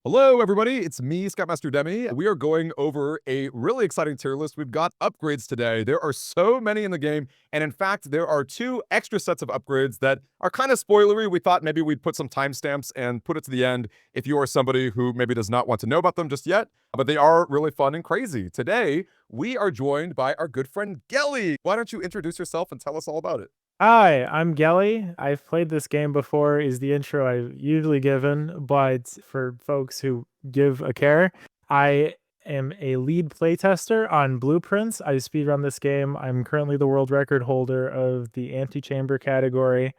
Hello, everybody. It's me, Scoutmaster Demi. We are going over a really exciting tier list. We've got upgrades today. There are so many in the game. And in fact, there are two extra sets of upgrades that are kind of spoilery. We thought maybe we'd put some timestamps and put it to the end if you are somebody who maybe does not want to know about them just yet. But they are really fun and crazy. Today, we are joined by our good friend, Gelly. Why don't you introduce yourself and tell us all about it? Hi, I'm Gelly. I've played this game before, is the intro I've usually given, but for folks who give a care, I am a lead playtester on Blueprints. I speedrun this game. I'm currently the world record holder of the antechamber category,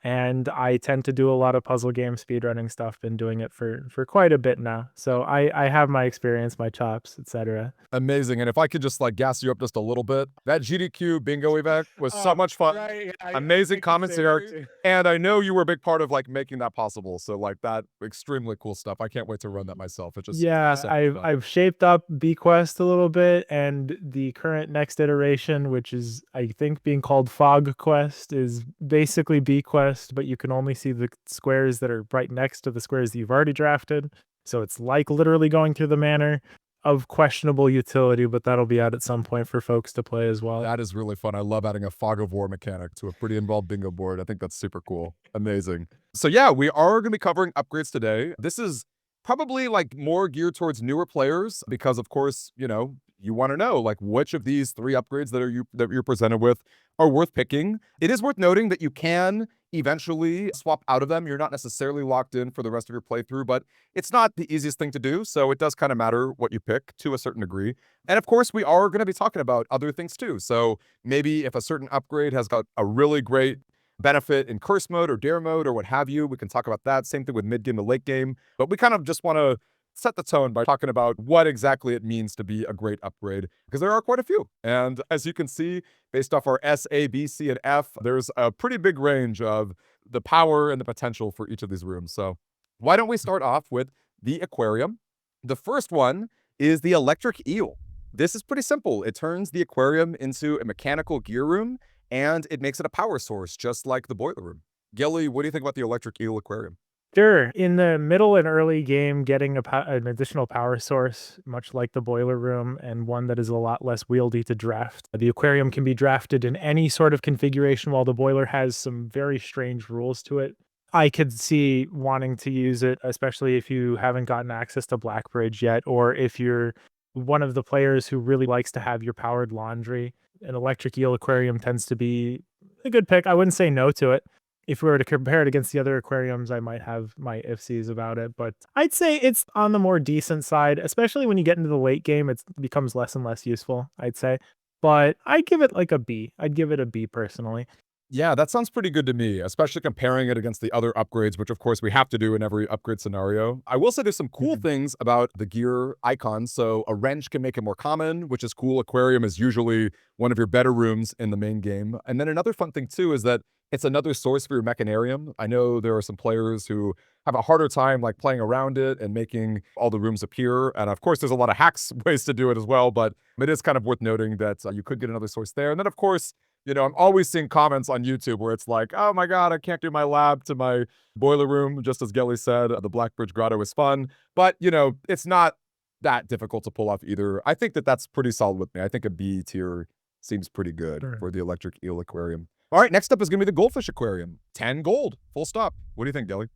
and I tend to do a lot of puzzle game speedrunning stuff. Been doing it for quite a bit now. So I have my experience, my chops, etc. Amazing. And if I could just like gas you up just a little bit, that GDQ bingo event was so Oh, much fun. right. I Amazing meant to comments say that here. too. And I know you were a big part of like making that possible. So like that extremely cool stuff. I can't wait to run that myself. It just Yeah, so much I've fun. I've shaped up BQuest a little bit, and the current next iteration, which is I think being called Fog Quest, is basically BQuest, but you can only see the squares that are right next to the squares that you've already drafted. So it's like literally going through the manor of questionable utility, but that'll be out at some point for folks to play as well. That is really fun. I love adding a fog of war mechanic to a pretty involved bingo board. I think that's super cool. Amazing. So yeah, we are going to be covering upgrades today. This is probably like more geared towards newer players because of course, you want to know like which of these three upgrades that you're presented with are worth picking. It is worth noting that you can eventually swap out of them. You're not necessarily locked in for the rest of your playthrough, but it's not the easiest thing to do. So it does kind of matter what you pick to a certain degree. And of course, we are going to be talking about other things too. So maybe if a certain upgrade has got a really great benefit in curse mode or dare mode or what have you, we can talk about that. Same thing with mid game to late game. But we kind of just want to set the tone by talking about what exactly it means to be a great upgrade, because there are quite a few. And as you can see, based off our S, A, B, C, and F, there's a pretty big range of the power and the potential for each of these rooms. So why don't we start off with the aquarium? The first one is the electric eel. This is pretty simple. It turns the aquarium into a mechanical gear room, and it makes it a power source, just like the boiler room. Gelly, what do you think about the electric eel aquarium? Sure. In the middle and early game, getting an additional power source, much like the boiler room, and one that is a lot less wieldy to draft. The aquarium can be drafted in any sort of configuration, while the boiler has some very strange rules to it. I could see wanting to use it, especially if you haven't gotten access to Blackbridge yet, or if you're one of the players who really likes to have your powered laundry. An electric eel aquarium tends to be a good pick. I wouldn't say no to it. If we were to compare it against the other aquariums, I might have my ifsies about it, but I'd say it's on the more decent side, especially when you get into the late game, it becomes less and less useful, I'd say. But I'd give it like a B. I'd give it a B personally. Yeah, that sounds pretty good to me, especially comparing it against the other upgrades, which of course we have to do in every upgrade scenario. I will say there's some cool Mhm. things about the gear icon. So a wrench can make it more common, which is cool. Aquarium is usually one of your better rooms in the main game. And then another fun thing too is that it's another source for your mechanarium. I know there are some players who have a harder time like playing around it and making all the rooms appear. And of course, there's a lot of hacks ways to do it as well, but it is kind of worth noting that you could get another source there. And then of course, I'm always seeing comments on YouTube where it's like, oh my God, I can't do my lab to my boiler room. Just as Gelly said, the Blackbridge Grotto is fun. But, it's not that difficult to pull off either. I think that that's pretty solid with me. I think a B tier seems pretty good Sure. for the electric eel aquarium. All right, next up is going to be the goldfish aquarium. 10 gold, full stop. What do you think, Gelly?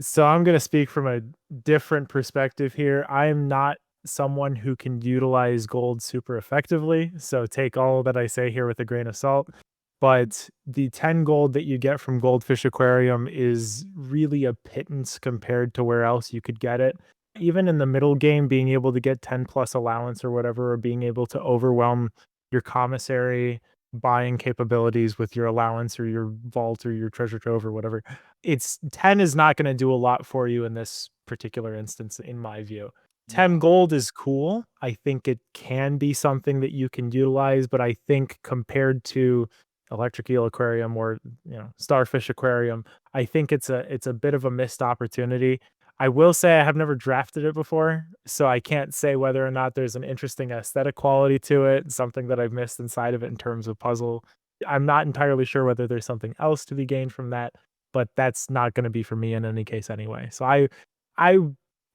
So I'm going to speak from a different perspective here. I'm not someone who can utilize gold super effectively, so take all that I say here with a grain of salt. But the 10 gold that you get from Goldfish Aquarium is really a pittance compared to where else you could get it. Even in the middle game, being able to get 10 plus allowance or whatever, or being able to overwhelm your commissary buying capabilities with your allowance or your vault or your treasure trove or whatever, it's 10 is not going to do a lot for you in this particular instance, in my view. 10 No. gold is cool. I think it can be something that you can utilize, but I think compared to Electric Eel Aquarium or Starfish Aquarium, I think it's a bit of a missed opportunity. I will say I have never drafted it before, so I can't say whether or not there's an interesting aesthetic quality to it, something that I've missed inside of it in terms of puzzle. I'm not entirely sure whether there's something else to be gained from that, but that's not going to be for me in any case anyway. So I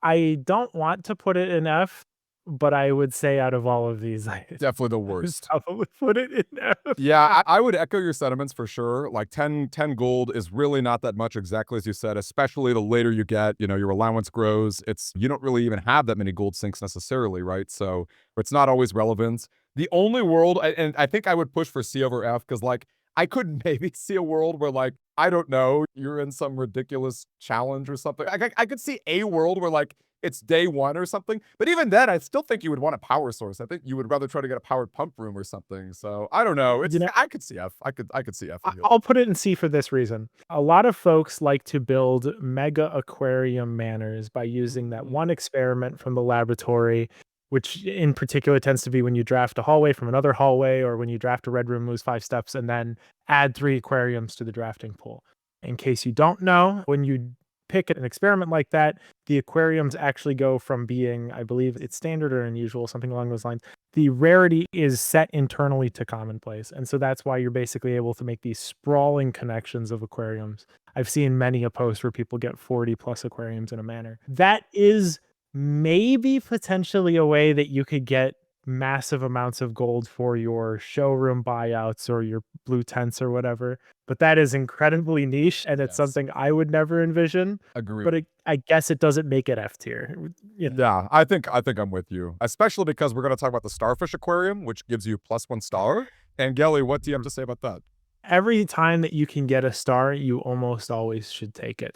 I don't want to put it in F, but I would say out of all of these, Definitely the I would worst. probably put it in F. Yeah, I would echo your sentiments for sure. Like 10 gold is really not that much, exactly as you said, especially the later you get, your allowance grows. You don't really even have that many gold sinks necessarily, right? So it's not always relevant. The only world, and I think I would push for C over F, because like I could maybe see a world where like, I don't know, you're in some ridiculous challenge or something. I could see a world where like it's day one or something. But even then, I still think you would want a power source. I think you would rather try to get a powered pump room or something. So I don't know. You know, I could see F. I could see F for you. I'll put it in C for this reason. A lot of folks like to build mega aquarium manors by using that Mm, one experiment from the laboratory, which in particular tends to be when you draft a hallway from another hallway, or when you draft a red room, moves 5 steps, and then add 3 aquariums to the drafting pool. In case you don't know, when you pick an experiment like that, the aquariums actually go from being, I believe it's standard or unusual, something along those lines. The rarity is set internally to commonplace. And so that's why you're basically able to make these sprawling connections of aquariums. I've seen many a post where people get 40 plus aquariums in a manor. That is maybe potentially a way that you could get massive amounts of gold for your showroom buyouts or your blue tents or whatever. But that is incredibly niche, and it's yes. something I would never envision. Agree. But I guess it doesn't make it F tier. Yeah, I think I'm with you. Especially because we're gonna talk about the starfish aquarium, which gives you +1 star. And Gelly, what do you have to say about that? Every time that you can get a star, you almost always should take it.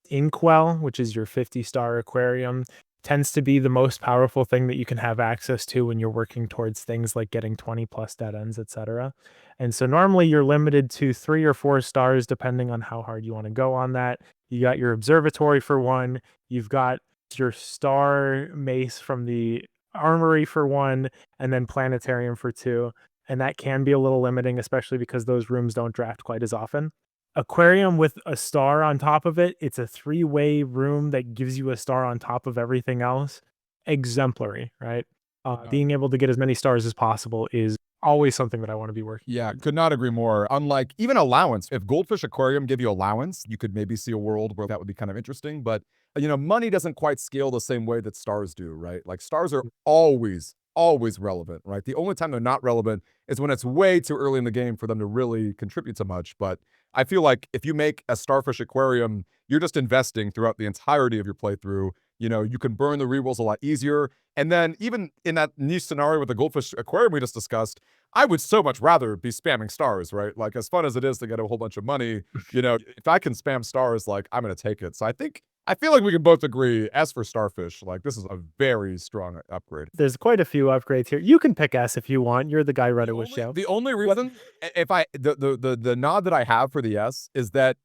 Inkwell, which is your 50-star aquarium, tends to be the most powerful thing that you can have access to when you're working towards things like getting 20 plus dead ends, etc. And so normally you're limited to 3 or 4 stars depending on how hard you want to go on that. You got your observatory for one, you've got your star mace from the armory for one, and then planetarium for two. And that can be a little limiting, especially because those rooms don't draft quite as often. Aquarium with a star on top of it, it's a three-way room that gives you a star on top of everything else. Exemplary, right? Uh, Being able to get as many stars as possible is always something that I want to be working Yeah, towards. could not agree more. Unlike even allowance, if Goldfish Aquarium give you allowance, you could maybe see a world where that would be kind of interesting. But money doesn't quite scale the same way that stars do, right? Like stars are always relevant, right? The only time they're not relevant is when it's way too early in the game for them to really contribute to much. But I feel like if you make a starfish aquarium, you're just investing throughout the entirety of your playthrough. You can burn the rerolls a lot easier. And then even in that niche scenario with the goldfish aquarium we just discussed, I would so much rather be spamming stars, right? Like, as fun as it is to get a whole bunch of money, if I can spam stars, like, I'm gonna take it. So I feel like we can both agree, as for Starfish, like, this is a very strong upgrade. There's quite a few upgrades here. You can pick S if you want. You're the guy running with show. The only reason, if I the nod that I have for the S is that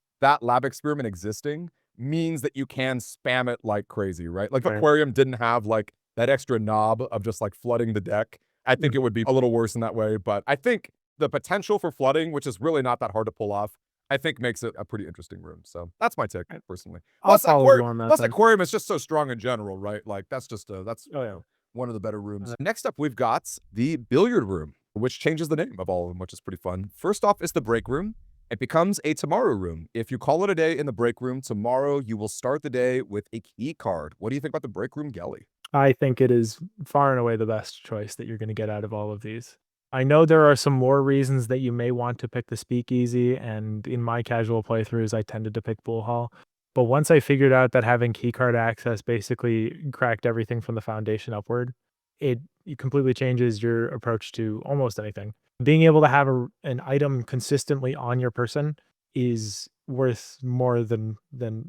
lab experiment existing means that you can spam it like crazy, right? Like, if Right. Aquarium didn't have, like, that extra knob of just, like, flooding the deck, I think it would be a little worse in that way, but I think the potential for flooding, which is really not that hard to pull off, I think makes it a pretty interesting room, so that's my take, personally. I'll follow you on that then. Aquarium is just so strong in general, right? Like, that's just, that's Oh yeah. one of the better rooms. Next up, we've got the billiard room, which changes the name of all of them, which is pretty fun. First off is the break room. It becomes a tomorrow room. If you call it a day in the break room, tomorrow you will start the day with a key card. What do you think about the break room, Gelly? I think it is far and away the best choice that you're going to get out of all of these. I know there are some more reasons that you may want to pick the speakeasy, and in my casual playthroughs, I tended to pick Bull Hall. But once I figured out that having keycard access basically cracked everything from the foundation upward, it completely changes your approach to almost anything. Being able to have an item consistently on your person is worth more than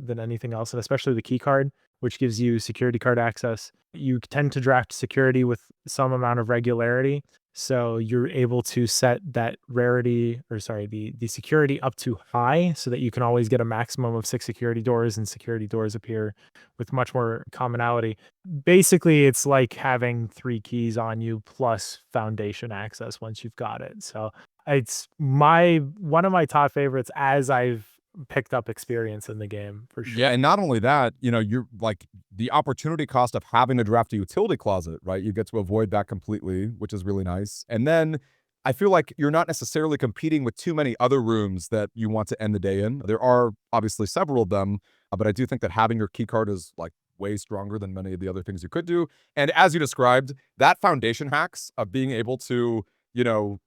anything else, and especially the key card, which gives you security card access. You tend to draft security with some amount of regularity, so you're able to set that rarity, or sorry, the security up to high, so that you can always get a maximum of 6 security doors, and security doors appear with much more commonality. Basically, it's like having 3 keys on you plus foundation access once you've got it. So it's my one of my top favorites as I've picked up experience in the game for Yeah, sure. and not only that, you're like the opportunity cost of having to draft a utility closet, right? You get to avoid that completely, which is really nice. And then I feel like you're not necessarily competing with too many other rooms that you want to end the day in. There are obviously several of them, but I do think that having your key card is like way stronger than many of the other things you could do. And as you described, that foundation hacks of being able to, you know,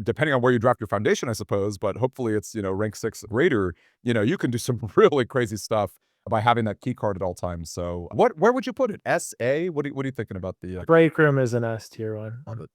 depending on where you draft your foundation, I suppose, but hopefully it's, rank 6 greater, you can do some really crazy stuff by having that key card at all times. So where would you put it? SA? What are you thinking about the Break room is an S tier one love it.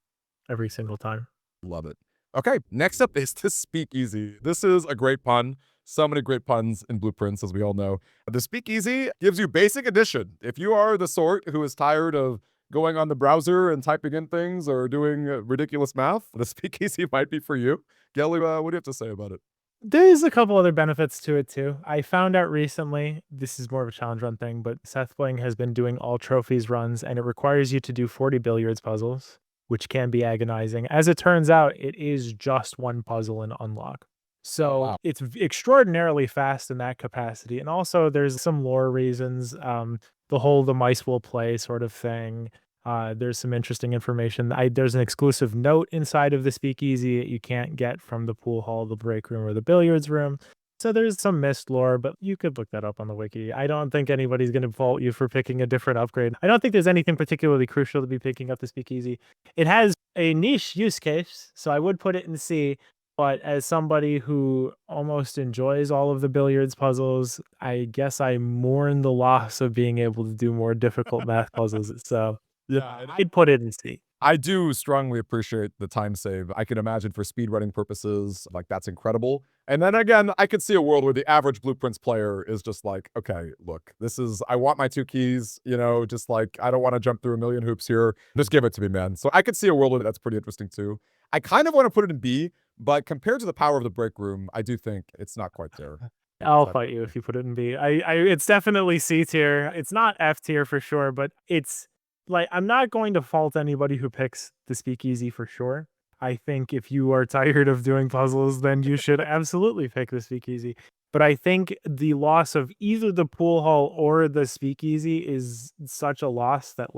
every single time. Love it. Okay, next up is the speakeasy. This is a great pun. So many great puns in Blueprints, as we all know. The speakeasy gives you basic addition. If you are the sort who is tired of going on the browser and typing in things or doing ridiculous math, the speakeasy might be for you. Gelly, what do you have to say about it? There's a couple other benefits to it too. I found out recently, this is more of a challenge run thing, but Seth Bling has been doing all trophies runs and it requires you to do 40 billiards puzzles, which can be agonizing. As it turns out, it is just one puzzle in unlock. So Wow. it's extraordinarily fast in that capacity. And also there's some lore reasons, the whole the mice will play sort of thing. There's some interesting information. There's an exclusive note inside of the speakeasy that you can't get from the pool hall, the break room, or the billiards room. So there's some missed lore, but you could look that up on the wiki. I don't think anybody's going to fault you for picking a different upgrade. I don't think there's anything particularly crucial to be picking up the speakeasy. It has a niche use case, so I would put it in C. But as somebody who almost enjoys all of the billiards puzzles, I guess I mourn the loss of being able to do more difficult math puzzles. So Yeah, I'd put it in C. I do strongly appreciate the time save. I can imagine for speedrunning purposes, like that's incredible. And then again, I could see a world where the average Blueprints player is just like, okay, look, I want my 2 keys, just like, I don't want to jump through a million hoops here. Just give it to me, man. So I could see a world where that's pretty interesting too. I kind of want to put it in B, but compared to the power of the break room, I do think it's not quite there. I'll fight you if you put it in B. It's definitely C tier. It's not F tier for sure, but it's like I'm not going to fault anybody who picks the speakeasy for sure. I think if you are tired of doing puzzles, then you should absolutely pick the speakeasy. But I think the loss of either the pool hall or the speakeasy is such a loss that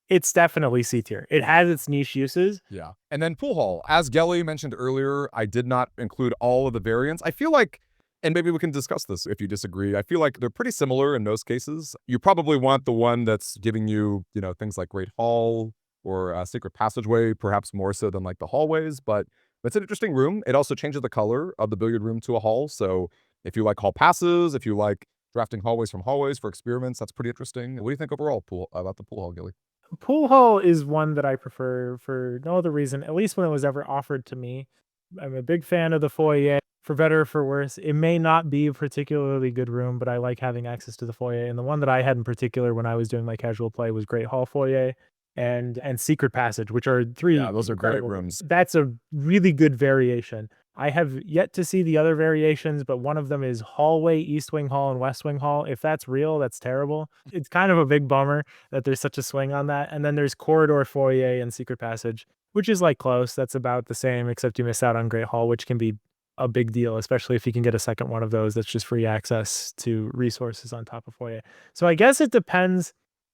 it's definitely C tier. It has its niche uses. Yeah. And then pool hall. As Gelly mentioned earlier, I did not include all of the variants. I feel like, and maybe we can discuss this if you disagree, I feel like they're pretty similar in most cases. You probably want the one that's giving you, things like Great Hall or a Secret Passageway, perhaps more so than like the hallways, but it's an interesting room. It also changes the color of the billiard room to a hall. So if you like hall passes, if you like drafting hallways from hallways for experiments, that's pretty interesting. What do you think overall about the pool hall, Gilly? Pool hall is one that I prefer for no other reason, at least when it was ever offered to me. I'm a big fan of the foyer, for better or for worse. It may not be a particularly good room, but I like having access to the foyer. And the one that I had in particular when I was doing my casual play was Great Hall Foyer and Secret Passage, which are three. Yeah, those are great incredible rooms. That's a really good variation. I have yet to see the other variations, but one of them is Hallway, East Wing Hall, and West Wing Hall. If that's real, that's terrible. It's kind of a big bummer that there's such a swing on that. And then there's Corridor Foyer and Secret Passage, which is like close. That's about the same, except you miss out on Great Hall, which can be a big deal, especially if you can get a second one of those that's just free access to resources on top of Foyer. So I guess it depends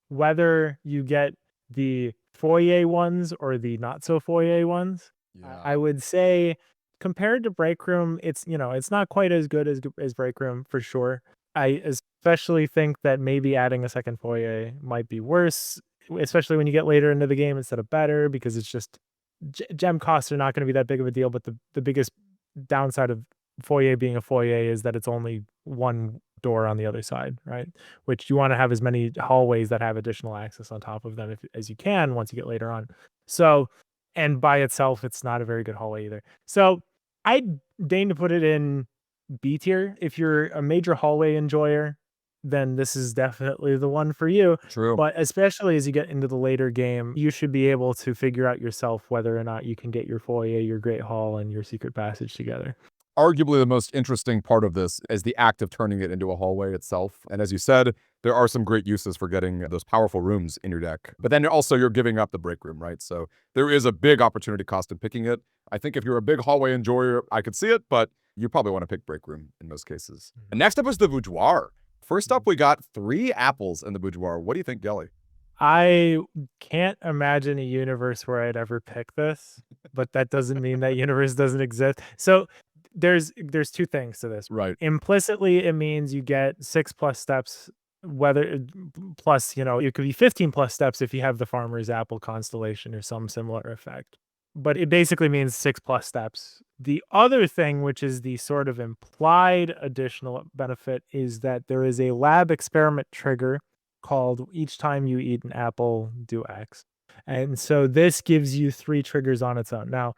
whether you get the Foyer ones or the not so Foyer ones. Yeah. I would say compared to Break Room, it's not quite as good as Break Room for sure. I especially think that maybe adding a second foyer might be worse, especially when you get later into the game instead of better, because it's just gem costs are not going to be that big of a deal. But the biggest downside of foyer being a foyer is that it's only one door on the other side, right? Which you want to have as many hallways that have additional access on top of them as you can once you get later on. So, and by itself, it's not a very good hallway either. So I'd deign to put it in B tier. If you're a major hallway enjoyer, then this is definitely the one for you. True. But especially as you get into the later game, you should be able to figure out yourself whether or not you can get your foyer, your Great Hall, and your Secret Passage together. Arguably the most interesting part of this is the act of turning it into a hallway itself. And as you said, there are some great uses for getting those powerful rooms in your deck. But then also you're giving up the break room, right? So there is a big opportunity cost in picking it. I think if you're a big hallway enjoyer, I could see it, but you probably want to pick break room in most cases. And next up is the boudoir. First up, we got 3 apples in the boudoir. What do you think, Gelly? I can't imagine a universe where I'd ever pick this, but that doesn't mean that universe doesn't exist. So there's 2 things to this. Right. Implicitly, it means you get 6+ steps whether plus, it could be 15 plus steps if you have the farmer's apple constellation or some similar effect. But it basically means 6 plus steps. The other thing, which is the sort of implied additional benefit, is that there is a lab experiment trigger called each time you eat an apple, do X. And so this gives you 3 triggers on its own. Now,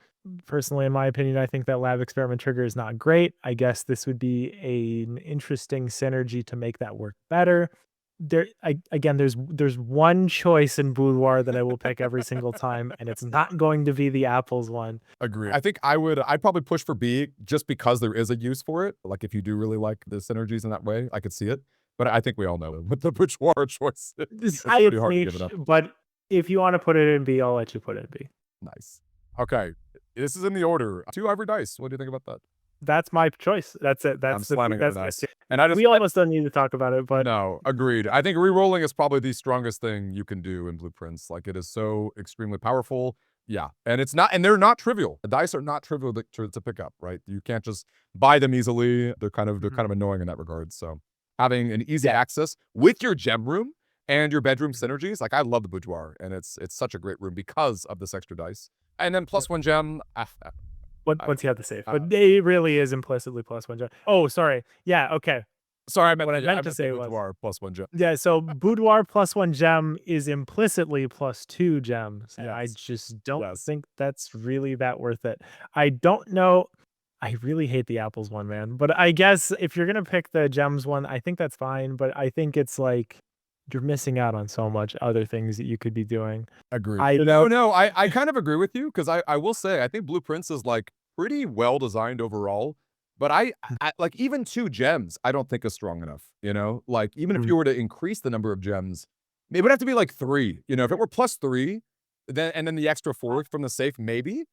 personally, in my opinion, I think that lab experiment trigger is not great. I guess this would be an interesting synergy to make that work better. Again, there's one choice in boudoir that I will pick every single time, and it's not going to be the apples one. Agree. I think I'd probably push for B just because there is a use for it. Like if you do really like the synergies in that way, I could see it. But I think we all know what the boudoir choice is. It's I pretty hard to give it up. but if you want to put it in B, I'll let you put it in B. Nice. Okay. This is in the order. 2 ivory dice. What do you think about that? That's my choice. That's it. I'm That's slamming it that's for my that. st- And I just we almost don't need to talk about it, but no, agreed. I think re-rolling is probably the strongest thing you can do in blueprints. Like it is so extremely powerful. Yeah. And it's not, and they're not trivial. The dice are not trivial to pick up, right? You can't just buy them easily. They're kind of annoying in that regard. So having an easy access with your gem room and your bedroom synergies, like I love the boudoir, and it's such a great room because of this extra dice. And then plus 1 gem. once you have the save, but it really is implicitly plus 1 gem. Oh, sorry. Yeah. Okay. Sorry, I meant What I meant to the say was boudoir plus 1 gem. yeah. So boudoir plus 1 gem is implicitly plus 2 gems. And I Yes. just don't Yes. think that's really that worth it. I don't know. I really hate the apples one, man. But I guess if you're gonna pick the gems one, I think that's fine. But I think it's like you're missing out on so much other things that you could be doing. Agreed. I I kind of agree with you because I will say I think Blueprints is like pretty well designed overall. But I like even 2 gems, I don't think is strong enough. Like even if you were to increase the number of gems, it would have to be like 3. If it were plus 3, then the extra 4 from the safe, maybe.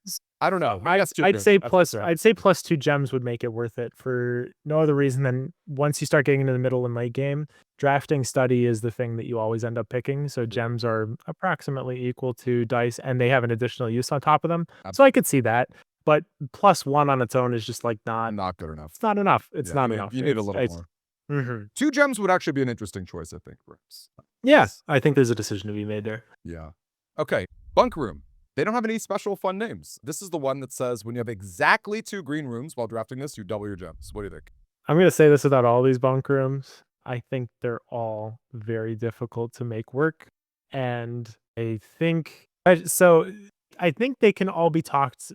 I don't know. I'd say plus 2 gems would make it worth it for no other reason than once you start getting into the middle and late game, drafting study is the thing that you always end up picking. So gems are approximately equal to dice, and they have an additional use on top of them. So I could see that. But plus 1 on its own is just like not good enough. It's not enough. It's not enough. You need a little more. 2 gems would actually be an interesting choice, I think, perhaps. Yeah, I think there's a decision to be made there. Yeah. Okay. Bunk room. They don't have any special fun names. This is the one that says when you have exactly 2 green rooms while drafting this, you double your gems. What do you think? I'm going to say this about all these bunk rooms. I think they're all very difficult to make work. And I think they can all be talked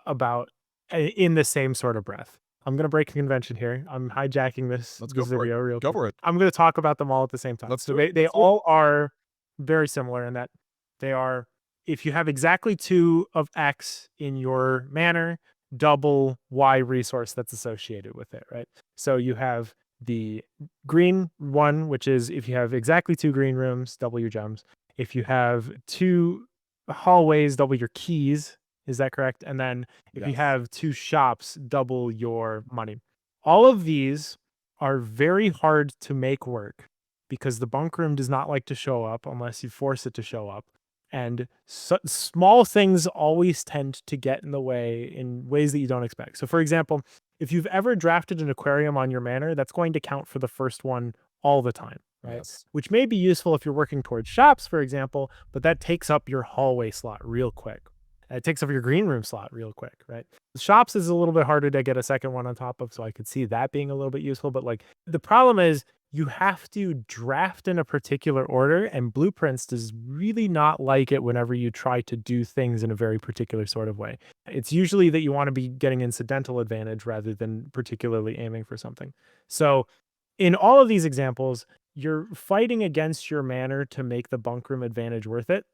about in the same sort of breath. I'm going to break a convention here. I'm hijacking this video real quick. Go for it. I'm going to talk about them all at the same time. They all are very similar in that they are, if you have exactly 2 of X in your manor, double Y resource that's associated with it, right? So you have the green one, which is if you have exactly 2 green rooms, double your gems. If you have 2 hallways, double your keys. Is that correct? And then if you have 2 shops, double your money. All of these are very hard to make work because the bunk room does not like to show up unless you force it to show up. And small things always tend to get in the way in ways that you don't expect. So for example, if you've ever drafted an aquarium on your manor, that's going to count for the first one all the time, right? Yes. Which may be useful if you're working towards shops, for example, but that takes up your hallway slot real quick. It takes up your green room slot real quick, right? Shops is a little bit harder to get a second one on top of, so I could see that being a little bit useful. But like the problem is you have to draft in a particular order, and Blueprints does really not like it whenever you try to do things in a very particular sort of way. It's usually that you want to be getting incidental advantage rather than particularly aiming for something. So in all of these examples, you're fighting against your manor to make the bunk room advantage worth it.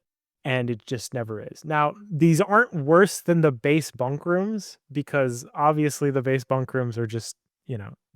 And it just never is. Now, these aren't worse than the base bunk rooms because obviously the base bunk rooms are just,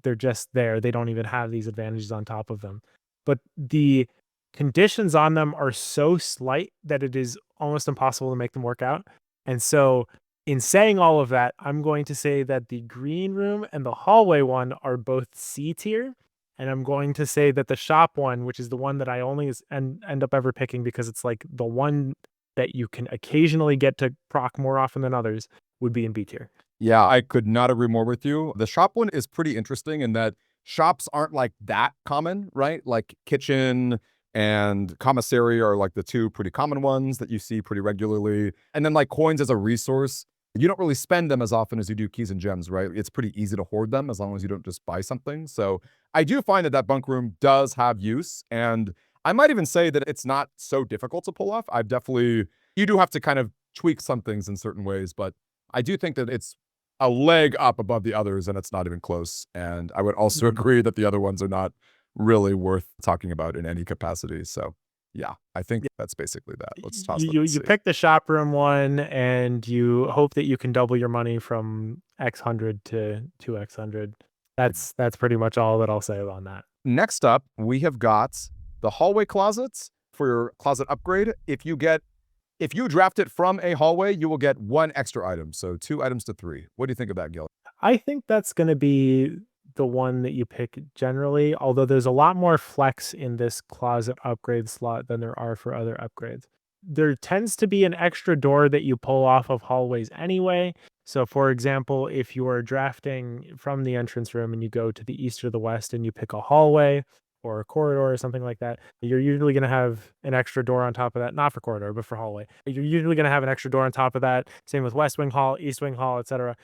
they're just there. They don't even have these advantages on top of them. But the conditions on them are so slight that it is almost impossible to make them work out. And so in saying all of that, I'm going to say that the green room and the hallway one are both C tier. And I'm going to say that the shop one, which is the one that I only end up ever picking because it's like the one that you can occasionally get to proc more often than others, would be in B tier. Yeah, I could not agree more with you. The shop one is pretty interesting in that shops aren't like that common, right? Like kitchen and commissary are like the two pretty common ones that you see pretty regularly. And then like coins as a resource, you don't really spend them as often as you do keys and gems, right? It's pretty easy to hoard them as long as you don't just buy something. So I do find that that bunk room does have use. And I might even say that it's not so difficult to pull off. I've definitely, you do have to kind of tweak some things in certain ways, but I do think that it's a leg up above the others, and it's not even close. And I would also agree that the other ones are not really worth talking about in any capacity. So yeah, I think that's basically that. Let's toss that and You see. pick the shop room one, and you hope that you can double your money from X hundred to 2X100. That's pretty much all that I'll say on that. Next up, we have got the hallway closets for your closet upgrade. If you draft it from a hallway, you will get 1 extra item. So 2 items to 3. What do you think of that, Gil? I think that's going to be the one that you pick generally, although there's a lot more flex in this closet upgrade slot than there are for other upgrades. There tends to be an extra door that you pull off of hallways anyway. So, for example, if you are drafting from the entrance room and you go to the east or the west and you pick a hallway or a corridor or something like that, you're usually going to have an extra door on top of that, not for corridor, but for hallway. You're usually going to have an extra door on top of that. Same with West Wing Hall, East Wing Hall, etc.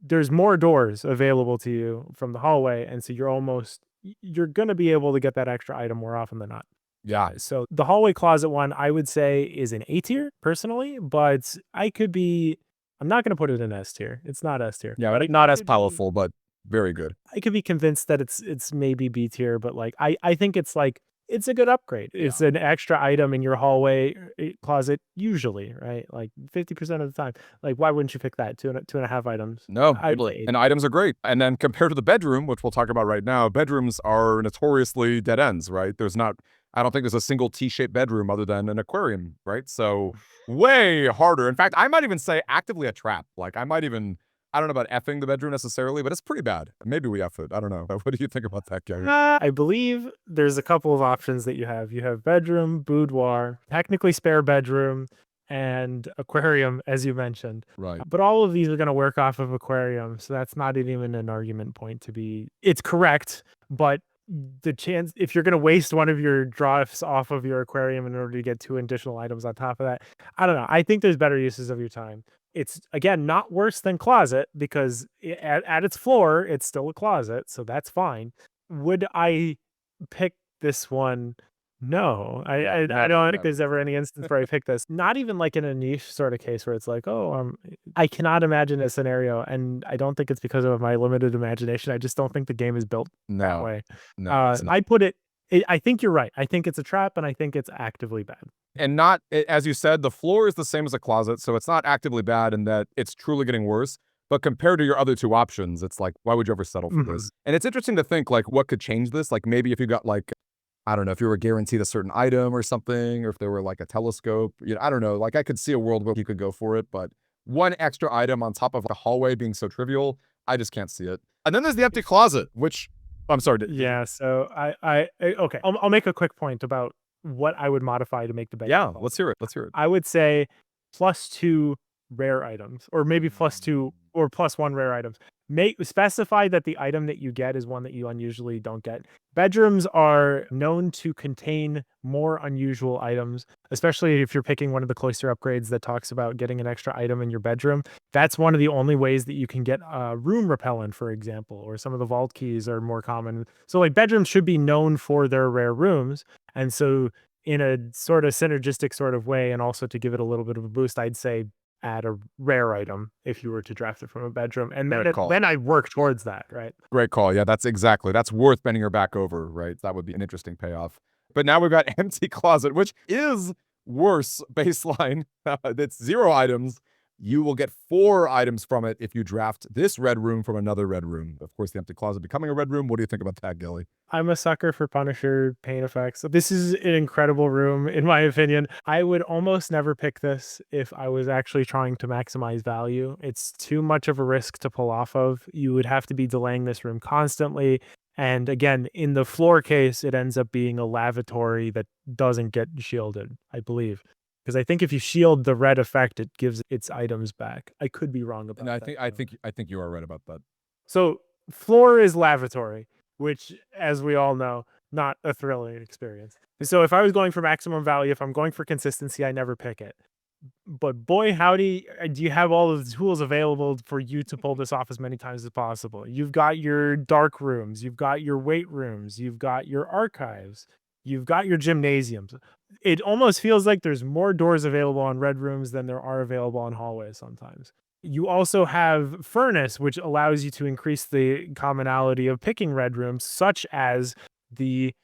There's more doors available to you from the hallway, and so you're going to be able to get that extra item more often than not. Yeah. So the hallway closet one, I would say, is an A tier personally, but I'm not going to put it in S tier. It's not S tier. Yeah, But not as powerful, but very good. I could be convinced that it's maybe B tier, but like I think it's like it's a good upgrade. It's an extra item in your hallway closet usually, right? Like 50% of the time. Like why wouldn't you pick that? Two and a half items. No, I'd play and items are great. And then compared to the bedroom, which we'll talk about right now, bedrooms are notoriously dead ends, right? I don't think there's a single T-shaped bedroom other than an aquarium, right? So way harder. In fact, I might even say actively a trap. Like I don't know about effing the bedroom necessarily, but it's pretty bad. Maybe we F it. I don't know. What do you think about that, Gary? I believe there's a couple of options that you have. You have bedroom, boudoir, technically spare bedroom, and aquarium, as you mentioned. Right. But all of these are going to work off of aquarium, so that's not even an argument point to be. It's correct, but the chance if you're going to waste one of your drafts off of your aquarium in order to get 2 additional items on top of that, I don't know. I think there's better uses of your time. It's again not worse than closet because at its floor, it's still a closet, so that's fine. Would I pick this one? No, I don't think there's ever any instance where I pick this. Not even like in a niche sort of case where it's like, oh, I cannot imagine a scenario, and I don't think it's because of my limited imagination. I just don't think the game is built that way. No, it's not. I put it. I think you're right. I think it's a trap, and I think it's actively bad. And not, as you said, the floor is the same as a closet, so it's not actively bad in that it's truly getting worse. But compared to your other 2 options, it's like, why would you ever settle for this? And it's interesting to think, like, what could change this? Like, maybe if you got, like, I don't know, if you were guaranteed a certain item or something, or if there were, like, a telescope. I don't know. Like, I could see a world where you could go for it, but 1 extra item on top of the hallway being so trivial, I just can't see it. And then there's the empty closet, which, I'm sorry. Yeah, so okay. I'll make a quick point about what I would modify to make the bed. Yeah, let's hear it. I would say +2 rare items, or maybe +2 or +1 rare items. Specify that the item that you get is one that you unusually don't get. Bedrooms are known to contain more unusual items, especially if you're picking one of the cloister upgrades that talks about getting an extra item in your bedroom. That's one of the only ways that you can get room repellent, for example, or some of the vault keys are more common. So like bedrooms should be known for their rare rooms. And so in a sort of synergistic sort of way, and also to give it a little bit of a boost, I'd say add a rare item if you were to draft it from a bedroom. And then I work towards that, right? Great call. Yeah, that's worth bending your back over, right? That would be an interesting payoff. But now we've got empty closet, which is worse baseline. It's 0 items. You will get 4 items from it if you draft this red room from another red room. Of course, the empty closet becoming a red room. What do you think about that, Gilly? I'm a sucker for Punisher paint effects. This is an incredible room, in my opinion. I would almost never pick this if I was actually trying to maximize value. It's too much of a risk to pull off of. You would have to be delaying this room constantly. And again, in the floor case, it ends up being a lavatory that doesn't get shielded, I believe. Because I think if you shield the red effect, it gives its items back. I could be wrong about that. I think you are right about that. So floor is lavatory. which, as we all know, not a thrilling experience. So if I was going for maximum value, if I'm going for consistency, I never pick it. But boy, howdy, do you have all of the tools available for you to pull this off as many times as possible. You've got your dark rooms, you've got your weight rooms, you've got your archives, you've got your gymnasiums. It almost feels like there's more doors available on red rooms than there are available on hallways sometimes. You also have furnace, which allows you to increase the commonality of picking red rooms, such as the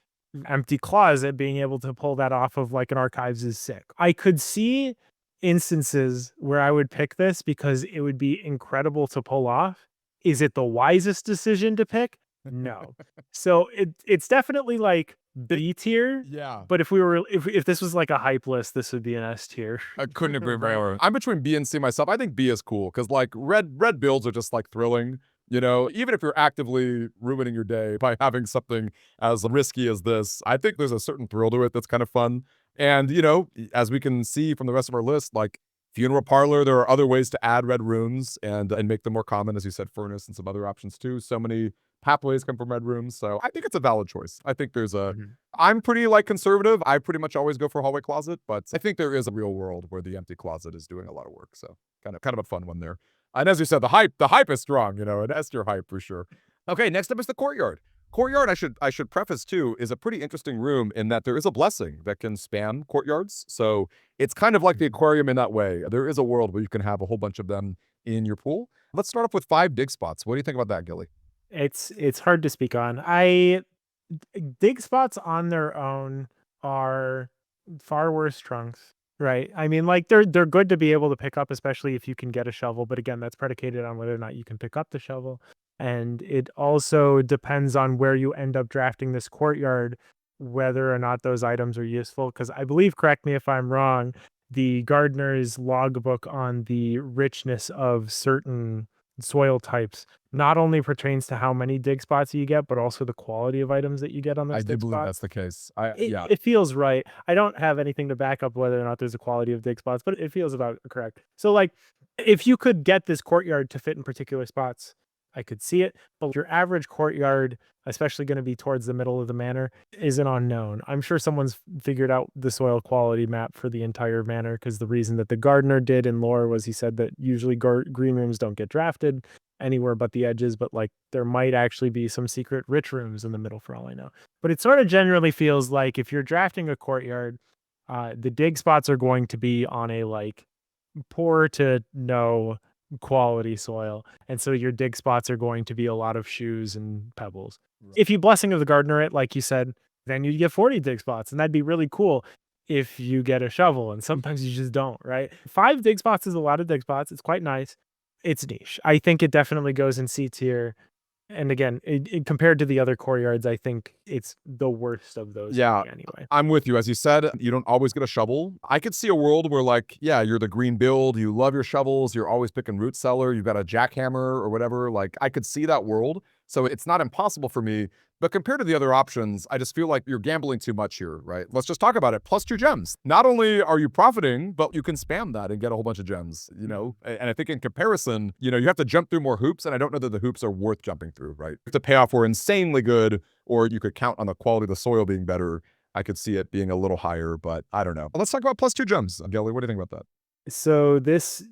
empty closet. Being able to pull that off of like an archives is sick. I could see instances where I would pick this because it would be incredible to pull off. Is it the wisest decision to pick? No. So it's definitely like B tier, Yeah. but if this was like a hype list, this would be an S tier. I couldn't agree But more. I'm between B and C myself. I think B is cool because like red builds are just like thrilling. You know, even if you're actively ruining your day by having something as risky as this, I think there's a certain thrill to it that's kind of fun. And you know, as we can see from the rest of our list, like funeral parlor, there are other ways to add red rooms and make them more common, as you said, furnace and some other options too. So many pathways come from red rooms, so I think it's a valid choice. I think there's a Mhm. I'm pretty like conservative. I pretty much always go for hallway closet, but I think there is a real world where the empty closet is doing a lot of work. So kind of a fun one there. And as you said, the hype is strong, you know, an S tier hype for sure. Okay, next up is the courtyard. Courtyard, I should preface too, is a pretty interesting room in that there is a blessing that can span courtyards. So it's kind of like the aquarium in that way. There is a world where you can have a whole bunch of them in your pool. Let's start off with 5 dig spots. What do you think about that, Gilly? It's hard to speak on. Dig spots on their own are far worse trunks, right? I mean, like they're good to be able to pick up, especially if you can get a shovel. But again, that's predicated on whether or not you can pick up the shovel. And it also depends on where you end up drafting this courtyard, whether or not those items are useful. Because I believe, correct me if I'm wrong, the gardener's logbook on the richness of certain soil types not only pertains to how many dig spots you get, but also the quality of items that you get on I those do dig believe that's spots. the case. It Yeah. it feels right. I don't have anything to back up whether or not there's a quality of dig spots, but it feels about correct. So, like, if you could get this courtyard to fit in particular spots, I could see it. But your average courtyard, especially going to be towards the middle of the manor, is an unknown. I'm sure someone's figured out the soil quality map for the entire manor because the reason that the gardener did in lore was he said that usually green rooms don't get drafted anywhere but the edges, but like there might actually be some secret rich rooms in the middle for all I know. But it sort of generally feels like if you're drafting a courtyard, the dig spots are going to be on a like poor to no quality soil. And so your dig spots are going to be a lot of shoes and pebbles. Right. If you blessing of the gardener it, like you said, then you get 40 dig spots. And that'd be really cool if you get a shovel. And sometimes you just don't, right? 5 dig spots is a lot of dig spots. It's quite nice. It's niche. I think it definitely goes in C tier. And again, compared to the other courtyards, I think it's the worst of those for Yeah, me anyway. I'm with you. As you said, you don't always get a shovel. I could see a world where, like, yeah, you're the green build, you love your shovels, you're always picking root cellar, you've got a jackhammer or whatever. Like, I could see that world. So it's not impossible for me. But compared to the other options, I just feel like you're gambling too much here, right? Let's just talk about it. Plus 2 gems. Not only are you profiting, but you can spam that and get a whole bunch of gems, you know? And I think in comparison, you know, you have to jump through more hoops, and I don't know that the hoops are worth jumping through, right? If the payoff were insanely good, or you could count on the quality of the soil being better, I could see it being a little higher, but I don't know. Let's talk about plus 2 gems. Gelly, what do you think about that? So this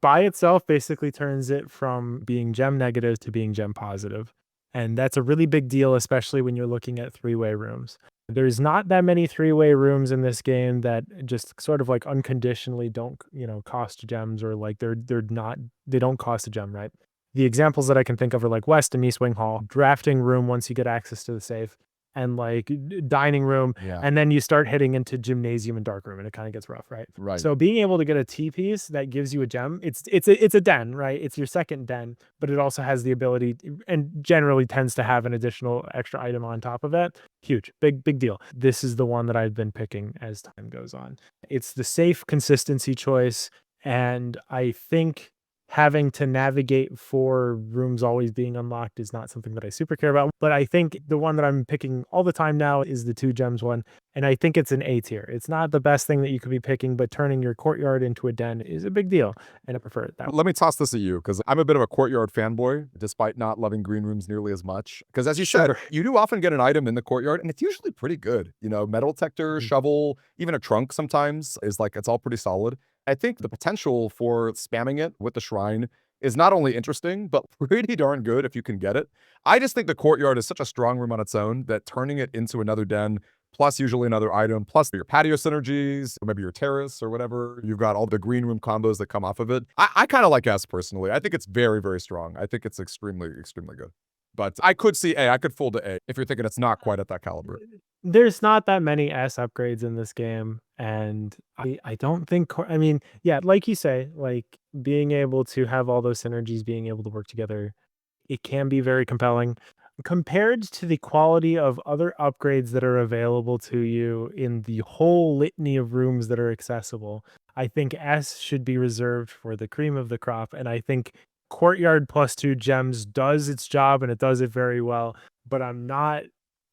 by itself basically turns it from being gem negative to being gem positive. And that's a really big deal, especially when you're looking at three-way rooms. There's not that many three-way rooms in this game that just sort of like unconditionally don't, cost gems or like they don't cost a gem, right? The examples that I can think of are like West and East Wing Hall, drafting room once you get access to the safe, and like dining room, Yeah, and then you start hitting into gymnasium and dark room, and it kind of gets rough, right? right. So being able to get a T piece that gives you a gem, it's a den, right? It's your second den, but it also has the ability and generally tends to have an additional extra item on top of it. Huge, big deal. This is the one that I've been picking as time goes on. It's the safe consistency choice, and I think having to navigate for rooms always being unlocked is not something that I super care about. But I think the one that I'm picking all the time now is the 2 gems one, and I think it's an A tier. It's not the best thing that you could be picking, but turning your courtyard into a den is a big deal, and I prefer it that way. Let me toss this at you because I'm a bit of a courtyard fanboy, despite not loving green rooms nearly as much. Because as you said, Sure. you do often get an item in the courtyard, and it's usually pretty good. You know, metal detector, Mhm. shovel, even a trunk sometimes is like it's all pretty solid. I think the potential for spamming it with the shrine is not only interesting, but pretty darn good if you can get it. I just think the courtyard is such a strong room on its own that turning it into another den plus usually another item, plus your patio synergies, or maybe your terrace or whatever. You've got all the green room combos that come off of it. I kind of like S personally. I think it's very, very strong. I think it's extremely, extremely good. But I could see A. I could fold to A if you're thinking it's not quite at that caliber. There's not that many S upgrades in this game, and I don't think I mean, yeah, like you say, like, being able to have all those synergies, being able to work together, it can be very compelling. Compared to the quality of other upgrades that are available to you in the whole litany of rooms that are accessible, I think S should be reserved for the cream of the crop, and I think Courtyard plus 2 gems does its job, and it does it very well, but I'm not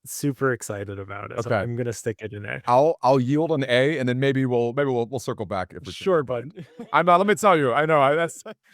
super excited about it, so Okay. I'm gonna stick it in there. I'll yield an A, and then maybe we'll circle back if we can. Sure, bud. I'm not. Let me tell you. I know.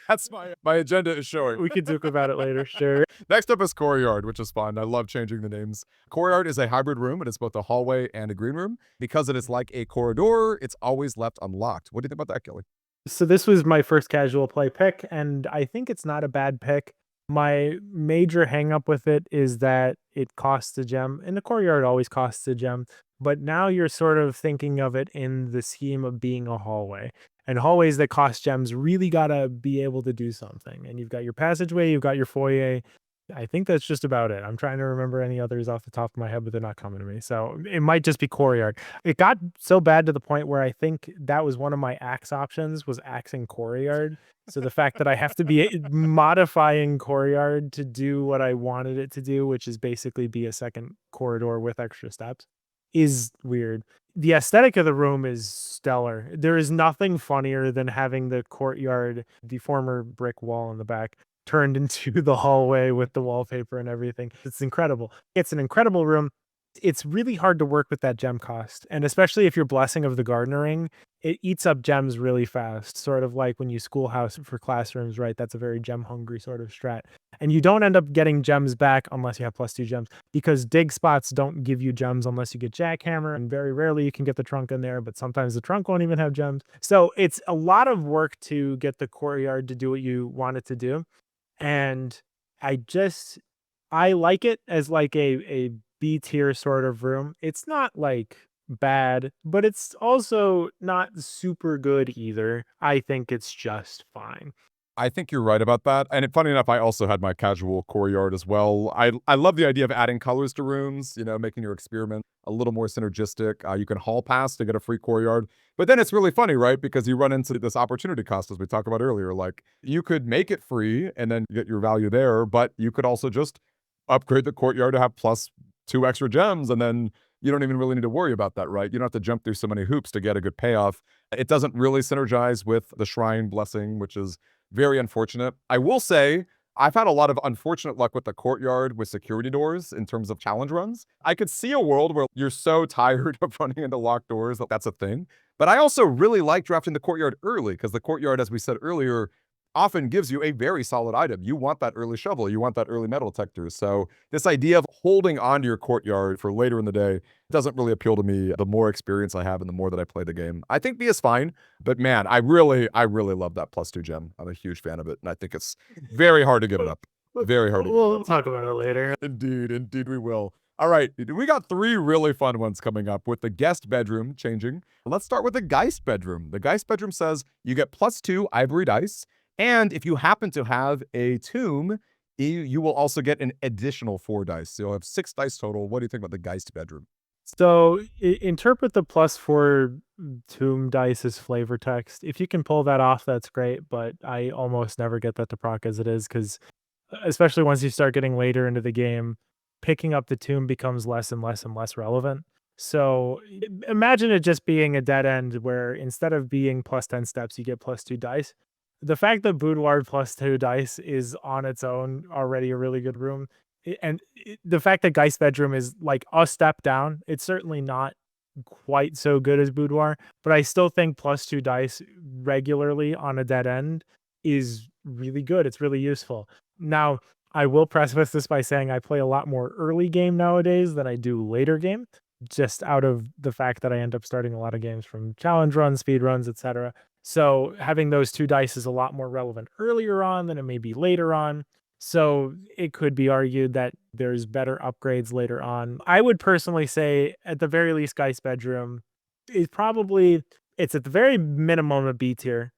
That's my agenda is showing. We could talk about it later, sure. Next up is Courtyard, which is fun. I love changing the names. Courtyard is a hybrid room. It is both a hallway and a green room. Because it is like a corridor, it's always left unlocked. What do you think about that, Kelly? So this was my first casual play pick, and I think it's not a bad pick. My major hang up with it is that it costs a gem, and the courtyard always costs a gem. But now you're sort of thinking of it in the scheme of being a hallway. And hallways that cost gems really gotta be able to do something. And you've got your passageway, you've got your foyer. I think that's just about it. I'm trying to remember any others off the top of my head, but they're not coming to me. So it might just be courtyard. It got so bad to the point where I think that was one of my axe options was axing courtyard. So the fact that I have to be modifying courtyard to do what I wanted it to do, which is basically be a second corridor with extra steps, is weird. The aesthetic of the room is stellar. There is nothing funnier than having the courtyard, the former brick wall in the back, turned into the hallway with the wallpaper and everything. It's incredible. It's an incredible room. It's really hard to work with that gem cost, and especially if you're blessing of the gardenering, it eats up gems really fast, sort of like when you schoolhouse for classrooms, right? That's a very gem hungry sort of strat. And you don't end up getting gems back unless you have plus 2 gems because dig spots don't give you gems unless you get jackhammer, and very rarely you can get the trunk in there, but sometimes the trunk won't even have gems. So it's a lot of work to get the courtyard to do what you want it to do. And I just I like it as like a B tier sort of room. It's not like bad, but it's also not super good either. I think it's just fine. I think you're right about that. And funny enough, I also had my casual courtyard as well. I love the idea of adding colors to rooms, you know, making your experiment a little more synergistic. You can hall pass to get a free courtyard. But then it's really funny, right? Because you run into this opportunity cost, as we talked about earlier. Like, you could make it free and then get your value there, but you could also just upgrade the courtyard to have plus 2 extra gems, and then you don't even really need to worry about that, right? You don't have to jump through so many hoops to get a good payoff. It doesn't really synergize with the shrine blessing, which is very unfortunate. I will say, I've had a lot of unfortunate luck with the courtyard with security doors in terms of challenge runs. I could see a world where you're so tired of running into locked doors that that's a thing. But I also really like drafting the courtyard early because the courtyard, as we said earlier, often gives you a very solid item. You want that early shovel, you want that early metal detector. So this idea of holding onto your courtyard for later in the day doesn't really appeal to me the more experience I have and the more that I play the game. I think B is fine, but man, I really love that plus 2 gem. I'm a huge fan of it, and I think it's very hard to give it up. Very hard to give it We'll up. talk about it later. Indeed, indeed we will. All right, we got 3 really fun ones coming up with the guest bedroom changing. Let's start with the Geist bedroom. The Geist bedroom says you get plus 2 ivory dice, and if you happen to have a tomb, you will also get an additional 4 dice. So you'll have 6 dice total. What do you think about the Geist bedroom? So interpret the +4 tomb dice as flavor text. If you can pull that off, that's great, but I almost never get that to proc as it is because especially once you start getting later into the game, picking up the tomb becomes less and less and less relevant. So imagine it just being a dead end where instead of being plus 10 steps, you get plus 2 dice. The fact that boudoir plus 2 dice is on its own already a really good room, the fact that Geist bedroom is like a step down, it's certainly not quite so good as boudoir, but I still think plus 2 dice regularly on a dead end is really good. It's really useful. Now, I will preface this by saying I play a lot more early game nowadays than I do later game, just out of the fact that I end up starting a lot of games from challenge runs, speed runs, etc. So having those 2 dice is a lot more relevant earlier on than it may be later on. So it could be argued that there's better upgrades later on. I would personally say at the very least, Geist bedroom is probably, it's at the very minimum a B tier.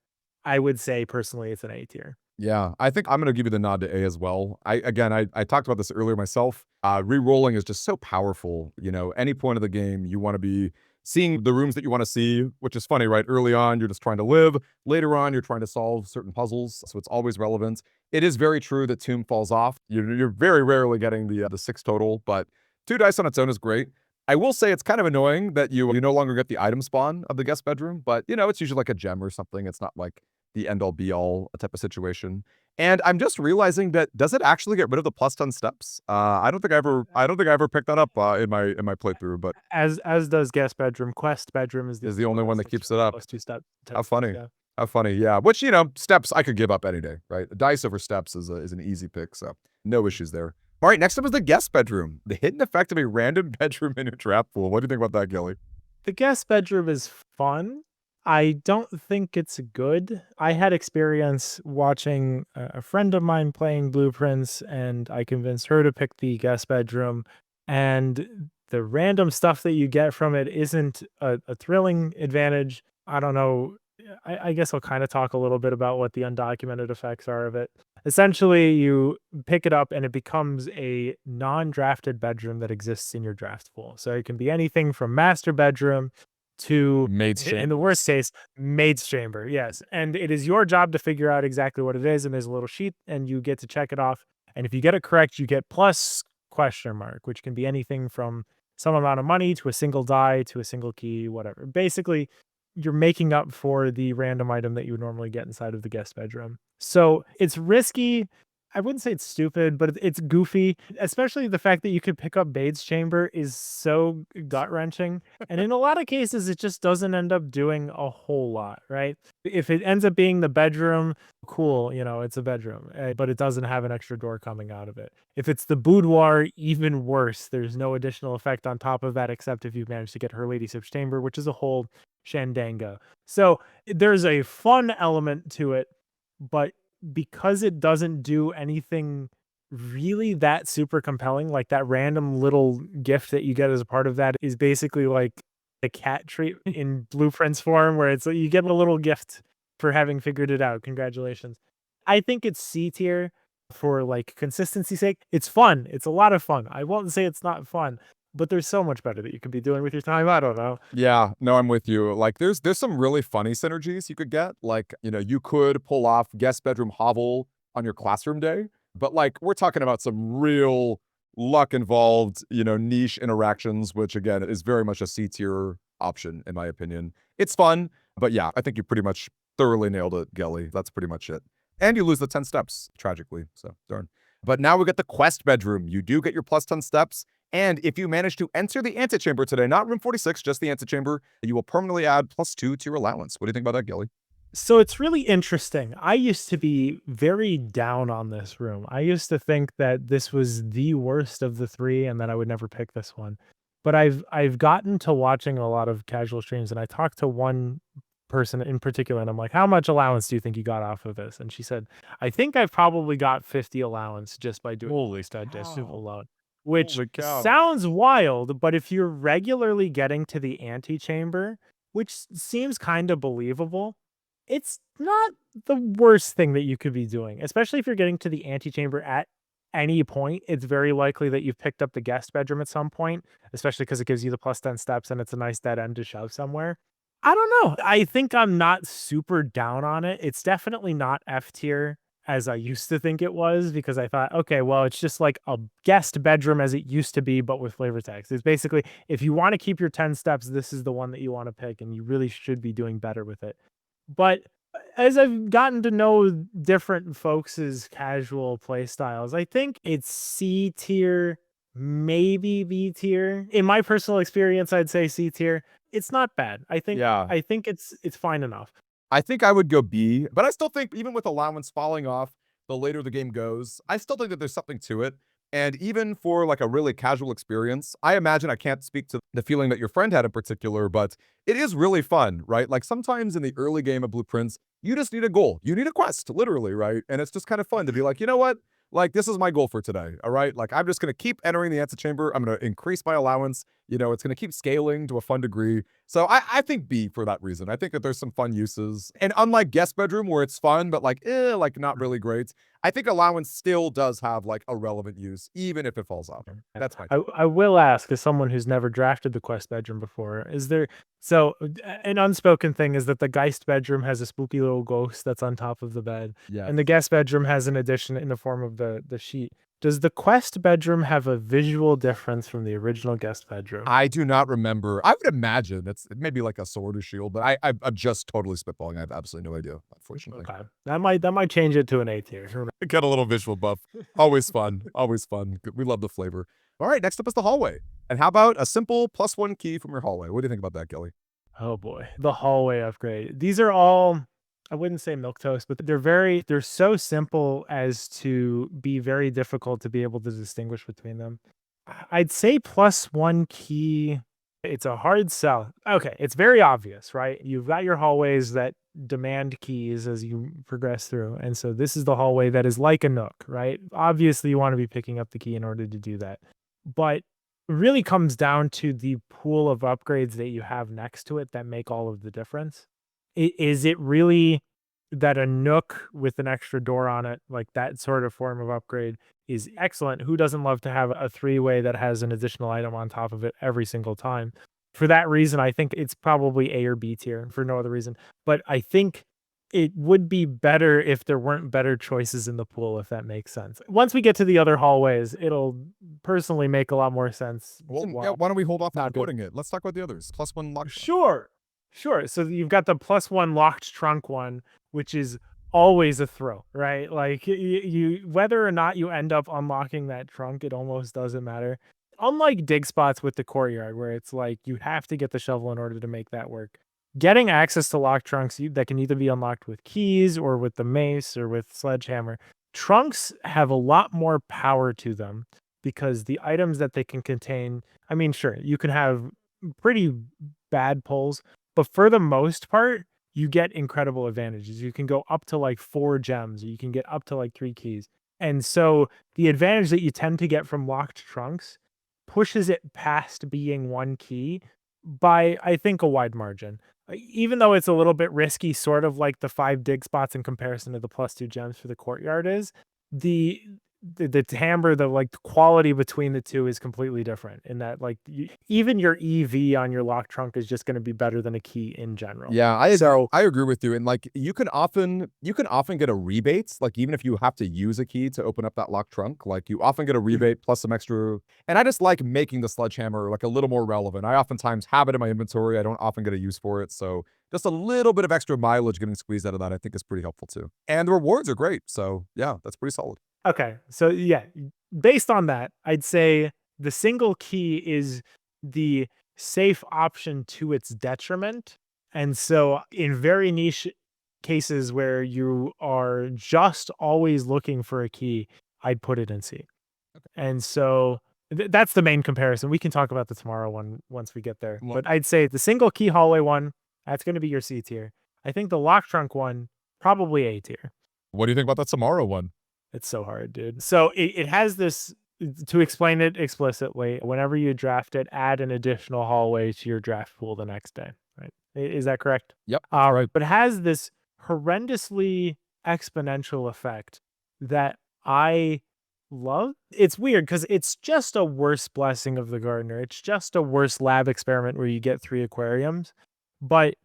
I would say personally it's an A tier. Yeah, I think I'm gonna give you the nod to A as well. I talked about this earlier myself. Re-rolling is just so powerful. You know, any point of the game, you want to be seeing the rooms that you want to see, which is funny, right? Early on, you're just trying to live. Later on, you're trying to solve certain puzzles, so it's always relevant. It is very true that Tomb falls off. You're very rarely getting the 6 total, but 2 dice on its own is great. I will say it's kind of annoying that you no longer get the item spawn of the guest bedroom, but you know, it's usually like a gem or something. It's not like the end all be all type of situation. And I'm just realizing that does it actually get rid of the plus 10 steps? I don't think I ever picked that up in my playthrough, but As does guest bedroom. Quest bedroom is is the only one that keeps it up. plus 2 step. How funny. Yeah. How funny. Yeah. Which, you know, steps I could give up any day, right? Dice over steps is an easy pick, so no issues there. All right, next up is the guest bedroom. The hidden effect of a random bedroom in your trap pool. What do you think about that, Gilly? The guest bedroom is fun. I don't think it's good. I had experience watching a friend of mine playing Blueprints, and I convinced her to pick the guest bedroom. And the random stuff that you get from it isn't a thrilling advantage. I don't know. I guess I'll kind of talk a little bit about what the undocumented effects are of it. Essentially, you pick it up and it becomes a non-drafted bedroom that exists in your draft pool. So it can be anything from master bedroom to, Maid's in the worst case, maid's chamber. Yes. And it is your job to figure out exactly what it is. And there's a little sheet and you get to check it off. And if you get it correct, you get plus question mark, which can be anything from some amount of money to a single die to a single key, whatever. Basically, you're making up for the random item that you would normally get inside of the guest bedroom. So it's risky. I wouldn't say it's stupid, but it's goofy. Especially the fact that you could pick up Maid's Chamber is so gut wrenching. And in a lot of cases, it just doesn't end up doing a whole lot, right? If it ends up being the bedroom, cool, you know, it's a bedroom, but it doesn't have an extra door coming out of it. If it's the boudoir, even worse. There's no additional effect on top of that, except if you manage to get her ladyship's chamber, which is a whole shandanga. So there's a fun element to it, but because it doesn't do anything really that super compelling, like that random little gift that you get as a part of that is basically like a cat treat in Blueprints form, where it's like you get a little gift for having figured it out. Congratulations. I think it's C tier for like consistency's sake. It's fun. It's a lot of fun. I won't say it's not fun, but there's so much better that you could be doing with your time. I don't know. Yeah, no, I'm with you. Like, there's some really funny synergies you could get. Like, you know, you could pull off guest bedroom hovel on your classroom day, but like, we're talking about some real luck involved, you know, niche interactions, which again is very much a C tier option in my opinion. It's fun, but yeah, I think you pretty much thoroughly nailed it, Gelly. That's pretty much it. And you lose the 10 steps tragically. So darn. But now we get the quest bedroom. You do get your plus 10 steps. And if you manage to enter the antechamber today, not room 46, just the antechamber, you will permanently add +2 to your allowance. What do you think about that, Gilly? So it's really interesting. I used to be very down on this room. I used to think that this was the worst of the 3 and that I would never pick this one. But I've gotten to watching a lot of casual streams, and I talked to one person in particular and I'm like, "How much allowance do you think you got off of this?" And she said, "I think I've probably got 50 allowance just by doing Holy that cow. alone." Which Holy cow. sounds wild, but if you're regularly getting to the antechamber, which seems kind of believable, it's not the worst thing that you could be doing, especially if you're getting to the antechamber at any point. It's very likely that you've picked up the guest bedroom at some point, especially because it gives you the plus 10 steps and it's a nice dead end to shove somewhere. I don't know. I think I'm not super down on it. It's definitely not F tier as I used to think it was, because I thought, okay, well, it's just like a guest bedroom as it used to be, but with flavor text. It's basically, if you want to keep your 10 steps, this is the one that you want to pick, and you really should be doing better with it. But As I've gotten to know different folks' casual play styles, I think it's C tier, maybe B tier. In my personal experience, I'd say C tier. It's not bad. Yeah. I think it's fine enough. I think I would go B, but I still think even with allowance falling off the later the game goes, I still think that there's something to it. And even for like a really casual experience, I imagine I can't speak to the feeling that your friend had in particular, but it is really fun, right? Like sometimes in the early game of Blueprints, you just need a goal. You need a quest, literally, right? And it's just kind of fun to be like, you know what? Like, this is my goal for today. All right. Like, I'm just going to keep entering the antechamber. I'm going to increase my allowance. You know, it's going to keep scaling to a fun degree. So I think B for that reason. I think that there's some fun uses. And unlike guest bedroom where it's fun, but like not really great, I think allowance still does have like a relevant use, even if it falls off. Yeah. That's my I will ask, as someone who's never drafted the quest bedroom before, is there an unspoken thing is that the Geist bedroom has a spooky little ghost that's on top of the bed, yeah. and the guest bedroom has an addition in the form of the sheet. Does the quest bedroom have a visual difference from the original guest bedroom? I do not remember. I would imagine it's maybe like a sword or shield, but I'm just totally spitballing. I have absolutely no idea, unfortunately. Okay, that might change it to an A tier. Who Get a little visual buff. Always fun. Always fun. We love the flavor. All right, next up is the hallway. And how about a simple +1 key from your hallway? What do you think about that, Kelly? Oh boy, the hallway upgrade. These are all, I wouldn't say milk toast, but they're so simple as to be very difficult to be able to distinguish between them. I'd say +1 key. It's a hard sell. Okay, it's very obvious, right? You've got your hallways that demand keys as you progress through. And so this is the hallway that is like a nook, right? Obviously, you want to be picking up the key in order to do that. But really comes down to the pool of upgrades that you have next to it that make all of the difference. Is it really that a nook with an extra door on it, like that sort of form of upgrade, is excellent? Who doesn't love to have a three-way that has an additional item on top of it every single time? For that reason, I think it's probably A or B tier for no other reason. But I think it would be better if there weren't better choices in the pool, if that makes sense. Once we get to the other hallways, it'll personally make a lot more sense. Well, yeah, Wow. why don't we hold off on Not good. quoting it? Let's talk about the others. +1 lock. Sure. Sure. So you've got the +1 locked trunk one, which is always a throw, right? Like you whether or not you end up unlocking that trunk, it almost doesn't matter. Unlike dig spots with the courtyard, where it's like you have to get the shovel in order to make that work. Getting access to locked trunks that can either be unlocked with keys or with the mace or with sledgehammer. Trunks have a lot more power to them because the items that they can contain, I mean, sure, you can have pretty bad pulls, but for the most part, you get incredible advantages. You can go up to like 4 gems, or you can get up to like 3 keys. And so the advantage that you tend to get from locked trunks pushes it past being 1 key by, I think, a wide margin. Even though it's a little bit risky, sort of like the 5 dig spots in comparison to the +2 gems for the courtyard is, the the timbre, the like quality between the two is completely different in that like even your EV on your lock trunk is just going to be better than a key in general. Yeah, So I agree with you, and, like, you can often get a rebate, like, even if you have to use a key to open up that locked trunk, like, you often get a rebate plus some extra and I just like making the sledgehammer, like, a little more relevant. I oftentimes have it in my inventory, I don't often get a use for it, so just a little bit of extra mileage getting squeezed out of that I think is pretty helpful too. And the rewards are great, so yeah, that's pretty solid. okay, so yeah, based on that, I'd say the single key is the safe option to its detriment. And so in very niche cases where you are just always looking for a key, I'd put it in C. And so that's the main comparison. We can talk about the tomorrow one once we get there. Well But I'd say the single key hallway one, that's going to be your C tier. I think the lock trunk one, probably A tier. what do you think about that Samara one? It's so hard, dude. So it has this, to explain it explicitly, whenever you draft it, add an additional hallway to your draft pool the next day, right? Is that correct? Yep, All right. But it has this horrendously exponential effect that I love. It's weird because it's just a worse blessing of the gardener. It's just a worse lab experiment where you get 3 aquariums, but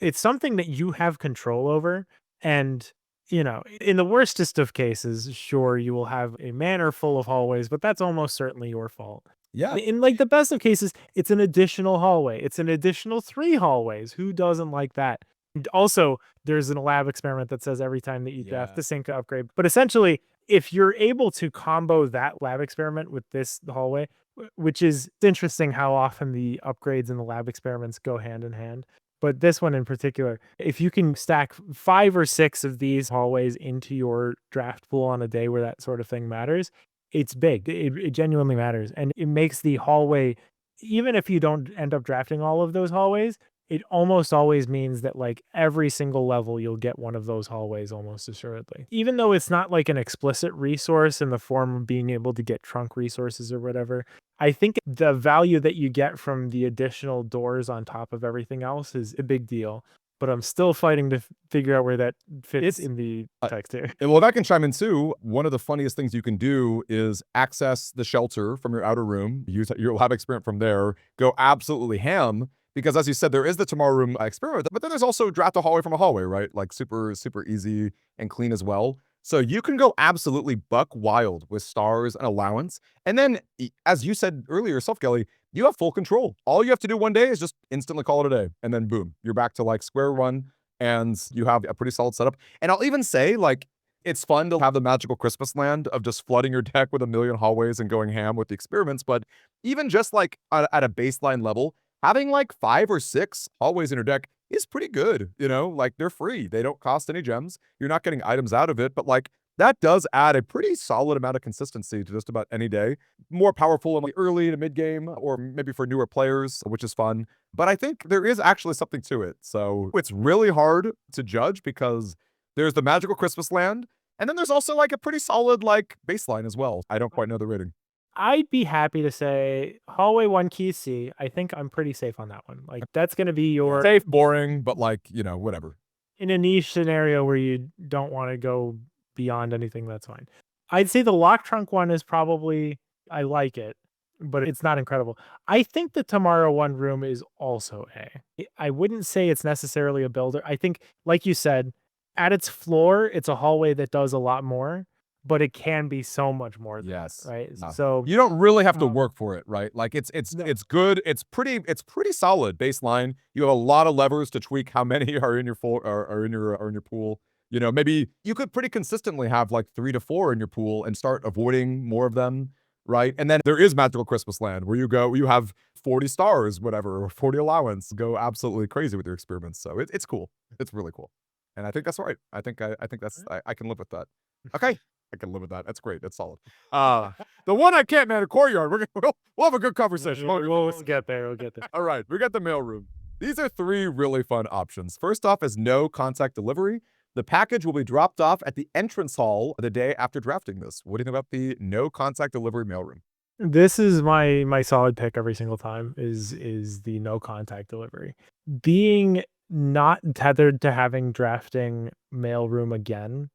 it's something that you have control over. And in the worstest of cases, sure, you will have a manor full of hallways, but that's almost certainly your fault. yeah. In like the best of cases, it's an additional hallway. It's an additional 3 hallways. Who doesn't like that? And also, there's an lab experiment that says every time that you draft Yeah. the sink to upgrade. But essentially, if you're able to combo that lab experiment with this hallway, which is interesting how often the upgrades and the lab experiments go hand in hand. But this one in particular, if you can stack 5 or 6 of these hallways into your draft pool on a day where that sort of thing matters, it's big. It genuinely matters. And it makes the hallway, even if you don't end up drafting all of those hallways, it almost always means that like every single level you'll get one of those hallways almost assuredly. Even though it's not like an explicit resource in the form of being able to get trunk resources or whatever, I think the value that you get from the additional doors on top of everything else is a big deal. But I'm still fighting to figure out where that fits in the text here. Well, if I can chime in too, one of the funniest things you can do is access the shelter from your outer room, use your lab experiment from there, go absolutely ham. Because as you said, there is the tomorrow room experiment, but then there's also draft a hallway from a hallway, right? Like super, super easy and clean as well. So you can go absolutely buck wild with stars and allowance. And then, as you said earlier yourself, Kelly, you have full control. All you have to do one day is just instantly call it a day. And then boom, you're back to like square one and you have a pretty solid setup. And I'll even say, like, it's fun to have the magical Christmas land of just flooding your deck with a million hallways and going ham with the experiments. But even just like at a baseline level, having like 5 or 6 hallways in your deck is pretty good. You know, like they're free. They don't cost any gems. You're not getting items out of it, but like that does add a pretty solid amount of consistency to just about any day. More powerful in like early to mid game, or maybe for newer players, which is fun. But I think there is actually something to it. So it's really hard to judge because there's the magical Christmas land, and then there's also like a pretty solid like baseline as well. I don't quite know the rating. I'd be happy to say hallway 1 key C. I think I'm pretty safe on that one. Like that's going to be your Safe, boring, but like, you know, whatever. in a niche scenario where you don't want to go beyond anything, that's fine. I'd say the lock trunk one is probably, I like it, but it's not incredible. I think the Tomorrow one room is also A. I wouldn't say it's necessarily a builder. I think, like you said, at its floor, it's a hallway that does a lot more, but it can be so much more than that, Yes. right? No. So You don't really have to um, work for it, right? Like no. it's good. It's pretty solid baseline. You have a lot of levers to tweak how many are in your full are in your pool. You know, maybe you could pretty consistently have like 3 to 4 in your pool and start avoiding more of them, right? And then there is magical Christmas land where you have 40 stars, whatever, or 40 allowance, go absolutely crazy with your experiments. So it's cool. It's really cool. And I think that's right. I think that's I can live with that. Okay. I can live with that. That's great. That's solid. The one I can't man, a courtyard. We'll have a good conversation. We'll get there. We'll get there. All right, we got the mailroom. These are 3 really fun options. First off is no contact delivery. The package will be dropped off at the entrance hall the day after drafting this. What do you think about the no contact delivery mailroom? This is my solid pick every single time is the no contact delivery. Being not tethered to having drafting mailroom again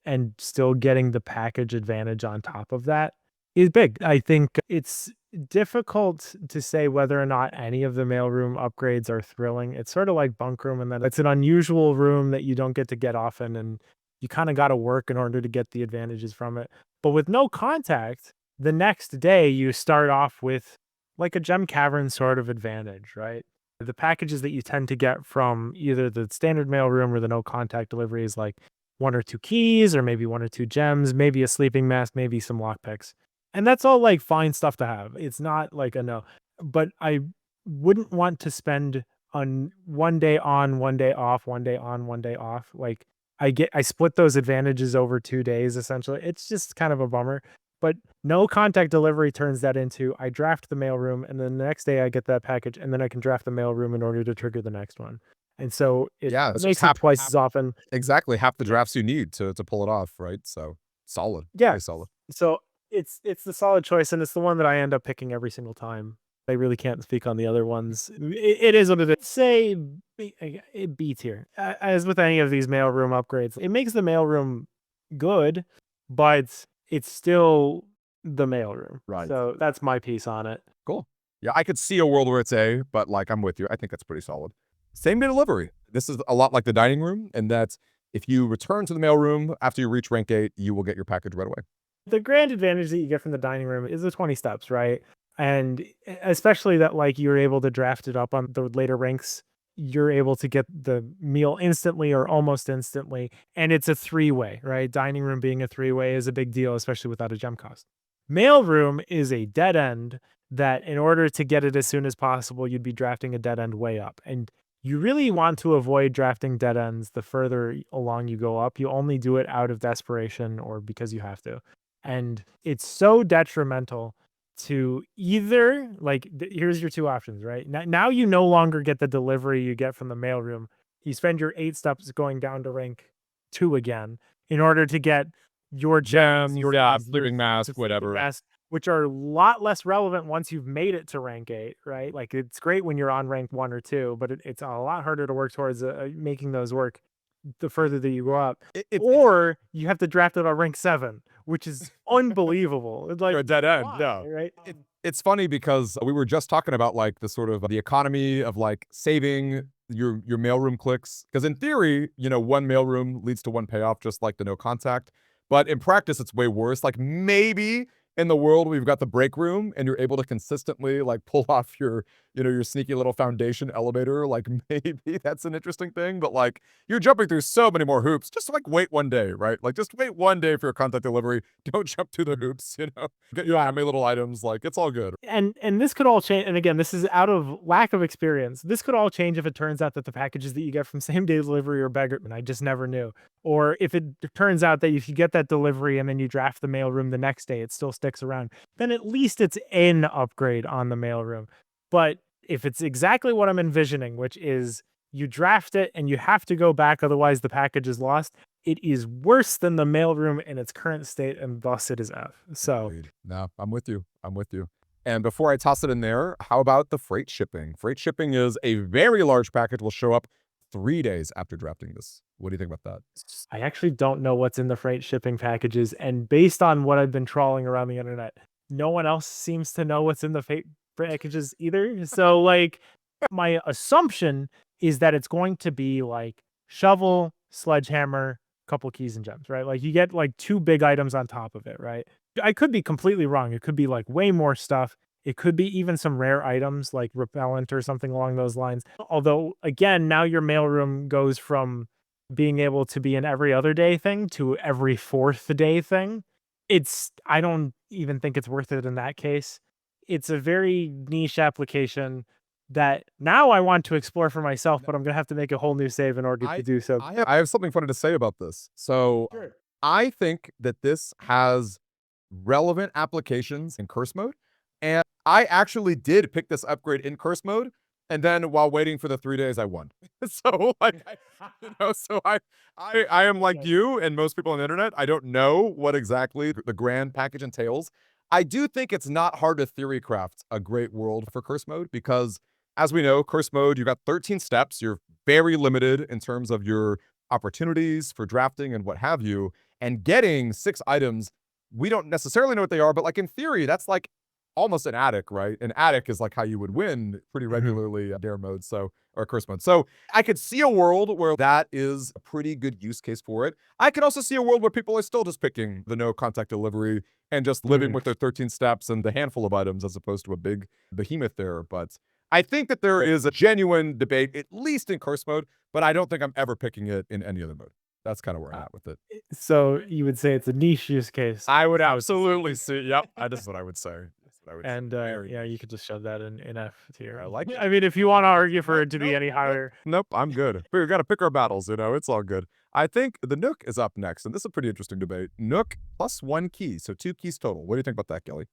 and still getting the package advantage on top of that is big. I think it's difficult to say whether or not any of the mailroom upgrades are thrilling. It's sort of like bunk room in that it's an unusual room that you don't get to get often and you kind of got to work in order to get the advantages from it. But with no contact, the next day you start off with like a gem cavern sort of advantage, right? The packages that you tend to get from either the standard mailroom or the no contact delivery is like 1 or 2 keys, or maybe 1 or 2 gems, maybe a sleeping mask, maybe some lockpicks. And that's all like fine stuff to have. It's not like a no. But I wouldn't want to spend on 1 day on, 1 day off, 1 day on, 1 day off. Like I split those advantages over 2 days essentially. It's just kind of a bummer. But no contact delivery turns that into I draft the mailroom and then the next day I get that package and then I can draft the mailroom in order to trigger the next one. And so it Yeah, it's just makes it twice as often. exactly half the drafts you need to pull it off, right? So solid, Yeah. very solid. So it's the solid choice, and it's the one that I end up picking every single time. I really can't speak on the other ones. It is what it is. Say B tier. As with any of these mailroom upgrades, it makes the mailroom good, but it's still the mailroom. Right. So that's my piece on it. Cool. Yeah, I could see a world where it's A, but like I'm with you. I think that's pretty solid. Same day delivery. This is a lot like the dining room, and that if you return to the mailroom after you reach rank 8, you will get your package right away. The grand advantage that you get from the dining room is the 20 steps, right? And especially that like you're able to draft it up on the later ranks you're able to get the meal instantly or almost instantly. And it's a three-way, right? Dining room being a three-way is a big deal, especially without a gem cost. Mailroom is a dead end that in order to get it as soon as possible, you'd be drafting a dead end way up. And you really want to avoid drafting dead ends the further along you go up. You only do it out of desperation or because you have to. And it's so detrimental to either like here's your two options, right? Now you no longer get the delivery you get from the mailroom. You spend your 8 steps going down to rank 2 again in order to get your gems, Gems, yeah, your sleeping mask, sleeping whatever. mask, which are a lot less relevant once you've made it to rank 8, right? Like it's great when you're on rank 1 or 2, but it's a lot harder to work towards making those work the further that you go up. It's Or you have to draft it on rank 7, which is unbelievable. It's like a dead end, why, yeah. right? It's funny because we were just talking about like the sort of the economy of like saving your mailroom clicks. Because in theory, one mailroom leads to one payoff, just like the no contact. But in practice, it's way worse. Like maybe in the world we've got the break room and you're able to consistently like pull off your sneaky little foundation elevator. Like maybe that's an interesting thing. But like you're jumping through so many more hoops. Just like wait one day, right? Like just wait one day for your contact delivery. Don't jump through the hoops. Get your anime little items. Like it's all good. And this could all change. And again, this is out of lack of experience. This could all change if it turns out that the packages that you get from same day delivery are beggar, and I just never knew. Or if it turns out that if you get that delivery and then you draft the mailroom the next day, it still sticks around, then at least it's an upgrade on the mailroom. But if it's exactly what I'm envisioning, which is you draft it and you have to go back, otherwise the package is lost, it is worse than the mailroom in its current state, and thus it is F. So Agreed. No, I'm with you. I'm with you. And before I toss it in there, how about the freight shipping? Freight shipping is a very large package, will show up 3 days after drafting this. What do you think about that? I actually don't know what's in the freight shipping packages, and based on what I've been trawling around the internet, no one else seems to know what's in the freight packages either. So, like, my assumption is that it's going to be like shovel, sledgehammer, couple keys and gems, right? Like you get like 2 big items on top of it, right? I could be completely wrong. It could be like way more stuff. It could be even some rare items like repellent or something along those lines. Although, again, now your mailroom goes from being able to be an every other day thing to every fourth day thing. I don't even think it's worth it in that case. It's a very niche application that now I want to explore for myself, but I'm gonna have to make a whole new save in order to I do so. I have something funny to say about this. So Sure. I think that this has relevant applications in curse mode. And I actually did pick this upgrade in curse mode. And then while waiting for the 3 days, I won. So like, I am like Yeah. you and most people on the internet. I don't know what exactly the grand package entails. I do think it's not hard to theory craft a great world for curse mode because as we know, curse mode, you've got 13 steps. You're very limited in terms of your opportunities for drafting and what have you. And getting 6 items, we don't necessarily know what they are, but like in theory, that's like almost an attic, right? An attic is like how you would win pretty regularly dare mode, or curse mode. So I could see a world where that is a pretty good use case for it. I could also see a world where people are still just picking the no contact delivery and just living with their 13 steps and the handful of items as opposed to a big behemoth there. But I think that there is a genuine debate, at least in curse mode, but I don't think I'm ever picking it in any other mode. That's kind of where I'm at with it. So you would say it's a niche use case. I would absolutely see. Yep, that's what I would say. That's what I would say. And Very yeah, you niche. could just shove that in F tier. I like it. I mean, if you want to argue for it to be any higher, Nope, I'm good. We gotta pick our battles, it's all good. I think the Nook is up next, and this is a pretty interesting debate. Nook plus 1 key, so 2 keys total. What do you think about that, Kelly?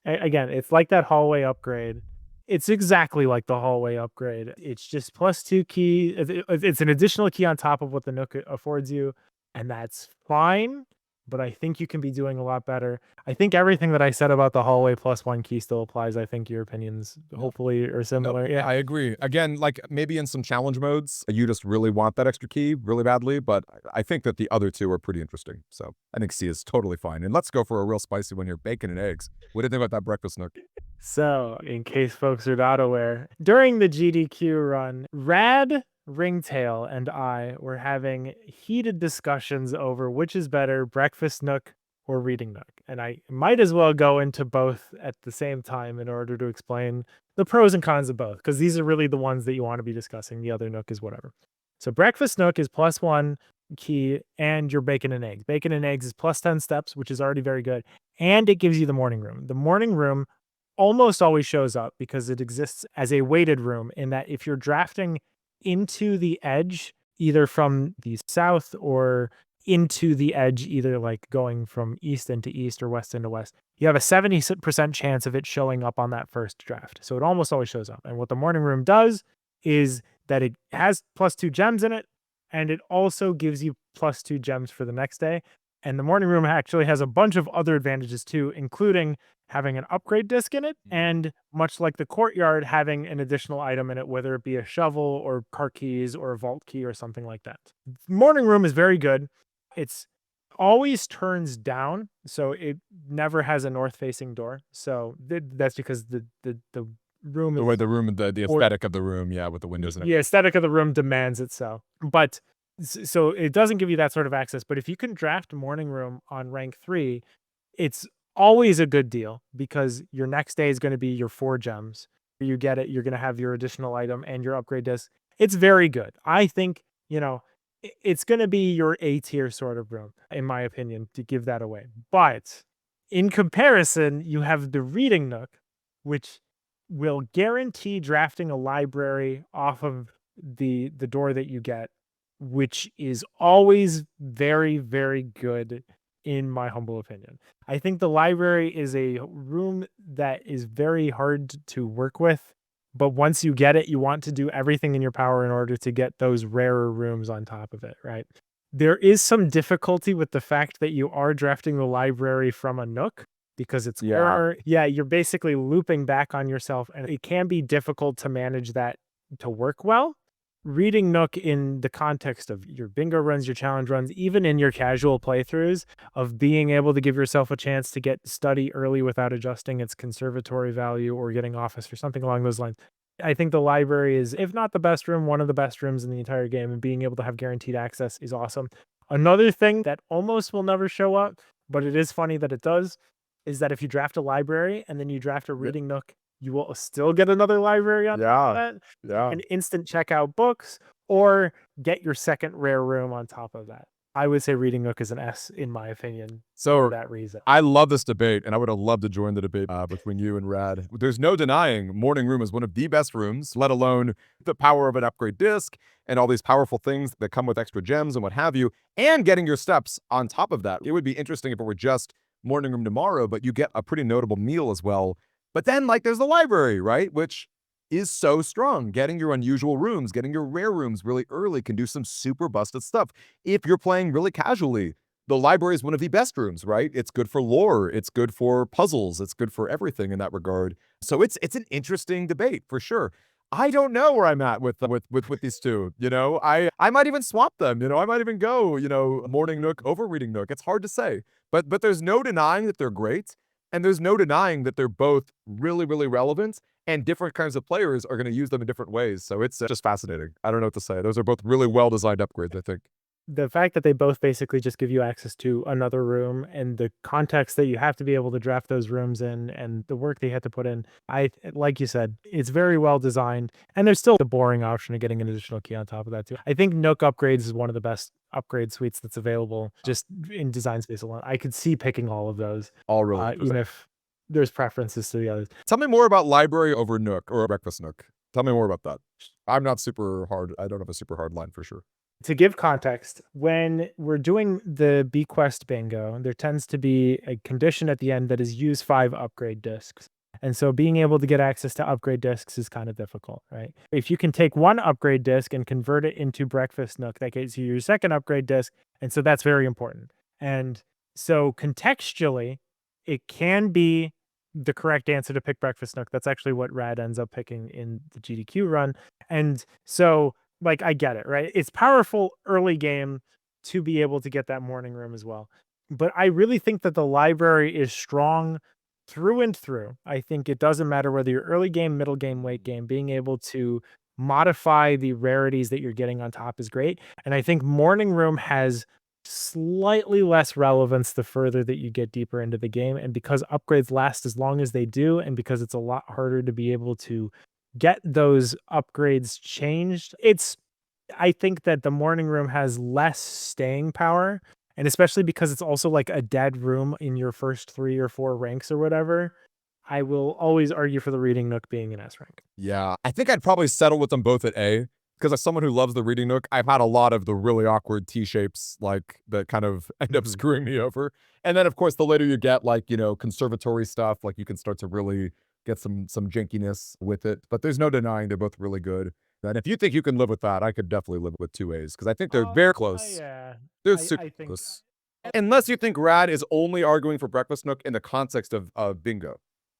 again, it's like that hallway upgrade. It's exactly like the hallway upgrade. It's just plus 2 key. It's an additional key on top of what the Nook affords you, and that's fine. But I think you can be doing a lot better. I think everything that I said about the hallway plus 1 key still applies. I think your opinions hopefully are similar. Yeah. I agree. Again, like maybe in some challenge modes, you just really want that extra key really badly, but I think that the other 2 are pretty interesting. So I think C is totally fine. And let's go for a real spicy one here, bacon and eggs. What do you think about that breakfast Nook? So, in case folks are not aware, during the GDQ run, Rad, Ringtail, and I were having heated discussions over which is better, breakfast nook or Reading Nook. And I might as well go into both at the same time in order to explain the pros and cons of both, because these are really the ones that you want to be discussing. The other Nook is whatever. So Breakfast Nook is +1 key, and your bacon and eggs. Bacon and eggs is +10 steps, which is already very good. And it gives you the morning room. The morning room almost always shows up because it exists as a weighted room, in that if you're drafting into the edge, either from the south or into the edge, either like going from east into east or west into west, you have a 70% chance of it showing up on that first draft. So it almost always shows up. And what the morning room does is that it has +2 gems in it, and it also gives you +2 gems for the next day. And the morning room actually has a bunch of other advantages too, including having an upgrade disc in it, and much like the courtyard, having an additional item in it, whether it be a shovel or car keys or a vault key or something like that. Morning room is very good. It's always turns down, so it never has a north facing door. So that's because the room The way is, the room, the or aesthetic of the room, yeah, with the windows and the aesthetic of the room demands it so. But so it doesn't give you that sort of access. But if you can draft morning room on rank 3, it's always a good deal, because your next day is going to be your 4 gems. You get it, you're going to have your additional item and your upgrade disc. It's very good. I think, it's going to be your A tier sort of room, in my opinion, to give that away. But in comparison, you have the Reading Nook, which will guarantee drafting a library off of the door that you get, which is always very, very good, in my humble opinion. I think the library is a room that is very hard to work with, but once you get it, you want to do everything in your power in order to get those rarer rooms on top of it, right? There is some difficulty with the fact that you are drafting the library from a Nook, because it's Yeah. yeah, you're basically looping back on yourself, and it can be difficult to manage that to work well. Reading Nook, in the context of your bingo runs, your challenge runs, even in your casual playthroughs, of being able to give yourself a chance to get study early without adjusting its conservatory value or getting office or something along those lines. I think the library is, if not the best room, one of the best rooms in the entire game, and being able to have guaranteed access is awesome. Another thing that almost will never show up, but it is funny that it does, is that if you draft a library and then you draft a Yeah. Reading Nook, you will still get another library on top of Yeah. that. You Yeah. can instant check out books or get your second rare room on top of that. I would say Reading Nook is an S, in my opinion, for So that reason. I love this debate, and I would have loved to join the debate between you and Rad. There's no denying Morning Room is one of the best rooms, let alone the power of an upgrade disc and all these powerful things that come with extra gems and what have you, and getting your steps on top of that. It would be interesting if it were just Morning Room tomorrow, but you get a pretty notable meal as well. But then, like, there's the library, right? Which is so strong. Getting your unusual rooms, getting your rare rooms really early can do some super busted stuff. If you're playing really casually, the library is one of the best rooms, right? It's good for lore, it's good for puzzles, it's good for everything in that regard. So it's an interesting debate for sure. I don't know where I'm at with these two. I might even swap them. I might even go, Morning Nook over Reading Nook. It's hard to say, but there's no denying that they're great, and there's no denying that they're both really, really relevant, and different kinds of players are going to use them in different ways. So it's just fascinating. I don't know what to say. Those are both really well designed upgrades, I think. The fact that they both basically just give you access to another room, and the context that you have to be able to draft those rooms in, and the work they had to put in, like you said, it's very well designed. And there's still the boring option of getting an additional key on top of that too. I think Nook Upgrades is one of the best upgrade suites that's available, just in design space alone. I could see picking all of those, All really. even if there's preferences to the others. Tell me more about library over Nook or Breakfast Nook. Tell me more about that. I'm not super hard. I don't have a super hard line for sure. To give context, when we're doing the Bequest bingo, there tends to be a condition at the end that is use 5 upgrade discs. And so being able to get access to upgrade discs is kind of difficult, right? If you can take one upgrade disc and convert it into Breakfast Nook, that gets you your second upgrade disc. And so that's very important. And so contextually, it can be the correct answer to pick Breakfast Nook. That's actually what Rad ends up picking in the GDQ run. And so, like, I get it, right? It's powerful early game to be able to get that morning room as well. But I really think that the library is strong through and through. I think it doesn't matter whether you're early game, middle game, late game, being able to modify the rarities that you're getting on top is great. And I think morning room has slightly less relevance the further that you get deeper into the game. And because upgrades last as long as they do, and because it's a lot harder to be able to get those upgrades changed, I think that the morning room has less staying power. And especially because it's also like a dead room in your first 3 or 4 ranks or whatever, I will always argue for the reading nook being an S rank. Yeah, I think I'd probably settle with them both at A, because as someone who loves the reading nook, I've had a lot of the really awkward T shapes, like that kind of end up screwing me over. And then, of course, the later you get, like, conservatory stuff, like you can start to really get some jankiness with it. But there's no denying they're both really good. And if you think you can live with that, I could definitely live with 2As because I think they're very close. Yeah, They're I super I think close. Unless you think Rad is only arguing for Breakfast Nook in the context of bingo.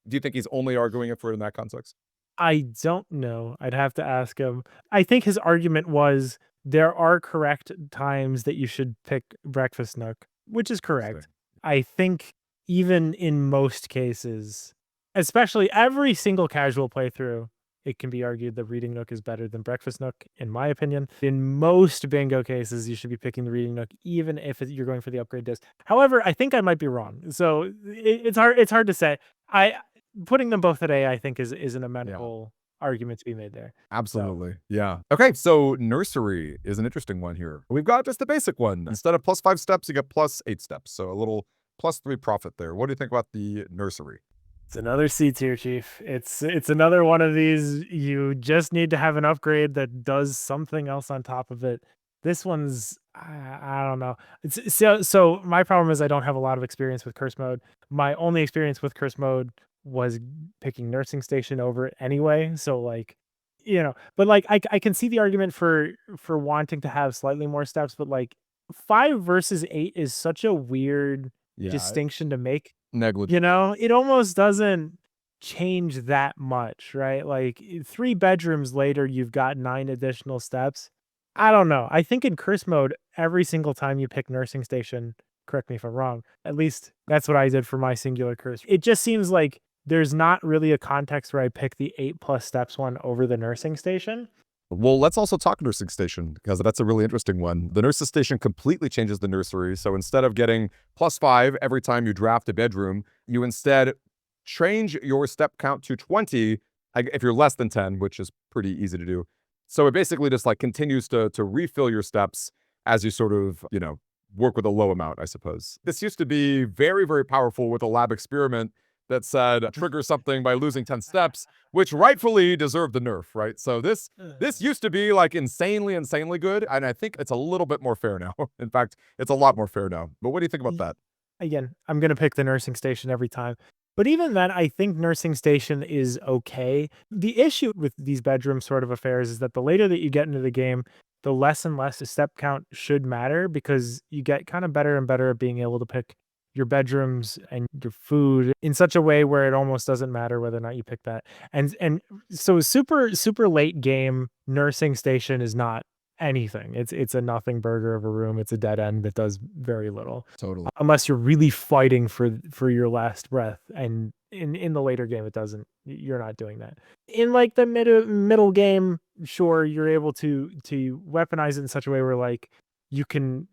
Do you think he's only arguing it for in that context? I don't know. I'd have to ask him. I think his argument was there are correct times that you should pick Breakfast Nook, which is correct. Interesting. I think even in most cases, especially every single casual playthrough, it can be argued that Reading Nook is better than Breakfast Nook, in my opinion. In most bingo cases, you should be picking the Reading Nook, even if you're going for the upgrade disc. However, I think I might be wrong. So it's hard. It's hard to say. I Putting them both at A, I think is an Yeah. amenable argument to be made there. So Absolutely. Yeah. Okay, so nursery is an interesting one here. We've got just the basic one. Instead of +5 steps, you get +8 steps. So a little +3 profit there. What do you think about the nursery? it's another C tier, Chief. It's another one of these. You just need to have an upgrade that does something else on top of it. This one's I don't know. So my problem is I don't have a lot of experience with curse mode. My only experience with curse mode was picking nursing station over it anyway. So like, but like I can see the argument for wanting to have slightly more steps, but like 5 versus 8 is such a weird Yeah, distinction to make. negligible. It almost doesn't change that much, right? Like 3 bedrooms later, you've got 9 additional steps. I don't know. I think in curse mode, every single time you pick nursing station, correct me if I'm wrong, at least that's what I did for my singular curse. It just seems like there's not really a context where I pick the 8+ steps one over the nursing station. Well, let's also talk nursing station because that's a really interesting one. The nursing station completely changes the nursery. So instead of getting +5 every time you draft a bedroom, you instead change your step count to 20 if you're less than 10, which is pretty easy to do. So it basically just like continues to refill your steps as you sort of, work with a low amount, I suppose. This used to be very, very powerful with a lab experiment that said trigger something by losing 10 steps, which rightfully deserved the nerf, right? So this used to be like insanely, insanely good. And I think it's a little bit more fair now. In fact, it's a lot more fair now. But what do you think about Y- that? Again, I'm going to pick the nursing station every time. But even then, I think nursing station is okay. The issue with these bedroom sort of affairs is that the later that you get into the game, the less and less a step count should matter because you get kind of better and better at being able to pick your bedrooms and your food in such a way where it almost doesn't matter whether or not you pick that. And so super late game nursing station is not anything. It's a nothing burger of a room. It's a dead end that does very little Totally. unless you're really fighting for your last breath. And in the later game, it doesn't. You're not doing that. In like the middle game, sure, you're able to weaponize it in such a way where like you can,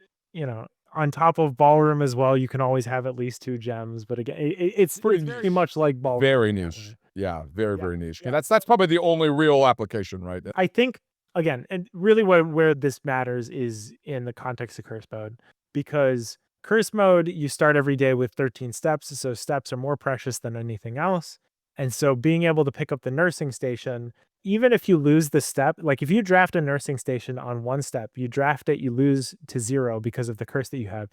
on top of ballroom as well, you can always have at least 2 gems. But again, it's very much like ballroom. Very in that way. niche. Yeah, very, Yeah. very niche. And that's probably the only real application, right? I think again, and really where this matters is in the context of curse mode, because curse mode you start every day with 13 steps, so steps are more precious than anything else. And so being able to pick up the nursing station, even if you lose the step, like if you draft a nursing station on 1 step, you draft it, you lose to 0 because of the curse that you have.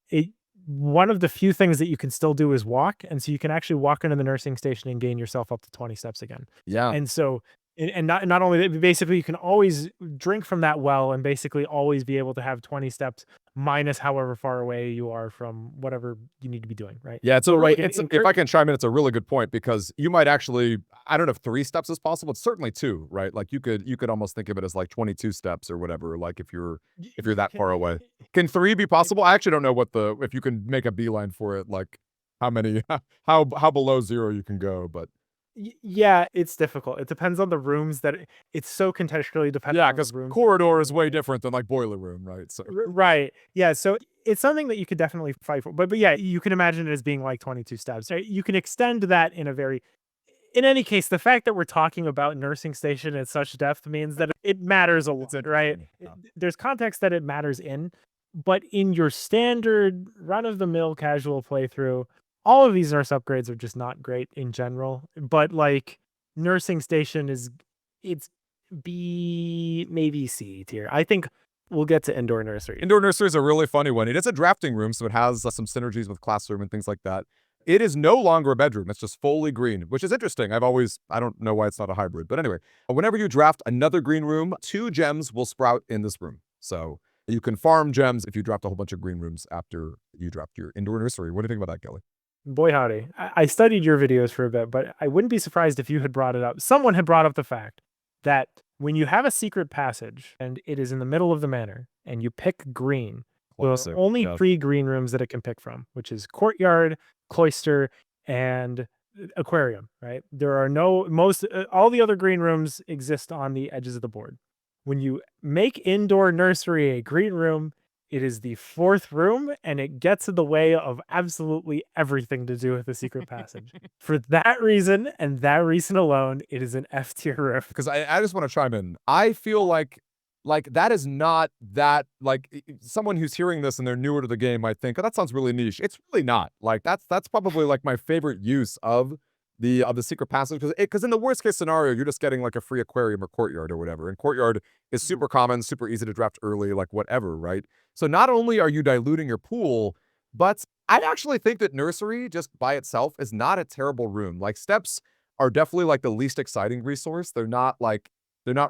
It One of the few things that you can still do is walk, and so you can actually walk into the nursing station and gain yourself up to 20 steps again. Yeah. And so and not only that, but basically you can always drink from that well and basically always be able to have 20 steps minus however far away you are from whatever you need to be doing, right? Yeah, it's a So really like if I can chime in, it's a really good point because you might actually I don't know if 3 steps is possible. It's certainly 2, right? Like you could almost think of it as like 22 steps or whatever, like if you're that far away. Can 3 be possible? I actually don't know what the if you can make a beeline for it, like how many how below 0 you can go, but Yeah, it's difficult. It depends on the rooms it's so contextually dependent Yeah, on the because rooms. corridor is way different than like boiler room, right? So Right. Yeah, so it's something that you could definitely fight for. But yeah, you can imagine it as being like 22 steps, right? You can extend that in a very in any case, the fact that we're talking about nursing station at such depth means that it matters a it's lot, right? interesting. Yeah. There's context that it matters in, but in your standard run of the mill casual playthrough, all of these nurse upgrades are just not great in general. But like nursing station it's B, maybe C tier. I think we'll get to indoor nursery. Indoor nursery is a really funny one. It is a drafting room, so it has some synergies with classroom and things like that. It is no longer a bedroom. It's just fully green, which is interesting. I don't know why it's not a hybrid. But anyway, whenever you draft another green room, 2 gems will sprout in this room. So you can farm gems if you draft a whole bunch of green rooms after you draft your indoor nursery. What do you think about that, Kelly? Boy howdy. I studied your videos for a bit, but I wouldn't be surprised if you had brought it up. Someone had brought up the fact that when you have a secret passage and it is in the middle of the manor and you pick green, there are Classic. only Yeah. 3 green rooms that it can pick from, which is courtyard, cloister, and aquarium, right? There are no most all the other green rooms exist on the edges of the board. When you make indoor nursery a green room, it is the 4th room, and it gets in the way of absolutely everything to do with the secret passage. For that reason, and that reason alone, it is an F tier riff. Because I just want to chime in. I feel like that is not that like someone who's hearing this and they're newer to the game might think, oh, that sounds really niche. It's really not. Like that's probably like my favorite use of the secret passage because in the worst case scenario, you're just getting like a free aquarium or courtyard or whatever. And courtyard is super common, super easy to draft early, like whatever, right? So not only are you diluting your pool, but I actually think that nursery just by itself is not a terrible room. Like steps are definitely like the least exciting resource. They're not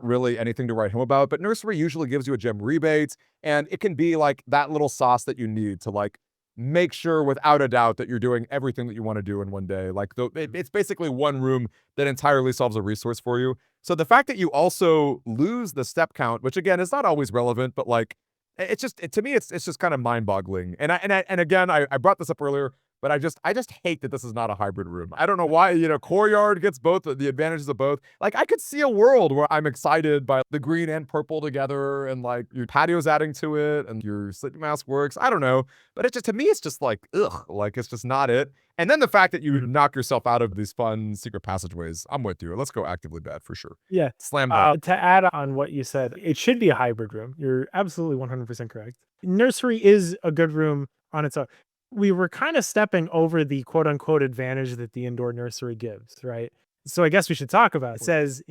really anything to write home about, but nursery usually gives you a gem rebate, and it can be like that little sauce that you need to like make sure without a doubt that you're doing everything that you want to do in one day. Like it's basically one room that entirely solves a resource for you. So the fact that you also lose the step count, which again is not always relevant, but like it's just to me it's just kind of mind-boggling. And again I brought this up earlier, but I just hate that this is not a hybrid room. I don't know why, courtyard gets both the advantages of both. Like I could see a world where I'm excited by the green and purple together and like your patio's adding to it and your sleeping mask works. I don't know. But it just to me it's just like ugh, like it's just not it. And then the fact that you knock yourself out of these fun secret passageways, I'm with you. Let's go actively bad for sure. Yeah. Slam dunk. To add on what you said, it should be a hybrid room. You're absolutely 100% correct. Nursery is a good room on its own. We were kind of stepping over the quote unquote advantage that the indoor nursery gives, right? So I guess we should talk about it. It says,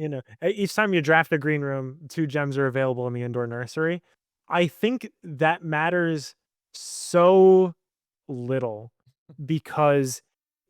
each time you draft a green room, 2 gems are available in the indoor nursery. I think that matters so little because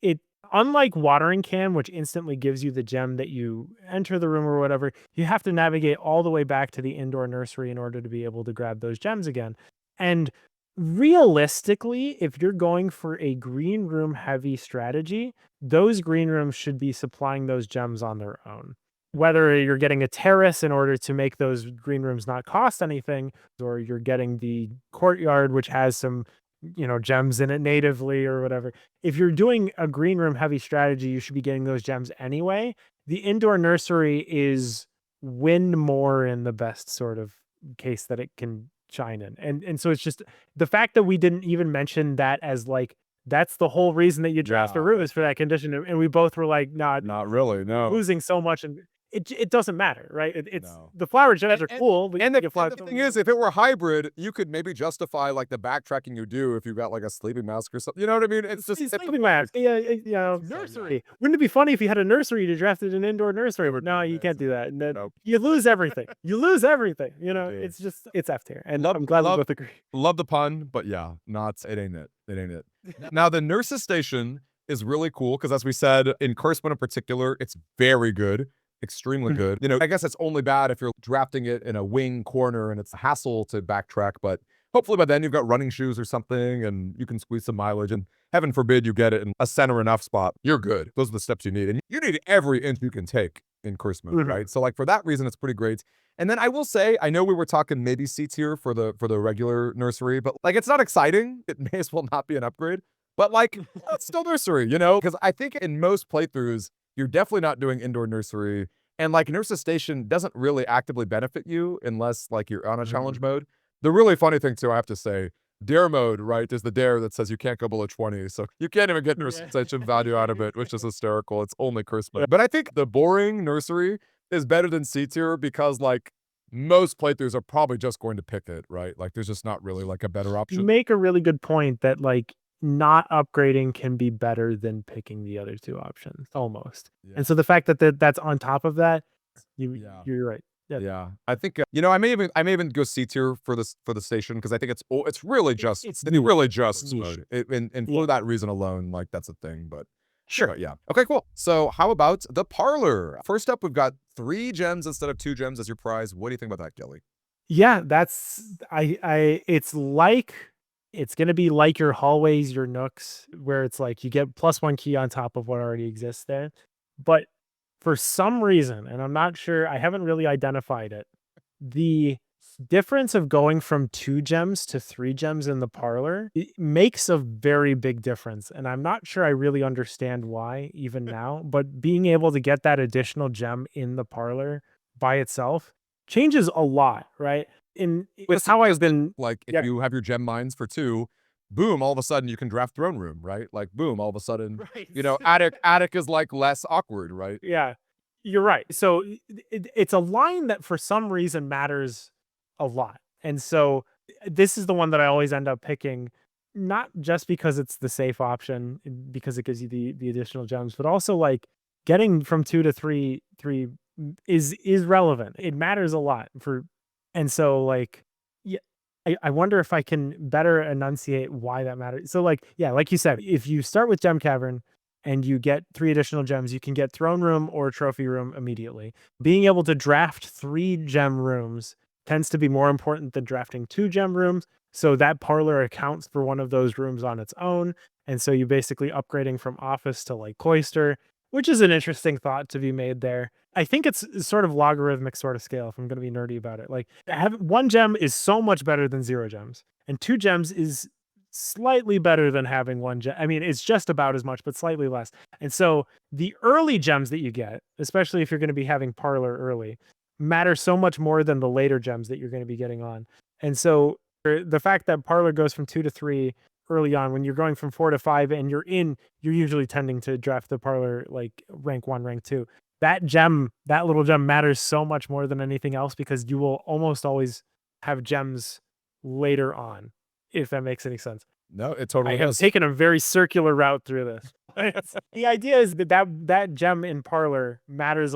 it unlike watering can, which instantly gives you the gem that you enter the room or whatever, you have to navigate all the way back to the indoor nursery in order to be able to grab those gems again. And realistically, if you're going for a green room heavy strategy, those green rooms should be supplying those gems on their own. Whether you're getting a terrace in order to make those green rooms not cost anything, or you're getting the courtyard, which has some, gems in it natively or whatever. If you're doing a green room heavy strategy, you should be getting those gems anyway. The indoor nursery is win more in the best sort of case that it can shine in. And so it's just the fact that we didn't even mention that as like that's the whole reason that you draft a room is for that condition. And we both were like, nah, Not really, no. losing so much and it doesn't matter, right? It's No. the flower gems are cool. But And you the, get flower and the thing is, if it were hybrid, you could maybe justify like the backtracking you do if you got like a sleeping mask or something. You know what I mean? It's just sleeping mask. Yeah, nursery. Wouldn't it be funny if you had a nursery to drafted an indoor nursery? But no, you can't do that. And then Nope. you lose everything. You lose everything. do. It's F tier. And I'm glad we both agree. Love the pun, but yeah, not it ain't it. It ain't it. Now the nurse's station is really cool because as we said, in Curseman in particular, it's very good. Extremely good. I guess it's only bad if you're drafting it in a wing corner and it's a hassle to backtrack, but hopefully by then you've got running shoes or something and you can squeeze some mileage and heaven forbid you get it in a center enough spot. You're good. Those are the steps you need. And you need every inch you can take in course mode, right? So like for that reason, it's pretty great. And then I will say, I know we were talking maybe C tier for the regular nursery, but like it's not exciting. It may as well not be an upgrade. But like it's still nursery, because I think in most playthroughs, You're definitely not doing indoor nursery. And like Nurse's Station doesn't really actively benefit you unless like you're on a challenge mode. The really funny thing too, I have to say, dare mode, right, is the dare that says you can't go below 20. So you can't even get Nurse's Station value out of it, which is hysterical. It's only curse mode. But I think the boring nursery is better than C tier because like most playthroughs are probably just going to pick it, right? Like there's just not really like a better You option. make a really good point that like not upgrading can be better than picking the other two options almost. Yeah. And so the fact that that's on top of that, Yeah. you're right. Yeah. Yeah, I think you know I may even go C tier for this for the station because I think it's really just It's it's niche. really It's just niche. mode. And Yeah. for that reason alone, like that's a thing. But Sure. yeah, okay, cool. So how about the parlor? First up, we've got 3 gems instead of 2 gems as your prize. What do you think about that, Gilly? Yeah, that's it's like it's gonna be like your hallways, your nooks, where it's like you get +1 key on top of what already exists there. But for some reason, and I'm not sure, I haven't really identified it, the difference of going from 2 gems to 3 gems in the parlor, it makes a very big difference, and I'm not sure I really understand why even now, but being able to get that additional gem in the parlor by itself changes a lot, right? In with how I've been. Like if Yeah. you have your gem mines for 2, boom, all of a sudden you can draft throne room, right? Like boom, all of a sudden, Right. attic is like less awkward, right? Yeah, you're right. So it's a line that for some reason matters a lot. And so this is the one that I always end up picking, not just because it's the safe option, because it gives you the additional gems, but also like getting from 2 to 3 is relevant. It matters a lot for, and so like yeah, I wonder if I can better enunciate why that matters. So like yeah, like you said, if you start with Gem Cavern and you get 3 additional gems, you can get throne room or trophy room immediately. Being able to draft 3 gem rooms tends to be more important than drafting 2 gem rooms. So that parlor accounts for one of those rooms on its own. And so you basically upgrading from office to like cloister, which is an interesting thought to be made there. I think it's sort of logarithmic sort of scale if I'm going to be nerdy about it. Like have 1 gem is so much better than 0 gems, and 2 gems is slightly better than having 1 gem. I mean, it's just about as much, but slightly less. And so the early gems that you get, especially if you're going to be having parlor early, matter so much more than the later gems that you're going to be getting on. And so the fact that parlor goes from 2 to 3 early on, when you're going from 4 to 5 and you're usually tending to draft the parlor like rank 1, rank 2. That gem, that little gem matters so much more than anything else because you will almost always have gems later on, if that makes any sense. No, it I totally have does. taken a very circular route through this. The idea is that gem in parlor matters.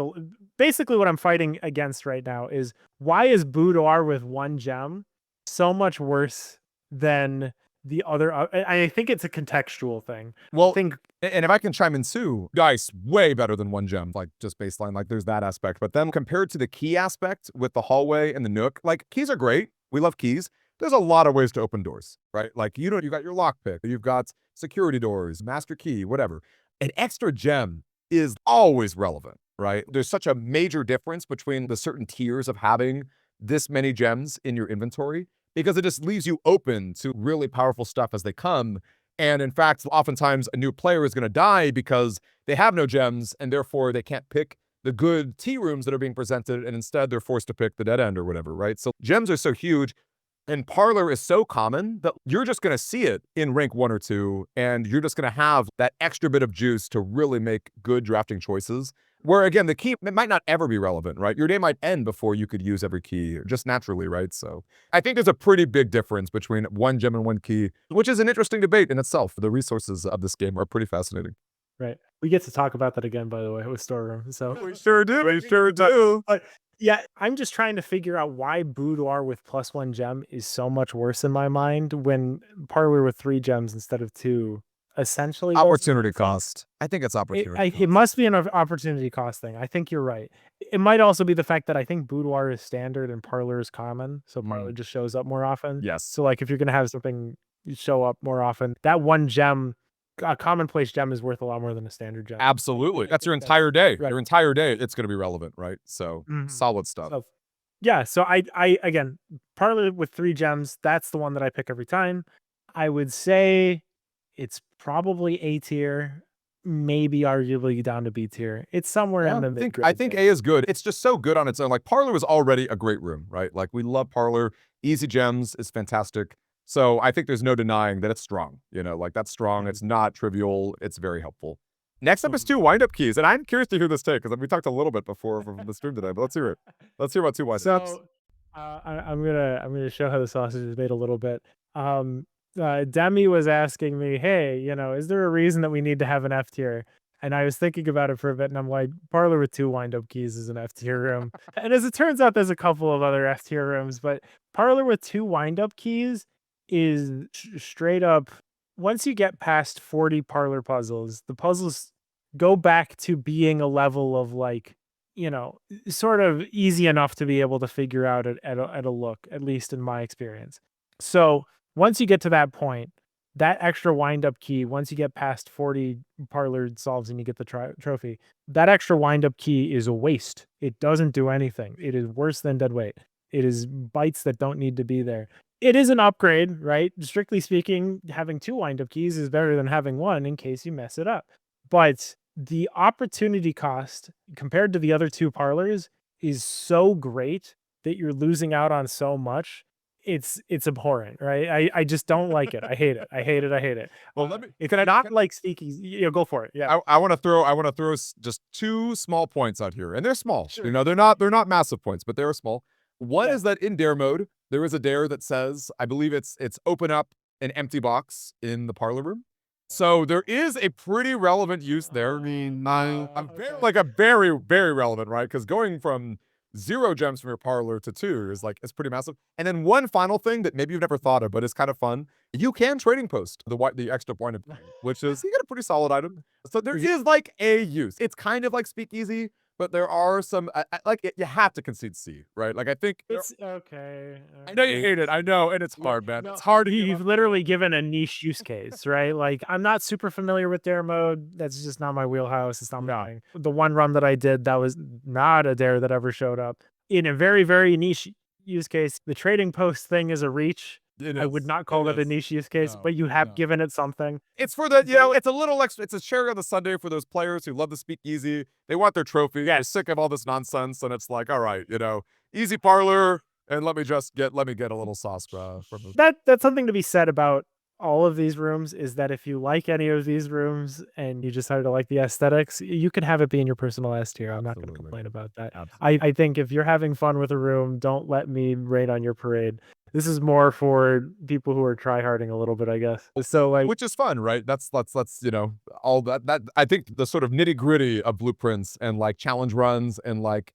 Basically, what I'm fighting against right now is why is boudoir with 1 gem so much worse than the other? I think it's a contextual thing. I Well, think and if I can chime in too, dice way better than 1 gem, like just baseline. Like there's that aspect. But then compared to the key aspect with the hallway and the nook, like keys are great. We love keys. There's a lot of ways to open doors, right? Like you got your lockpick, you've got security doors, master key, whatever. An extra gem is always relevant, right? There's such a major difference between the certain tiers of having this many gems in your inventory because it just leaves you open to really powerful stuff as they come. And in fact, oftentimes a new player is going to die because they have no gems and therefore they can't pick the good tea rooms that are being presented. And instead they're forced to pick the dead end or whatever, right? So gems are so huge. And parlor is so common that you're just going to see it in rank 1 or 2, and you're just going to have that extra bit of juice to really make good drafting choices. Where again, the key it might not ever be relevant, right? Your day might end before you could use every key, just naturally, right? So I think there's a pretty big difference between 1 gem and 1 key, which is an interesting debate in itself. The resources of this game are pretty fascinating. right. We get to talk about that again, by the way, with storeroom. So We sure do. We sure do. but yeah, I'm just trying to figure out why boudoir with +1 gem is so much worse in my mind when parlor with 3 gems instead of 2 essentially does. Opportunity cost. I think it's opportunity It must be an opportunity cost thing. I think you're right. It might also be the fact that I think boudoir is standard and parlor is common, so parlor just shows up more often. Yes. So like if you're gonna have something show up more often, that 1 gem, a commonplace gem is worth a lot more than a standard gem. Absolutely. I That's your think entire day. right. Your entire day, it's going to be relevant, right? So Mhm. solid stuff. So yeah, so I again, parlor with 3 gems, that's the one that I pick every time. I would say it's probably A tier. maybe arguably down to B tier. It's somewhere in Yeah, the I think mid-grade A there. is good. It's just so good on its own. Like Parlor was already a great room, right? Like we love Parlor. Easy Gems is fantastic. So I think there's no denying that it's strong. You know, like that's strong. Mhm. It's not trivial. It's very helpful. Next up is Mhm. 2 wind-up keys, and I'm curious to hear this take because we talked a little bit before from the stream today, but let's hear it. Let's hear about 2 wind-up keys. So, I'm gonna show how the sausage is made a little bit. Um, Demi was asking me, "Hey, is there a reason that we need to have an F tier?" And I was thinking about it for a bit, and I'm like, "Parlor with 2 wind-up keys is an F tier room." And as it turns out, there's a couple of other F tier rooms, but Parlor with 2 wind-up keys is straight up. Once you get past 40 parlor puzzles, the puzzles go back to being a level of like, you know, sort of easy enough to be able to figure out at a look, at least in my experience. So once you get to that point, that extra wind up key, once you get past 40 parlor solves and you get the trophy, that extra wind up key is a waste. It doesn't do anything. It is worse than dead weight. It is bytes that don't need to be there. It is an upgrade, right? Strictly speaking, having 2 wind up keys is better than having 1 in case you mess it up. But the opportunity cost compared to the other 2 parlors is so great that you're losing out on so much. It's abhorrent, right? I just don't like it. I hate it. I hate it. I hate it. Well, let me It's can I not like speakeasy. Go for it. Yeah. I want to throw just 2 small points out here, and they're small. You Sure. know, they're not massive points, but they're small. One Yeah. is that in dare mode, there is a dare that says, I believe it's open up an empty box in the parlor room. So there is a pretty relevant use there. I mean, Okay. like a very, very relevant, right? Because going from 0 gems from your parlor to 2 is like, it's pretty massive. And then one final thing that maybe you've never thought of, but it's kind of fun. You can trading post the extra point of, which is, you get a pretty solid item. So there is like a use. It's kind of like speakeasy, but there are some, you have to concede C, right? Like I think, It's okay. I know you hate it. I know, and it's Yeah, hard, man. no, It's hard to give you've up. literally given a niche use case, right? Like, I'm not super familiar with dare mode. That's just not my wheelhouse. It's not my No, thing. The one run that I did, that was not a dare that ever showed up. In a very, very niche use case, the trading post thing is a reach. it I would is. not It call it a is. niche use case, No, but you have no. given it something. It's for the, it's a little extra. It's a cherry on the sundae for those players who love to speak easy. They want their trophy. They're Yes. sick of all this nonsense, and it's like, all right, easy parlor, and let me get a little sauce from it. That's something to be said about all of these rooms, is that if you like any of these rooms and you decided to like the aesthetics, you can have it be in your personal S tier. I'm not going to Absolutely. complain about that. Absolutely. I think if you're having fun with a room, don't let me rain on your parade. This is more for people who are tryharding a little bit, I guess. So like, Which is fun, right? That's all that I think the sort of nitty-gritty of blueprints and like challenge runs and like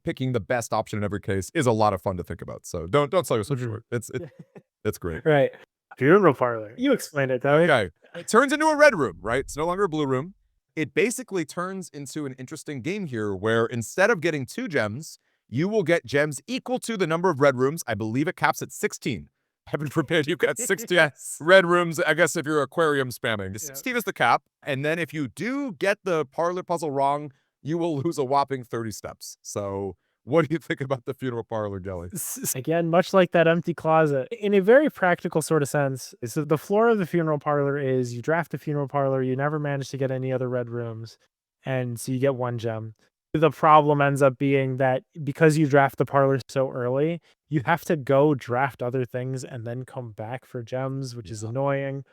picking the best option in every case is a lot of fun to think about. So don't sell yourself Mhm. short. It's great. Right. Funeral parlor. You explain it, though. Okay. It turns into a red room, right? It's no longer a blue room. It basically turns into an interesting game here where instead of getting 2 gems, you will get gems equal to the number of red rooms. I believe it caps at 16. Heaven forbid you get 16 Yes. red rooms. I guess if you're aquarium spamming, Yeah. 16 is the cap. And then if you do get the parlor puzzle wrong, you will lose a whopping 30 steps. So what do you think about the funeral parlor, Gelly? Again, much like that empty closet, in a very practical sort of sense, so the floor of the funeral parlor is you draft a funeral parlor, you never manage to get any other red rooms, and so you get 1 gem. The problem ends up being that because you draft the parlor so early, you have to go draft other things and then come back for gems, which is Yeah. annoying.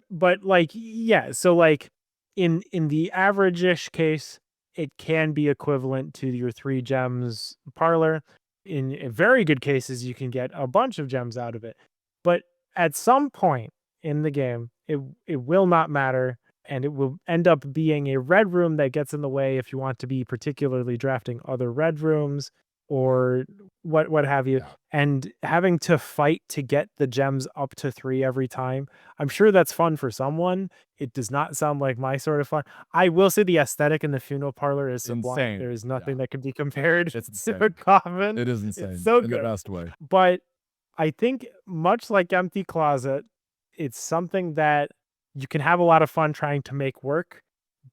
But like, yeah, so like in the average-ish case, it can be equivalent to your 3 gems parlor. In very good cases, you can get a bunch of gems out of it. But at some point in the game, it will not matter, and it will end up being a red room that gets in the way if you want to be particularly drafting other red rooms or what have you. Yeah. And having to fight to get the gems up to 3 every time, I'm sure that's fun for someone. It does not sound like my sort of fun. I will say the aesthetic in the funeral parlor is sublime. Insane. There is nothing Yeah. that can be compared It's to a insane. coffin. It is It's insane so in the good. best way. But I think much like Empty Closet, it's something that you can have a lot of fun trying to make work.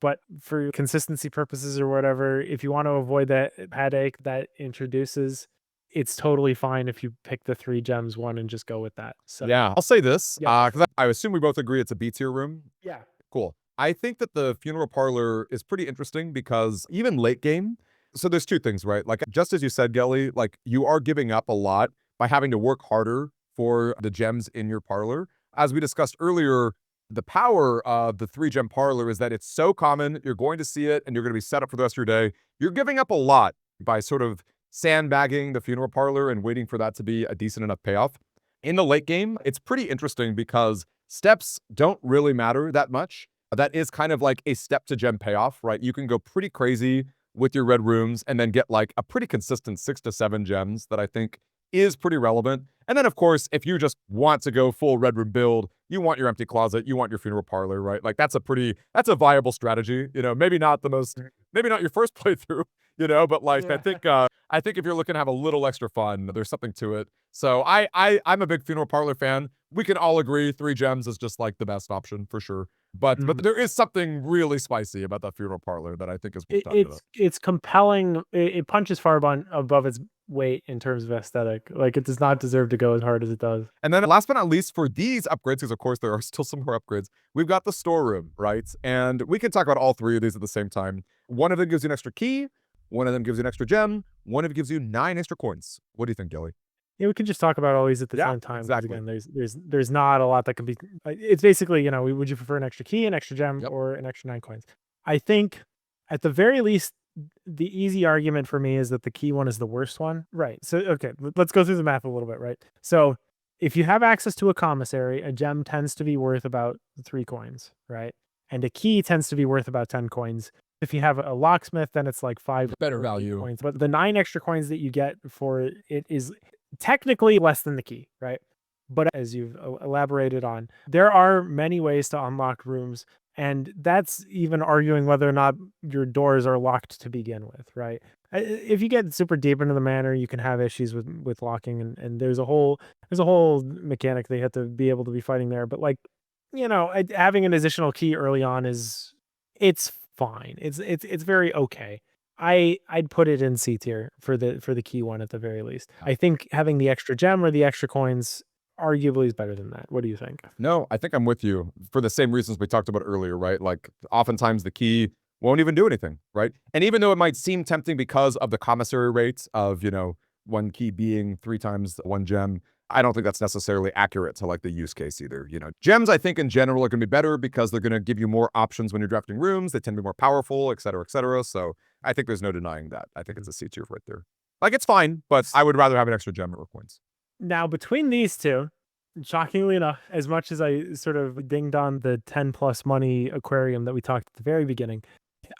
But for consistency purposes or whatever, if you want to avoid that headache that introduces, it's totally fine if you pick the 3 gems one and just go with that. So Yeah. I'll say this, yeah, because I assume we both agree it's a B tier room. yeah. Cool. I think that the funeral parlor is pretty interesting because even late game, so there's two things, right? Like just as you said, Gelly, like you are giving up a lot by having to work harder for the gems in your parlor. As we discussed earlier, the power of the 3 gem parlor is that it's so common, you're going to see it and you're going to be set up for the rest of your day. You're giving up a lot by sort of sandbagging the funeral parlor and waiting for that to be a decent enough payoff. In the late game, it's pretty interesting because steps don't really matter that much. That is kind of like a step to gem payoff, right? You can go pretty crazy with your red rooms and then get like a pretty consistent 6 to 7 gems that I think is pretty relevant. And then, of course, if you just want to go full red room build, you want your empty closet, you want your funeral parlor, right? Like that's a viable strategy. Maybe not the most, maybe not your first playthrough, but like Yeah. I think if you're looking to have a little extra fun, there's something to it. So I'm a big funeral parlor fan. We can all agree 3 gems is just like the best option for sure. But Mhm. there is something really spicy about that funeral parlor that I think is worth It, talking about. it's compelling. It punches far above its weight in terms of aesthetic. Like it does not deserve to go as hard as it does. And then last but not least for these upgrades, because of course there are still some more upgrades, we've got the storeroom, right? And we can talk about all 3 of these at the same time. One of them gives you an extra key, one of them gives you an extra gem, one of them gives you 9 extra coins. What do you think, Gilly? Yeah, we could just talk about all these at the Yeah, same time because exactly. again, there's not a lot that can be. It's basically, would you prefer an extra key, an extra gem, Yep. or an extra 9 coins? I think at the very least, the easy argument for me is that the key one is the worst one. Right. So okay, let's go through the math a little bit. Right. So if you have access to a commissary, a gem tends to be worth about 3 coins, right? And a key tends to be worth about 10 coins. If you have a locksmith, then it's like five Better or eight value. coins. But the 9 extra coins that you get for it is technically less than the key, right? But as you've elaborated on, there are many ways to unlock rooms, and that's even arguing whether or not your doors are locked to begin with, right? If you get super deep into the manor, you can have issues with locking, and there's a whole mechanic they have to be able to be fighting there. But like, having an additional key early on it's fine. It's very okay. I'd put it in C tier for the key one at the very least. I think having the extra gem or the extra coins arguably is better than that. What do you think? No, I think I'm with you for the same reasons we talked about earlier, right? Like oftentimes the key won't even do anything, right? And even though it might seem tempting because of the commissary rates of, one key being 3 times 1 gem, I don't think that's necessarily accurate to like the use case either. Gems I think in general are going to be better because they're going to give you more options when you're drafting rooms. They tend to be more powerful, et cetera, et cetera. So I think there's no denying that. I think it's a C tier right there. Like it's fine, but I would rather have an extra gem or coins. Now between these two, shockingly enough, as much as I sort of dinged on the 10 plus money aquarium that we talked at the very beginning,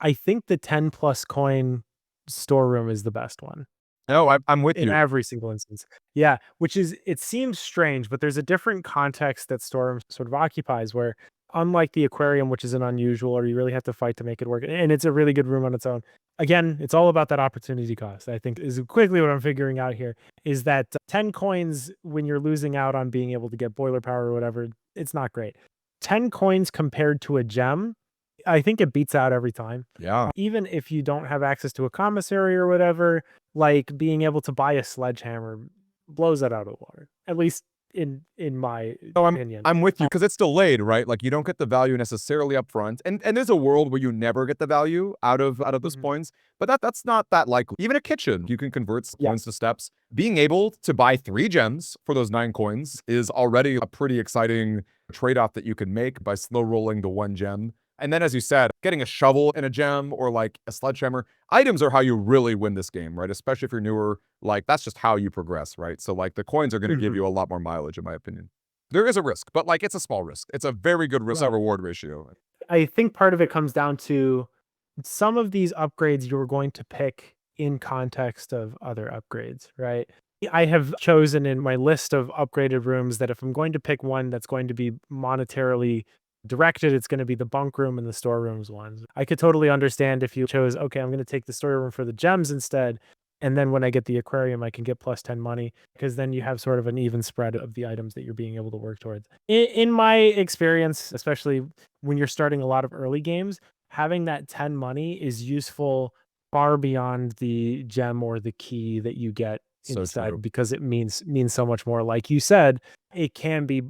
I think the 10 plus coin storeroom is the best one. No, I'm with In you. every single instance. Yeah, which is it seems strange, but there's a different context that Storm sort of occupies where unlike the aquarium, which is an unusual or you really have to fight to make it work, and it's a really good room on its own. Again, it's all about that opportunity cost. I think is quickly what I'm figuring out here is that 10 coins when you're losing out on being able to get boiler power or whatever, it's not great. 10 coins compared to a gem, I think it beats out every time. Yeah. Even if you don't have access to a commissary or whatever, like being able to buy a sledgehammer blows that out of the water. At least in my No, opinion. I'm with you because it's delayed, right? Like you don't get the value necessarily up front. And there's a world where you never get the value out of those Mhm. points, but that's not that likely. Even a kitchen, you can convert Yeah. coins to steps. Being able to buy 3 gems for those 9 coins is already a pretty exciting trade-off that you can make by slow rolling the 1 gem. And then as you said, getting a shovel and a gem or like a sledgehammer, items are how you really win this game, right? Especially if you're newer, like that's just how you progress, right? So like the coins are going to give Mhm. you a lot more mileage in my opinion. There is a risk, but like it's a small risk. It's a very good risk Right. reward ratio. I think part of it comes down to some of these upgrades you're going to pick in context of other upgrades, right? I have chosen in my list of upgraded rooms that if I'm going to pick one that's going to be monetarily directed, it's going to be the bunk room and the storerooms ones. I could totally understand if you chose, okay, I'm going to take the storeroom for the gems instead. And then when I get the aquarium, I can get plus 10 money because then you have sort of an even spread of the items that you're being able to work towards. In my experience, especially when you're starting a lot of early games, having that 10 money is useful far beyond the gem or the key that you get So true. because it means so much more. Like you said, it can be,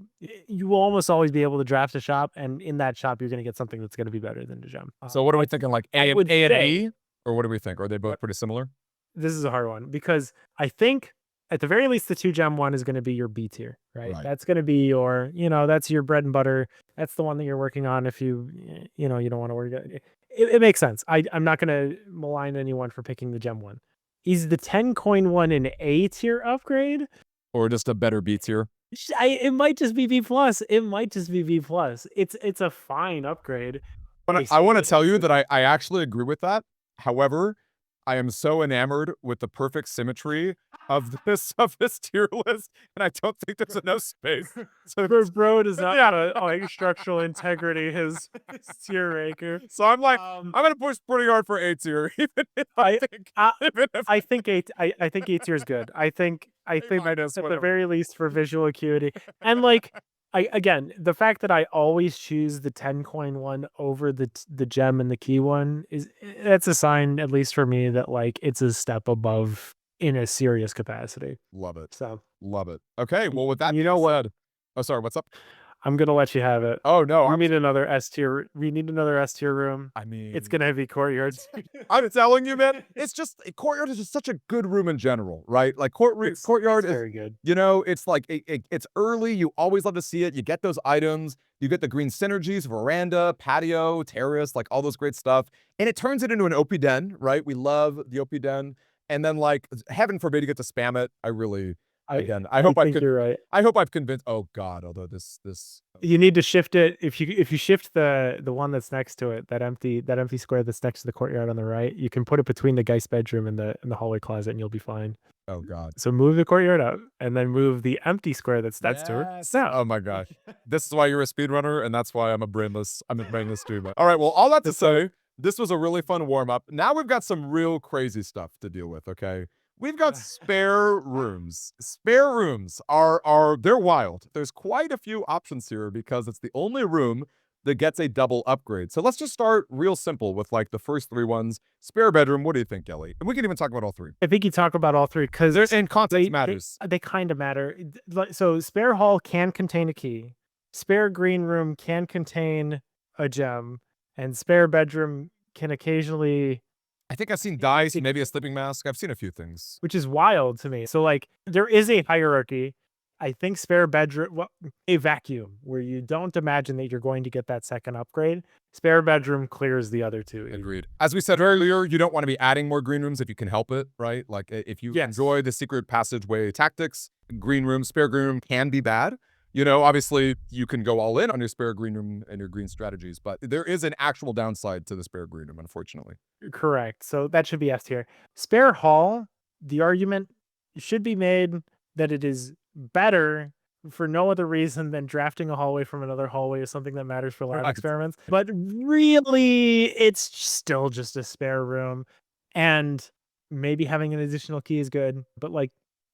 you will almost always be able to draft a shop, and in that shop you're going to get something that's going to be better than the gem. So what are we thinking? Like I would A and say- E, or what do we think? Are they both pretty similar? This is a hard one because I think at the very least the 2 gem one is going to be your B tier, right? Right. That's going to be your, that's your bread and butter. That's the one that you're working on if you don't want to work. It makes sense. I'm not going to malign anyone for picking the gem one. Is the 10 coin one an A tier upgrade? Or just a better B tier? It might just be B plus. It might just be B plus. It's a fine upgrade. But I want to tell you that I actually agree with that. However, I am so enamored with the perfect symmetry of this tier list, and I don't think there's enough space. So Bro does not like structural integrity his tier raker. So I'm like, I'm gonna push pretty hard for A tier, even if I think I think A tier is good. I think at the very least for visual acuity. And like again, the fact that I always choose the 10 coin one over the gem and the key one that's a sign, at least for me, that like it's a step above in a serious capacity. Love it. So Love it. Okay, well with that, you know what? Oh, sorry, what's up? I'm gonna let you have it. Oh no, We need another S tier. We need another S tier room. I mean, It's gonna be courtyards. I'm telling you, man, it's just courtyard is just such a good room in general, right? Like courtyard is very good. it's like it's early. You always love to see it. You get those items. You get the green synergies, veranda, patio, terrace, like all those great stuff, and it turns it into an OP den, right? We love the OP den, and then like heaven forbid you get to spam it. I really. Again, I hope you're right. I hope I've convinced. Oh God, although this You need to shift it. If you shift the one that's next to it, that empty square that's next to the courtyard on the right, you can put it between the guest bedroom and the hallway closet, and you'll be fine. Oh God. So move the courtyard up, and then move the empty square that's next to it. So Oh my gosh. This is why you're a speedrunner, and that's why I'm a brainless streamer. All right, well, all that to say, this was a really fun warm-up. Now we've got some real crazy stuff to deal with, okay? We've got spare rooms. Spare rooms are they're wild. There's quite a few options here because it's the only room that gets a double upgrade. So let's just start real simple with like the first 3 ones. Spare bedroom, what do you think, Ellie? And we can even talk about all 3. I think you talk about all 3 because And context matters. They kind of matter. So spare hall can contain a key. Spare green room can contain a gem, and spare bedroom can occasionally. I think I've seen dice, maybe a sleeping mask. I've seen a few things. Which is wild to me. So like there is a hierarchy. I think spare bedroom, a vacuum where you don't imagine that you're going to get that second upgrade. Spare bedroom clears the other 2. Agreed. As we said earlier, you don't want to be adding more green rooms if you can help it, right? Like if you enjoy the secret passageway tactics, spare green room can be bad. Obviously you can go all in on your spare green room and your green strategies, but there is an actual downside to the spare green room, unfortunately. Correct. So that should be S tier. Spare hall, the argument should be made that it is better for no other reason than drafting a hallway from another hallway is something that matters for lab experiments. But really, it's still just a spare room. And maybe having an additional key is good. But like,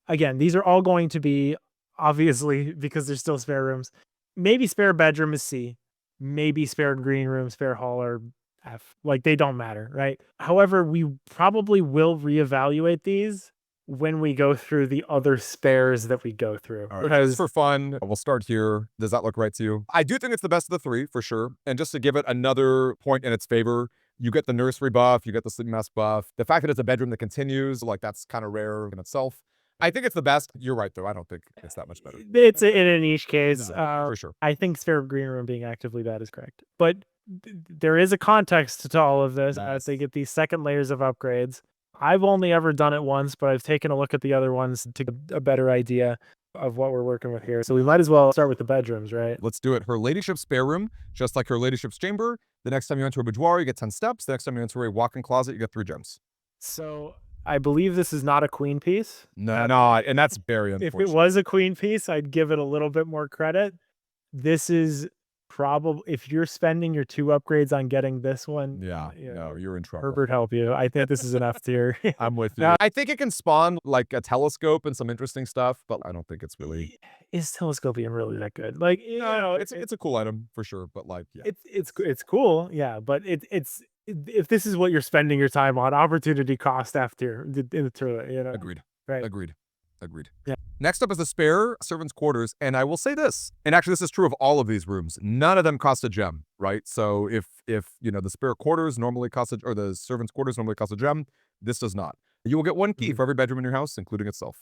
again, these are all going to be, obviously, because there's still spare rooms. Maybe spare bedroom is C. Maybe spare green room, spare hall are F. Like, they don't matter, right? However, we probably will reevaluate these when we go through the other spares that we go through. All right, because for fun, we'll start here. Does that look right to you? I do think it's the best of the 3 for sure. And just to give it another point in its favor, you get the nursery buff, you get the sleeping mask buff. The fact that it's a bedroom that continues, like that's kind of rare in itself. I think it's the best. You're right, though. I don't think it's that much better. It's in a niche case. No, for sure. I think spare green room being actively bad is correct. But there is a context to all of this as they get these second layers of upgrades. I've only ever done it once, but I've taken a look at the other ones to get a better idea of what we're working with here. So we might as well start with the bedrooms, right? Let's do it. Her ladyship's spare room, just like her ladyship's chamber. The next time you enter a boudoir, you get 10 steps. The next time you enter a walk-in closet, you get 3 gems. So I believe this is not a queen piece. No, and that's very unfortunate. If it was a queen piece, I'd give it a little bit more credit. This is probably, if you're spending your 2 upgrades on getting this one, no, you're in trouble. Herbert help you. I think this is an F tier. I'm with you. I think it can spawn like a telescope and some interesting stuff, but I don't think it's really. Is telescopium really that good? Like, it's a cool item for sure, but like, yeah, it's cool, yeah. But it's if this is what you're spending your time on, opportunity cost F tier in the toilet, Agreed. Right. Agreed. Agreed. Yeah. Next up is the spare servants' quarters, and I will say this, and actually this is true of all of these rooms. None of them cost a gem, right? So if the spare quarters normally cost or the servants' quarters normally cost a gem, this does not. You will get one key for every bedroom in your house, including itself.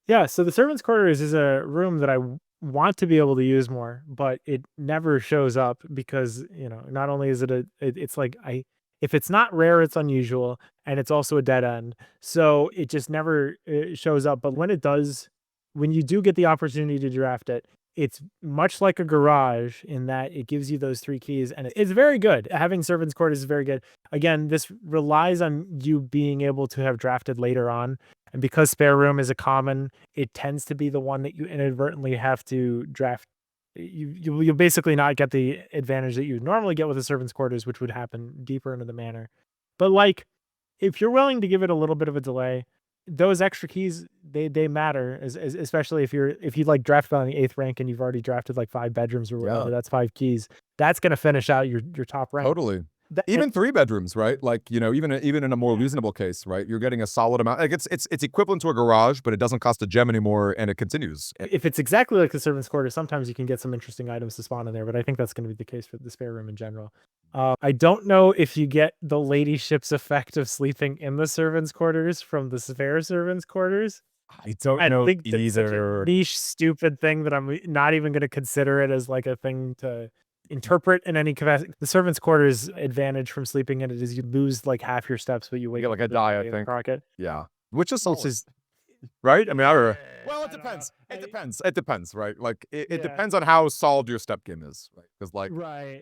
Yeah, so the servants' quarters is a room that I want to be able to use more, but it never shows up because, not only is it's like if it's not rare, it's unusual, and it's also a dead end. So it just never shows up. But when it does, when you do get the opportunity to draft it, it's much like a garage in that it gives you those three keys, and it's very good. Having servants' quarters is very good. Again, this relies on you being able to have drafted later on. And because spare room is a common, it tends to be the one that you inadvertently have to draft. You'll basically not get the advantage that you would normally get with the servants' quarters, which would happen deeper into the manor. But like, if you're willing to give it a little bit of a delay, those extra keys they matter, especially if you like draft on the 8th rank and you've already drafted like 5 bedrooms or whatever. Yeah. That's 5 keys. That's gonna finish out your top rank. Totally. Even 3 bedrooms, right? Like, even in a more reasonable case, right? You're getting a solid amount. Like it's equivalent to a garage, but it doesn't cost a gem anymore, and it continues. If it's exactly like the servants' quarters, sometimes you can get some interesting items to spawn in there, but I think that's going to be the case for the spare room in general. I don't know if you get the ladyship's effect of sleeping in the servants' quarters from the spare servants' quarters. I don't I know think that's such a either. niche, stupid thing that I'm not even going to consider it as like a thing to interpret in any capacity. The servants' quarters advantage from sleeping in it is you lose like half your steps, but you You wake get up like a the die, next I day in the think. crocket, Yeah. Which is which solid. is Right? I mean, I don't know. Well, I it don't know. depends. It depends. It depends, right? Like it Yeah. depends on how solid your step game is, right? Because like Right.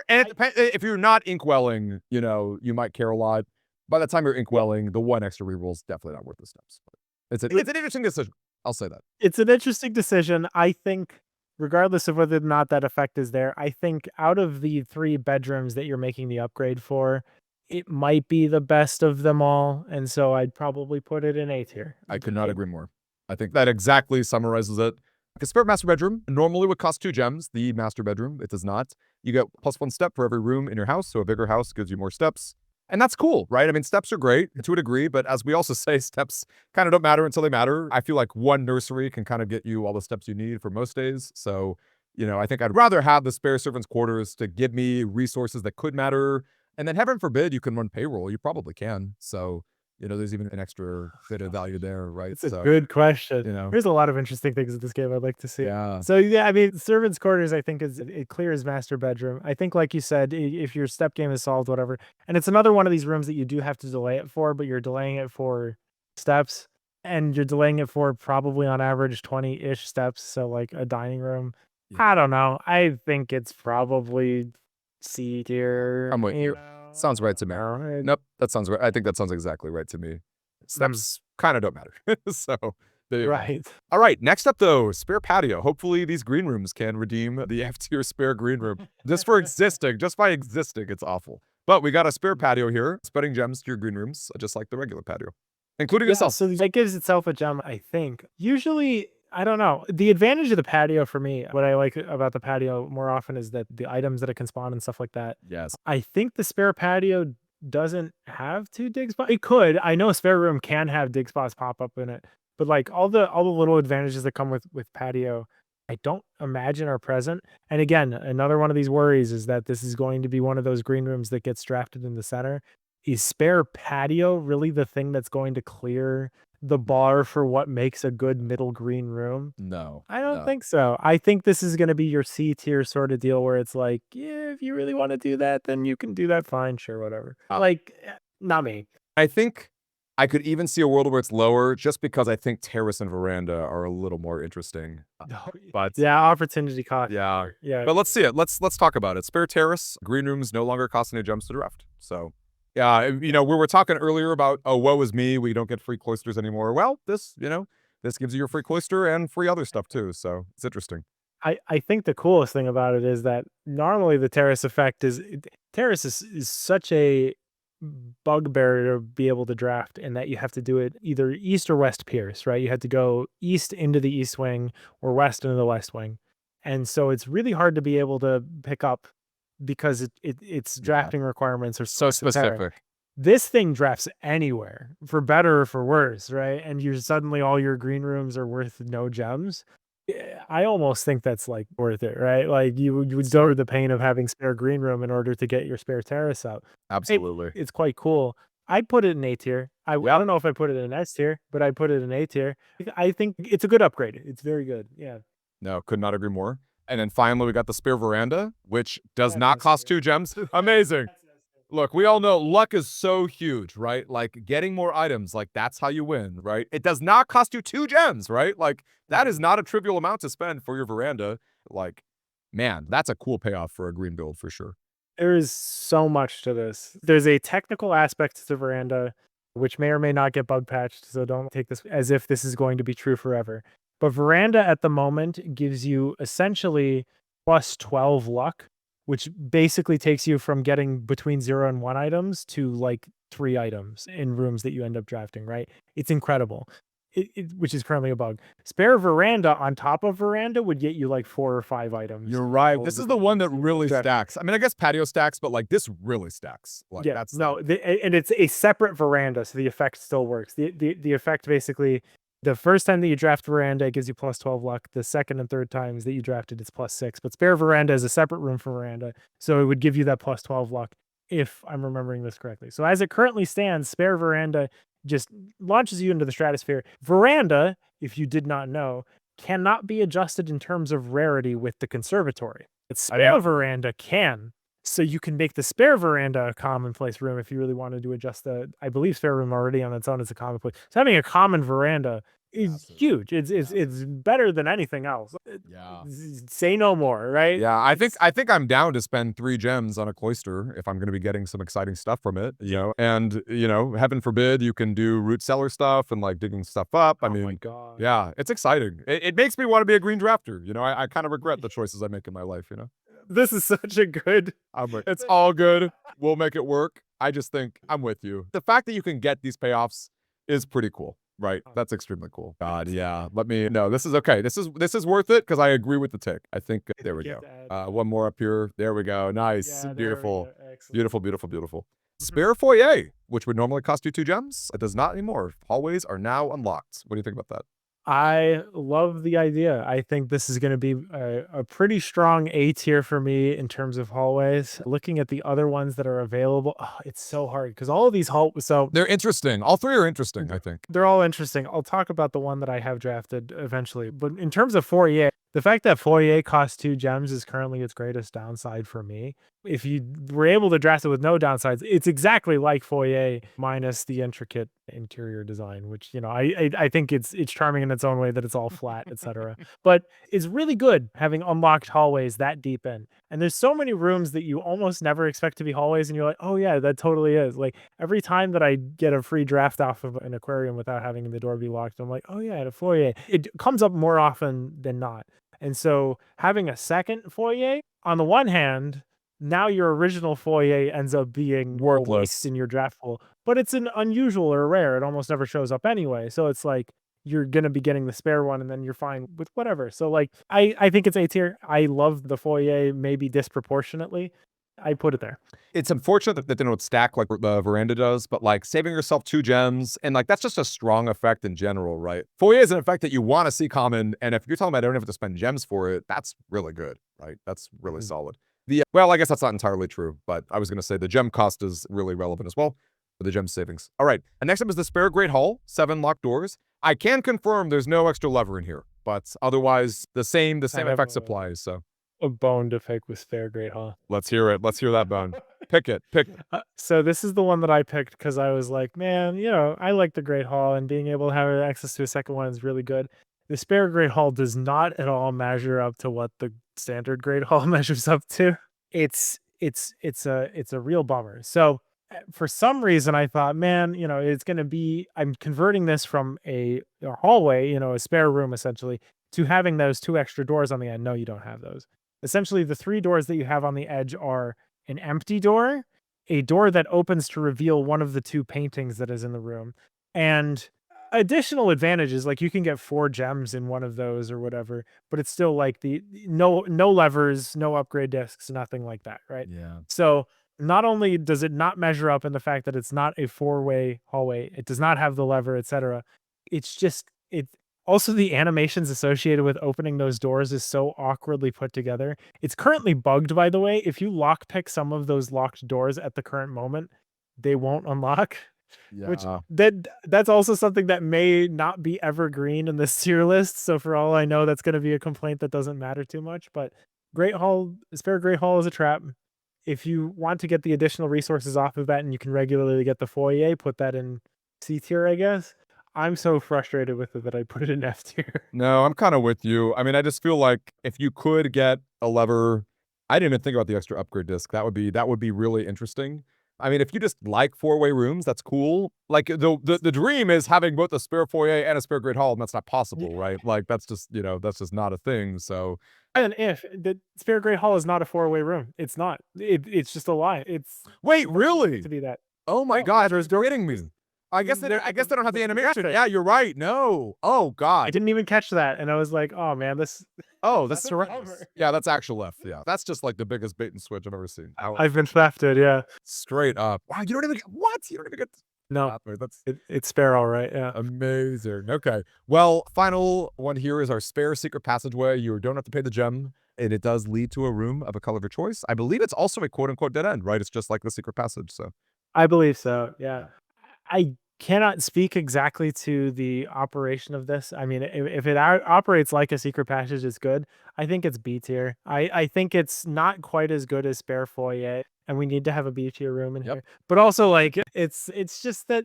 and it depends if you're not inkwelling, you might care a lot. By the time you're inkwelling, the one extra reroll is definitely not worth the steps. But it's an interesting decision. I'll say that. It's an interesting decision. I think, regardless of whether or not that effect is there, I think out of the 3 bedrooms that you're making the upgrade for, it might be the best of them all. And so I'd probably put it in A tier. I could not agree more. I think that exactly summarizes it. A spare master bedroom normally would cost 2 gems. The master bedroom, it does not. You get +1 step for every room in your house, so a bigger house gives you more steps. And that's cool, right? I mean, steps are great to a degree, but as we also say, steps kind of don't matter until they matter. I feel like one nursery can kind of get you all the steps you need for most days. So, I think I'd rather have the spare servants' quarters to give me resources that could matter. And then heaven forbid you can run payroll. You probably can. So, there's even an extra bit of value there, right? It's a So, good question. you know. There's a lot of interesting things in this game I'd like to see. Yeah. So yeah, I mean, servants' quarters, I think it clears master bedroom. I think, like you said, if your step game is solved, whatever, and it's another one of these rooms that you do have to delay it for, but you're delaying it for steps, and you're delaying it for probably on average 20-ish steps. So like a dining room, Yeah. I don't know. I think it's probably C tier. I'm with you. Sounds right to me. No, Nope, that sounds right. I think that sounds exactly right to me. Steps kind of don't matter. So, there you go. right. All right, next up though, spare patio. Hopefully these green rooms can redeem the F tier spare green room. Just by existing, it's awful. But we got a spare patio here, spreading gems to your green rooms, just like the regular patio, including Yeah, yourself. so that gives itself a gem, I think. Usually, I don't know. The advantage of the patio for me, what I like about the patio more often is that the items that it can spawn and stuff like that. Yes. I think the spare patio doesn't have 2 dig spots. It could. I know a spare room can have dig spots pop up in it, but like all the little advantages that come with patio, I don't imagine are present. And again, another one of these worries is that this is going to be one of those green rooms that gets drafted in the center. Is spare patio really the thing that's going to clear the bar for what makes a good middle green room? No. I don't no. think so. I think this is going to be your C tier sort of deal where it's like, yeah, if you really want to do that, then you can do that. Fine, sure, whatever. Like, not me. I think I could even see a world where it's lower just because I think terrace and veranda are a little more interesting. But Yeah, opportunity cost. yeah. Yeah. But let's see it. Let's talk about it. Spare terrace, green rooms no longer cost any gems to draft. So yeah, we were talking earlier about, oh, woe is me, we don't get free cloisters anymore. Well, this gives you your free cloister and free other stuff too. So it's interesting. I think the coolest thing about it is that normally the terrace effect terrace is such a bugbear to be able to draft in that you have to do it either east or west pierce, right? You had to go east into the east wing or west into the west wing. And so it's really hard to be able to pick up because its drafting requirements are So esoteric. specific. This thing drafts anywhere, for better or for worse, right? And you're suddenly all your green rooms are worth no gems. I almost think that's like worth it, right? Like you would go through the pain of having spare green room in order to get your spare terrace out. Absolutely. It's quite cool. I'd put it in A tier. I Yep. don't know if I put it in S tier, but I put it in A tier. I think it's a good upgrade. It's very good. Yeah. No, could not agree more. And then finally, we got the spare veranda, which does That's not S cost tier. 2 gems. Amazing. Look, we all know luck is so huge, right? Like getting more items, like that's how you win, right? It does not cost you 2 gems, right? Like that is not a trivial amount to spend for your veranda. Like, man, that's a cool payoff for a green build for sure. There is so much to this. There's a technical aspect to Veranda, which may or may not get bug patched, so don't take this as if this is going to be true forever. But Veranda at the moment gives you essentially plus 12 luck, which basically takes you from getting between 0 and 1 items to like 3 items in rooms that you end up drafting, right? It's incredible. Which is currently a bug. Spare Veranda on top of Veranda would get you like 4 or 5 items. You're right. This is the one that really Draft. stacks. I mean, I guess patio stacks, but like this really stacks. Like Yeah, that's no, and it's a separate veranda, so the effect still works. The effect basically, the first time that you draft veranda, it gives you plus 12 luck. The second and third times that you drafted, it's plus 6. But spare veranda is a separate room for veranda, so it would give you that plus 12 luck, if I'm remembering this correctly. So as it currently stands, spare veranda just launches you into the stratosphere. Veranda, if you did not know, cannot be adjusted in terms of rarity with the conservatory. But spare veranda can. So you can make the spare veranda a commonplace room if you really wanted to adjust the, I believe spare room already on its own is a commonplace. So having a common veranda is Massive. huge. It's better than anything else. Yeah. Say no more, right? Yeah, I think I'm down to spend 3 gems on a cloister if I'm gonna be getting some exciting stuff from it, you know? And, you know, heaven forbid you can do root cellar stuff and like digging stuff up. I Oh my mean, god. yeah, it's exciting. It makes me want to be a green drafter. You know, I kind of regret the choices I make in my life, you know? This is such a good. I'm like, it's all good. We'll make it work. I just think I'm with you. The fact that you can get these payoffs is pretty cool, right? That's extremely cool. God, yeah. Let me no, this is okay. This is worth it because I agree with the tick. I think there we go. One more up here. There we go. Nice. Yeah, there we Beautiful. go. Excellent. Beautiful, beautiful, beautiful. Spare foyer, which would normally cost you 2 gems. It does not anymore. Hallways are now unlocked. What do you think about that? I love the idea. I think this is going to be a pretty strong A tier for me in terms of hallways. Looking at the other ones that are available, it's so hard because all of these so They're interesting. All three are interesting, I think. they're all interesting. I'll talk about the one that I have drafted eventually. But in terms of foyer, the fact that foyer costs 2 gems is currently its greatest downside for me. If you were able to draft it with no downsides, it's exactly like foyer minus the intricate interior design, which I think it's charming in its own way that it's all flat, etc. But it's really good having unlocked hallways that deep in. And there's so many rooms that you almost never expect to be hallways, and you're like, oh yeah, that totally is. Like every time that I get a free draft off of an aquarium without having the door be locked, I'm like, oh yeah, a foyer. It comes up more often than not. And so having a second foyer, on the one hand, now your original foyer ends up being Worthless. a waste in your draft pool, but it's an unusual or rare. It almost never shows up anyway. So it's like you're gonna be getting the spare one and then you're fine with whatever. So like I think it's A tier. I love the foyer maybe disproportionately. I put it there. It's unfortunate that they don't stack like the veranda does, but like saving yourself 2 gems and like that's just a strong effect in general, right? Foyer is an effect that you want to see common, and if you're talking about I don't have to spend gems for it, that's really good, right? That's really solid. Well, I guess that's not entirely true, but I was gonna say the gem cost is really relevant as well for the gem savings. All right, and next up is the spare great hall, 7 locked doors. I can confirm there's no extra lever in here, but otherwise the same effect applies. So A bone to pick with spare great hall. let's hear it. Let's hear that bone. Pick it. Pick it. So this is the one that I picked because I was like, man, I like the Great Hall and being able to have access to a second one is really good. The spare Great Hall does not at all measure up to what the standard Great Hall measures up to. It's a real bummer. So for some reason I thought, man, it's going to be, I'm converting this from a hallway, a spare room essentially, to having those 2 extra doors on the end. No, you don't have those. Essentially, the 3 doors that you have on the edge are an empty door, a door that opens to reveal one of the 2 paintings that is in the room, and additional advantages like you can get 4 gems in one of those or whatever, but it's still like the no levers, no upgrade discs, nothing like that, right? Yeah. So not only does it not measure up in the fact that it's not a four-way hallway, it does not have the lever, etc. It's just it also the animations associated with opening those doors is so awkwardly put together. It's currently bugged, by the way. If you lockpick some of those locked doors at the current moment, they won't unlock. Which Yeah. that's also something that may not be evergreen in this tier list. So for all I know, that's going to be a complaint that doesn't matter too much. But Spare Great Hall is a trap. If you want to get the additional resources off of that and you can regularly get the foyer, put that in C tier, I guess. I'm so frustrated with it that I put it in F tier. No, I'm kind of with you. I mean, I just feel like if you could get a lever, I didn't even think about the extra upgrade disc. That would be really interesting. I mean, if you just like four-way rooms, that's cool. Like the dream is having both a spare foyer and a spare great hall, and that's not possible, right? Like that's just, that's just not a thing. So And if the Spare Great Hall is not a four-way room, it's not. It's just a lie. It's wait, supposed really? to be that. Oh my No, God, there's you're kidding me. I guess they don't have the animation. Yeah, you're right. No. Oh I God. didn't even catch that, and I was like, "Oh man, this." Oh, that's That's a horrendous. bummer. Yeah, that's actual F. Yeah, that's just like the biggest bait and switch I've ever seen. I've been thefted. Yeah. Straight up. Wow, you don't even get what? You don't even get No, pathway. That's it's Spare, all right. Yeah. amazing. Okay. Well, final one here is our spare secret passageway. You don't have to pay the gem, and it does lead to a room of a color of your choice. I believe it's also a quote unquote dead end, right? It's just like the secret passage. So I believe so. Yeah. I cannot speak exactly to the operation of this. I mean, if it operates like a secret passage, it's good. I think it's B tier. I think it's not quite as good as Spare Foyer, and we need to have a B tier room in yep. here. But also, like, it's just that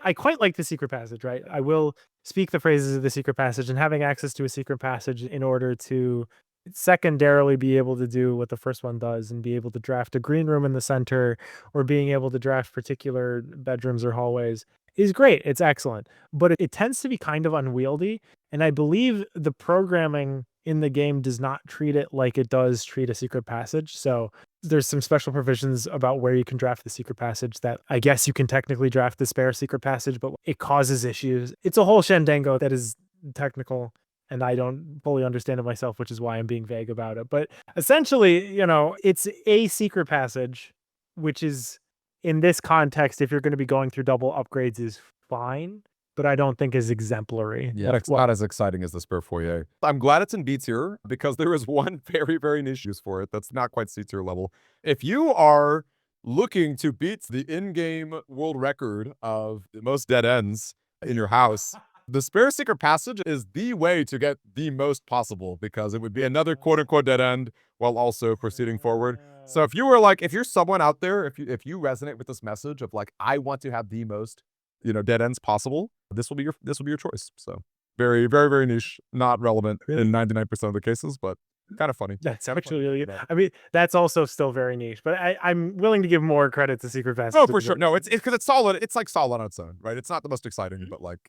I quite like the secret passage, right? I will speak the phrases of the secret passage, and having access to a secret passage in order to secondarily be able to do what the first one does and be able to draft a green room in the center or being able to draft particular bedrooms or hallways is great. It's excellent, but it tends to be kind of unwieldy. And I believe the programming in the game does not treat it like it does treat a secret passage. So there's some special provisions about where you can draft the secret passage that I guess you can technically draft the spare secret passage, but it causes issues. It's a whole shendango that is technical and I don't fully understand it myself, which is why I'm being vague about it. But essentially, it's a secret passage, which is in this context, if you're going to be going through double upgrades, is fine, but I don't think is exemplary. Yeah, it's not as exciting as the spare foyer. I'm glad it's in B tier because there is one very, very niche use for it that's not quite C tier level. If you are looking to beat the in-game world record of the most dead ends in your house, the spare secret passage is the way to get the most possible because it would be another quote-unquote dead end while also proceeding forward. So if you're someone out there, if you resonate with this message of like, I want to have the most, dead ends possible, this will be your choice. So very, very, very niche, not relevant in 99% of the cases, but kind of funny. That's actually, I mean, that's also still very niche, but I'm willing to give more credit to Secret Passage. Oh, for sure. No, it's because it's solid. It's like solid on its own, right? It's not the most exciting, but like,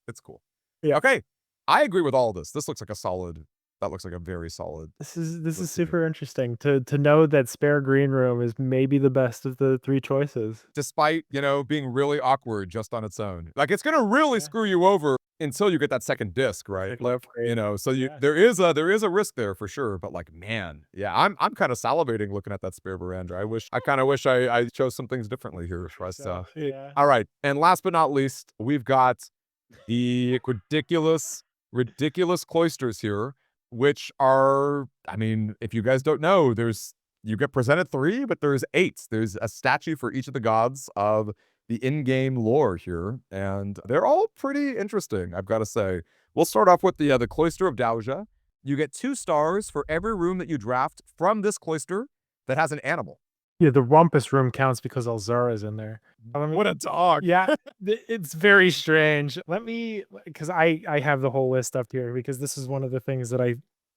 it's cool. Yeah. Okay. I agree with all of this. This looks like that looks like a very solid. This is list to me. super interesting to know that Spare Green Room is maybe the best of the three choices. Despite, being really awkward just on its own. Like it's going to really screw you over until you get that second disc, right? So there is a risk there for sure, but like, man, yeah, I'm kind of salivating looking at that spare veranda. I kind of wish I chose some things differently here. Yeah. All right. And last but not least, we've got the ridiculous cloisters here, which are, I mean, if you guys don't know, you get presented 3, but there's 8. There's a statue for each of the gods of the in-game lore here, and they're all pretty interesting, I've got to say. We'll start off with the Cloister of Dowja. You get 2 stars for every room that you draft from this cloister that has an animal. Yeah, the Rumpus Room counts because Alzara's in there. What a dog. Yeah, it's very strange. Because I have the whole list up here because this is one of the things that I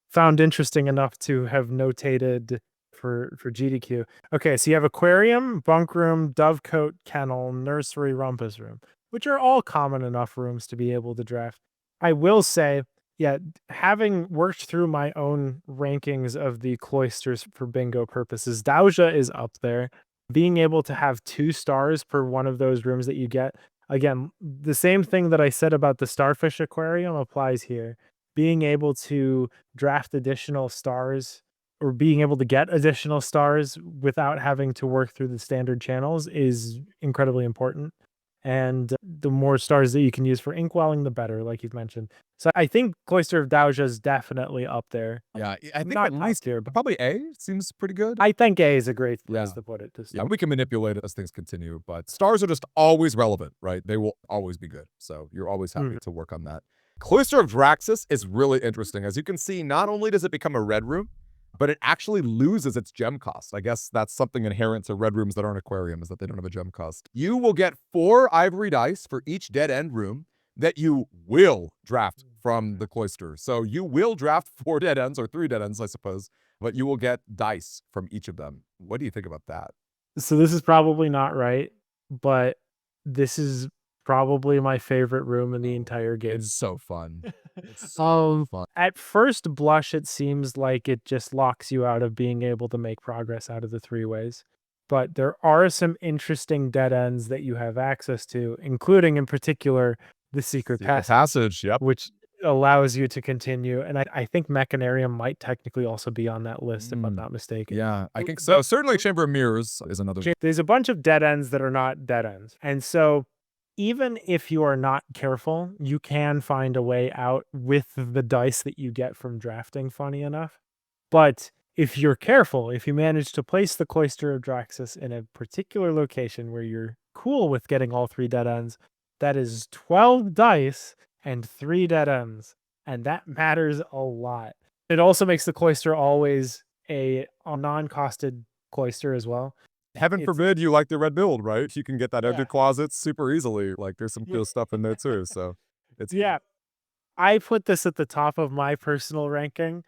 found interesting enough to have notated for GDQ. Okay, so you have aquarium, bunk room, dovecote, kennel, nursery, rumpus room, which are all common enough rooms to be able to draft. I will say, yeah, having worked through my own rankings of the cloisters for bingo purposes, Dowja is up there. Being able to have 2 stars per one of those rooms that you get, again, the same thing that I said about the starfish aquarium applies here. Being able to draft additional stars or being able to get additional stars without having to work through the standard channels is incredibly important. And the more stars that you can use for inkwelling, the better, like you've mentioned. So I think Cloister of Daoja is definitely up there. Yeah, I think Not at top least tier, but probably A seems pretty good. I think A is a great place Yeah. to put it. Just Yeah, we can manipulate it as things continue, but stars are just always relevant, right? They will always be good. So you're always happy Mhm. to work on that. Cloister of Draxus is really interesting. As you can see, not only does it become a red room, but it actually loses its gem cost. I guess that's something inherent to red rooms that aren't aquarium, is that they don't have a gem cost. You will get 4 ivory dice for each dead end room that you will draft from the cloister. So you will draft 4 dead ends, or 3 dead ends, I suppose, but you will get dice from each of them. What do you think about that? So this is probably not right, but this is probably my favorite room in the entire game. It's so fun. It's so Um, fun. at first blush, it seems like it just locks you out of being able to make progress out of the three ways. But there are some interesting dead ends that you have access to, including in particular the secret Secret passage, passage, yep. which allows you to continue. And I think Mechanarium might technically also be on that list, if I'm not mistaken. Yeah, I think so. Certainly Chamber of Mirrors is another. There's a bunch of dead ends that are not dead ends. And so even if you are not careful, you can find a way out with the dice that you get from drafting, funny enough. But if you're careful, if you manage to place the Cloister of Draxus in a particular location where you're cool with getting all 3 dead ends, that is 12 dice and 3 dead ends. And that matters a lot. It also makes the Cloister always a non-costed Cloister as well. Heaven It's forbid you like the red build, right? You can get that Yeah. under closets super easily. Like there's some cool stuff in there too. So it's Yeah. I put this at the top of my personal ranking.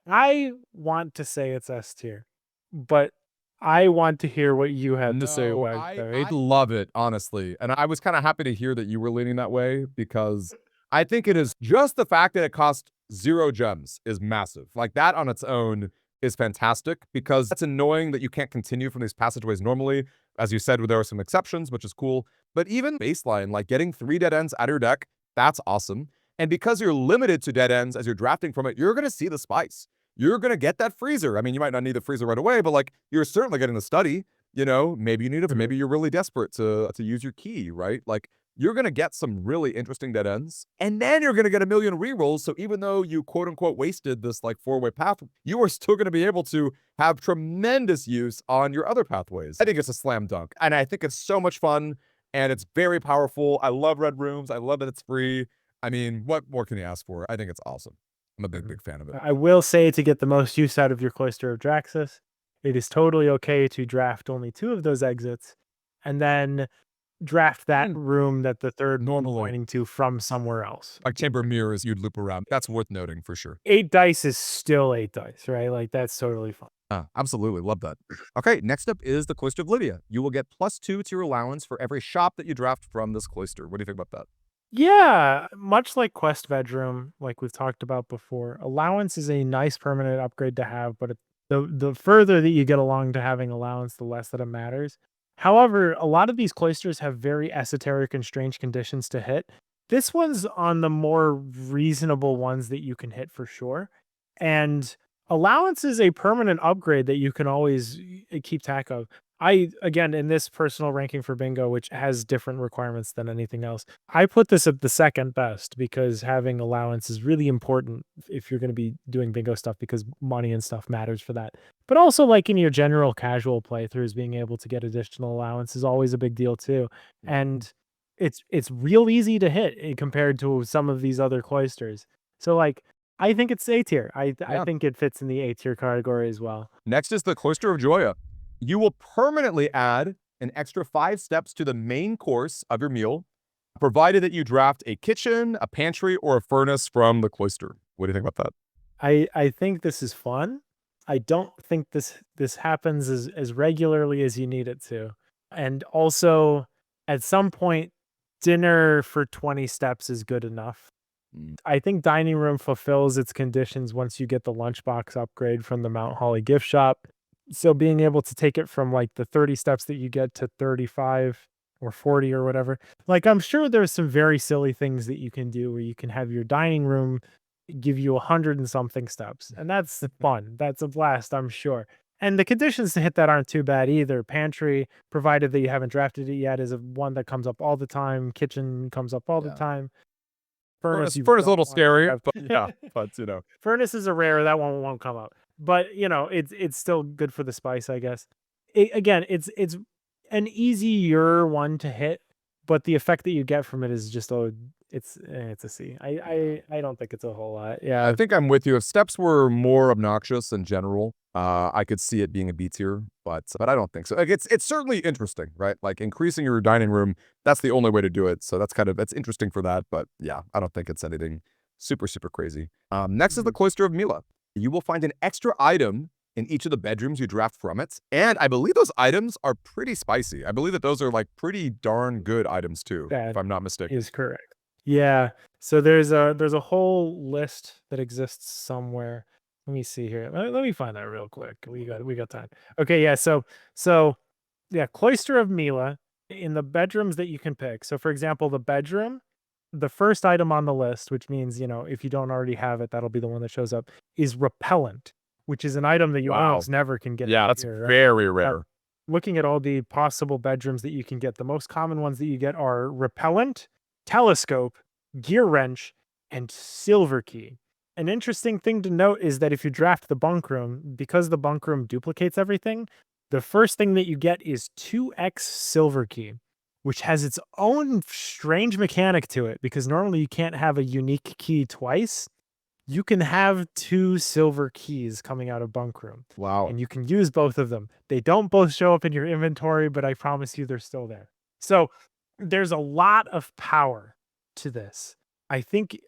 I want to say it's S tier, but I want to hear what you have to say no, about I it. love it, honestly. And I was kind of happy to hear that you were leaning that way because I think it is just the fact that it costs 0 gems is massive. Like that on its own is fantastic because that's annoying that you can't continue from these passageways normally. As you said, there are some exceptions, which is cool. But even baseline, like getting 3 dead ends out of your deck, that's awesome. And because you're limited to dead ends as you're drafting from it, you're going to see the spice. You're going to get that freezer. I mean, you might not need the freezer right away, but like you're certainly getting the study. You know, maybe you need it. Maybe you're really desperate to use your key, right? Like you're going to get some really interesting dead ends. And then you're going to get a million rerolls. So even though you quote unquote wasted this like 4-way path, you are still going to be able to have tremendous use on your other pathways. I think it's a slam dunk. And I think it's so much fun and it's very powerful. I love red rooms. I love that it's free. I mean, what more can you ask for? I think it's awesome. I'm a big fan of it. I will say, to get the most use out of your Cloister of Draxus, it is totally okay to draft only 2 of those exits and then draft that room that the third one Normally. pointing to from somewhere else. Like Chamber of Mirrors, you'd loop around. That's worth noting for sure. 8 dice is still 8 dice, right? Like that's totally fine. Absolutely. Love that. Okay, next up is the Cloister of Lydia. You will get +2 to your allowance for every shop that you draft from this cloister. What do you think about that? Yeah, much like Quest Bedroom, like we've talked about before, allowance is a nice permanent upgrade to have, but the further that you get along to having allowance, the less that it matters. However, a lot of these cloisters have very esoteric and strange conditions to hit. This one's on the more reasonable ones that you can hit for sure. And allowance is a permanent upgrade that you can always keep track of. Again, in this personal ranking for bingo, which has different requirements than anything else, I put this at the second best because having allowance is really important if you're going to be doing bingo stuff because money and stuff matters for that. But also, like in your general casual playthroughs, being able to get additional allowance is always a big deal too. And it's real easy to hit compared to some of these other cloisters. So like I think it's A tier. I Yeah. think it fits in the A tier category as well. Next is the Cloister of Joya. You will permanently add an extra 5 steps to the main course of your meal, provided that you draft a kitchen, a pantry, or a furnace from the cloister. What do you think about that? I think this is fun. I don't think this happens as regularly as you need it to. And also at some point dinner for 20 steps is good enough. I think dining room fulfills its conditions once you get the lunchbox upgrade from the Mount Holly gift shop. So being able to take it from like the 30 steps that you get to 35 or 40 or whatever. Like I'm sure there's some very silly things that you can do where you can have your dining room give you 100 and something steps. And that's fun. That's a blast, I'm sure. And the conditions to hit that aren't too bad either. Pantry, provided that you haven't drafted it yet, is one that comes up all the time. Kitchen comes up all the Yeah. time. Furnace, you Furnace a don't little want to scary, have. but yeah, but you know. Furnace is a rare that one won't come up, but it's still good for the spice, I guess. Again, it's an easier one to hit, but the effect that you get from it is just it's a C. I don't think it's a whole lot. Yeah, I think I'm with you. If steps were more obnoxious in general, I could see it being a B tier, but I don't think so. Like it's certainly interesting, right? Like increasing your dining room, that's the only way to do it. So that's interesting for that. But yeah, I don't think it's anything super crazy. Next is the Cloister of Mila. You will find an extra item in each of the bedrooms you draft from it, and I believe those items are pretty spicy. I believe that those are like pretty darn good items too, if that I'm not mistaken. is correct. Yeah. So there's a whole list that exists somewhere. Let me see here. Let me find that real quick. We got time. Okay, yeah. So yeah, Cloister of Mila in the bedrooms that you can pick. So for example, the bedroom, the first item on the list, which means, if you don't already have it, that'll be the one that shows up, is repellent, which is an item that you Wow. almost never can get Yeah, that's here, right? very Now, rare. looking at all the possible bedrooms that you can get, the most common ones that you get are repellent, telescope, gear wrench, and silver key. An interesting thing to note is that if you draft the bunk room, because the bunk room duplicates everything, the first thing that you get is 2x silver key, which has its own strange mechanic to it because normally you can't have a unique key twice. You can have 2 silver keys coming out of bunk room, Wow. and you can use both of them. They don't both show up in your inventory, but I promise you they're still there. So there's a lot of power to this. I think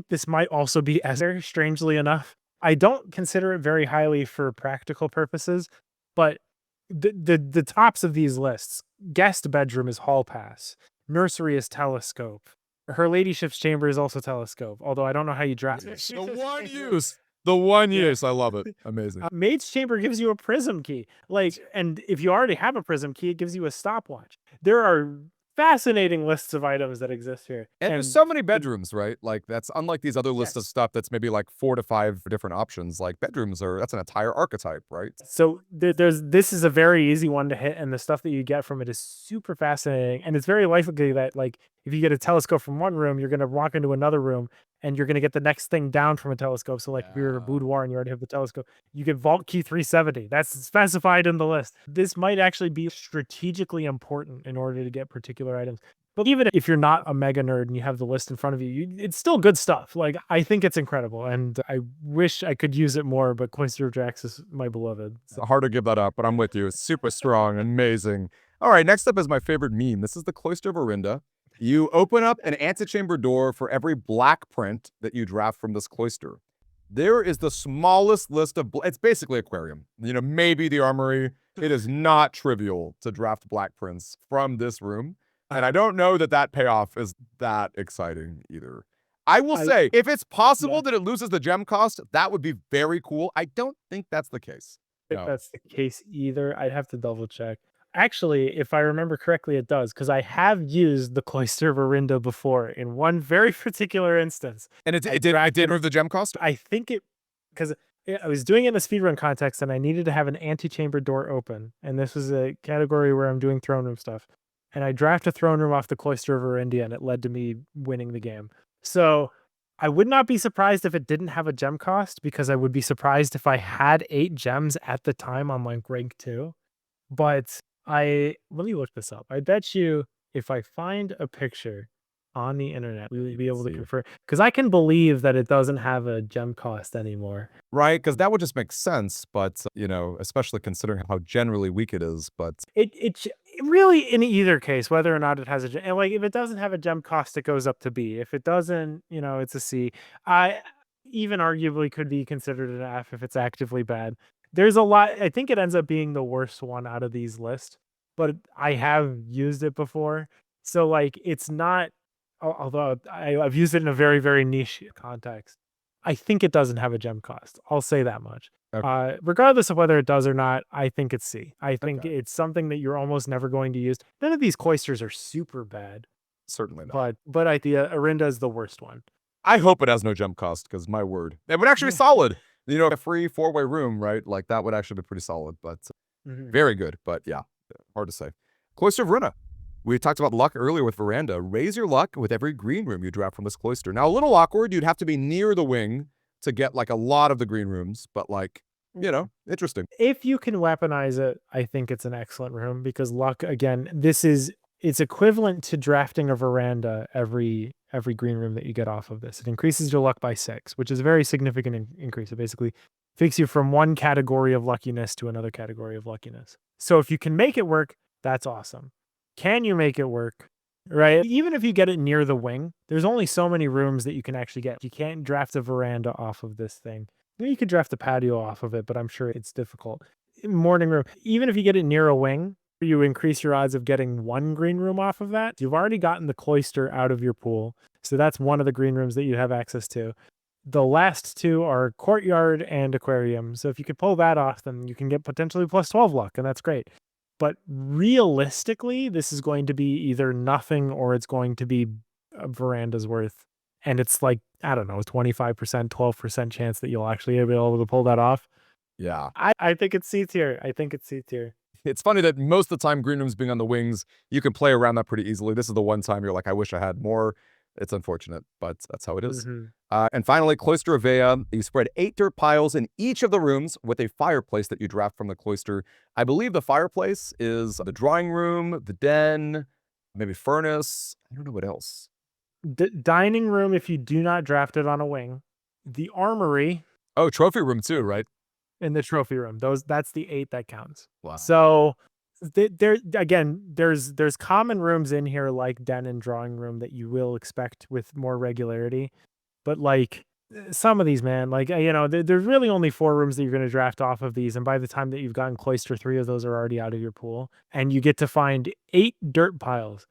this might also be as strangely enough. I don't consider it very highly for practical purposes, but the tops of these lists, guest bedroom is hall pass, nursery is telescope, her ladyship's chamber is also telescope, although I don't know how you draft it. The one use. The one Yeah. use. I love it. Amazing. Maid's chamber gives you a prism key. And if you already have a prism key, it gives you a stopwatch. There are fascinating lists of items that exist here. And there's so many bedrooms, right? Like that's unlike these other lists of Yes. stuff that's maybe like 4 to 5 different options. Like bedrooms that's an entire archetype, right? So this is a very easy one to hit, and the stuff that you get from it is super fascinating. And it's very likely that like if you get a telescope from one room, you're gonna walk into another room and you're gonna get the next thing down from a telescope. So like if you're in a Yeah. boudoir and you already have the telescope, you get vault key 370. That's specified in the list. This might actually be strategically important in order to get particular items. But even if you're not a mega nerd and you have the list in front of you, it's still good stuff. Like I think it's incredible, and I wish I could use it more. But Cloister of Drax is my beloved. It's hard to give that up, but I'm with you. It's super strong, amazing. All right, next up is my favorite meme. This is the Cloister of Orinda. You open up an antechamber door for every black print that you draft from this cloister. There is the smallest list of, it's basically aquarium. Maybe the armory. It is not trivial to draft black prints from this room. And I don't know that payoff is that exciting either. I will say, if it's possible that it loses the gem cost, that would be very cool. I don't think that's the case. If that's the case either. I'd have to double check. Actually, if I remember correctly, it does, because I have used the Cloister of Orinda before in one very particular instance. And it did remove the gem cost? I think because I was doing it in a speedrun context and I needed to have an antechamber door open. And this was a category where I'm doing throne room stuff. And I draft a throne room off the Cloister of Orinda, and it led to me winning the game. So I would not be surprised if it didn't have a gem cost, because I would be surprised if I had 8 gems at the time on like rank 2. But let me look this up. I bet you if I find a picture on the internet, we would be able to confirm, because I can believe that it doesn't have a gem cost anymore. Right, because that would just make sense, but, especially considering how generally weak it is, but It really, in either case, whether or not it has a gem, and like if it doesn't have a gem cost, it goes up to B. If it doesn't, it's a C. I even arguably could be considered an F if it's actively bad. There's a lot. I think it ends up being the worst one out of these lists, but I have used it before, so like it's not. Although I've used it in a very, very niche context, I think it doesn't have a gem cost. I'll say that much. Okay. Regardless of whether it does or not, I think it's C. I think Okay. it's something that you're almost never going to use. None of these cloisters are super bad, certainly not. but the Orinda is the worst one. I hope it has no jump cost, because my word. It would actually be solid. You know, a free 4-way room, right? Like, that would actually be pretty solid, but Mhm. very good. But yeah, hard to say. Cloister of Verona. We talked about luck earlier with Veranda. Raise your luck with every green room you draft from this cloister. Now, a little awkward. You'd have to be near the wing to get like a lot of the green rooms, but like, interesting. If you can weaponize it, I think it's an excellent room because luck again, it's equivalent to drafting a veranda every green room that you get off of this. It increases your luck by 6, which is a very significant increase. It basically takes you from one category of luckiness to another category of luckiness. So if you can make it work, that's awesome. Can you make it work? Right? Even if you get it near the wing, there's only so many rooms that you can actually get. You can't draft a veranda off of this thing. You could draft a patio off of it, but I'm sure it's difficult. Morning room, even if you get it near a wing, you increase your odds of getting one green room off of that. You've already gotten the cloister out of your pool. So that's one of the green rooms that you have access to. The last two are courtyard and aquarium. So if you could pull that off, then you can get potentially plus 12 luck, and that's great. But realistically, this is going to be either nothing or it's going to be a veranda's worth. And it's like, I don't know, 25%, 12% chance that you'll actually be able to pull that off. Yeah. I think it's C tier. I think it's C tier. It's funny that most of the time, green rooms being on the wings, you can play around that pretty easily. This is the one time you're like, I wish I had more. It's unfortunate, but that's how it is. Mhm. And finally, Cloister of Vea. You spread 8 dirt piles in each of the rooms with a fireplace that you draft from the cloister. I believe the fireplace is the drawing room, the den, maybe furnace. I don't know what else. Dining room if you do not draft it on a wing. The armory Oh, trophy room too, right? in the trophy room. That's the 8 that counts. Wow. So there again, there's common rooms in here like den and drawing room that you will expect with more regularity. But like some of these, man, like there's really only 4 rooms that you're going to draft off of these, and by the time that you've gotten cloister, 3 of those are already out of your pool, and you get to find 8 dirt piles.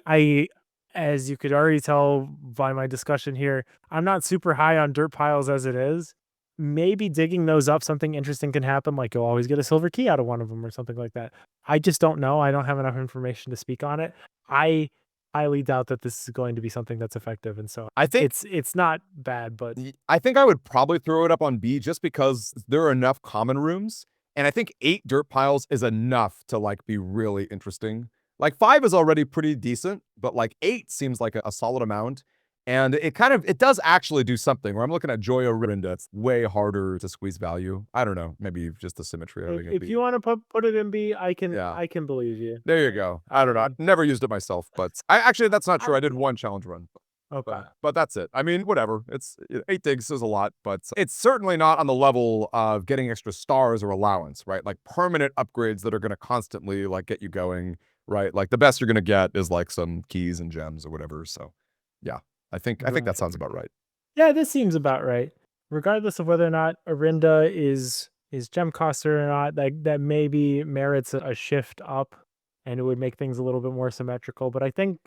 I, as you could already tell by my discussion here, I'm not super high on dirt piles as it is. Maybe digging those up, something interesting can happen, like you'll always get a silver key out of one of them or something like that. I just don't know. I don't have enough information to speak on it. I highly doubt that this is going to be something that's effective, and so I think it's not bad, but I think I would probably throw it up on B just because there are enough common rooms, and I think 8 dirt piles is enough to, like, be really interesting. Like, 5 is already pretty decent, but, like, 8 seems like a solid amount, and it does actually do something, where I'm looking at Joya Rinda, it's way harder to squeeze value. I don't know, maybe just the symmetry of having it if be. you want to put it in B, Yeah. I can believe you. There you go. I don't know, I've never used it myself, but actually, that's not true, I did 1 challenge run. Okay. But that's it. I mean, whatever. It's 8 digs is a lot, but it's certainly not on the level of getting extra stars or allowance, right? Like permanent upgrades that are going to constantly like get you going, right? Like the best you're going to get is like some keys and gems or whatever. So, yeah, I think that sounds about right. Yeah, this seems about right. Regardless of whether or not Arinda is gem coster or not, that maybe merits a shift up, and it would make things a little bit more symmetrical. But I think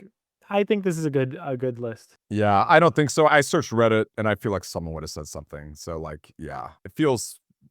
this is a good list. Yeah, I don't think so. I searched Reddit and I feel like someone would have said something. So like, yeah,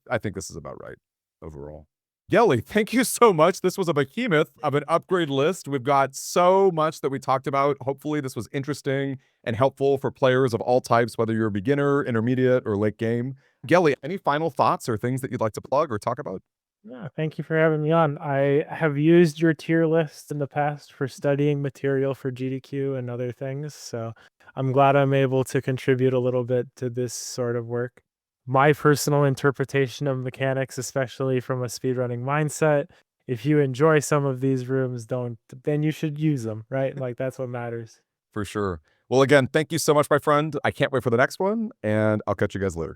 I think this is about right overall. Yelly, thank you so much. This was a behemoth of an upgrade list. We've got so much that we talked about. Hopefully this was interesting and helpful for players of all types, whether you're a beginner, intermediate, or late game. Gelly, any final thoughts or things that you'd like to plug or talk about? Yeah, thank you for having me on. I have used your tier list in the past for studying material for GDQ and other things, so I'm glad I'm able to contribute a little bit to this sort of work. My personal interpretation of mechanics, especially from a speedrunning mindset, if you enjoy some of these rooms, then you should use them, right? Like that's what matters. For sure. Well, again, thank you so much, my friend. I can't wait for the next one, and I'll catch you guys later.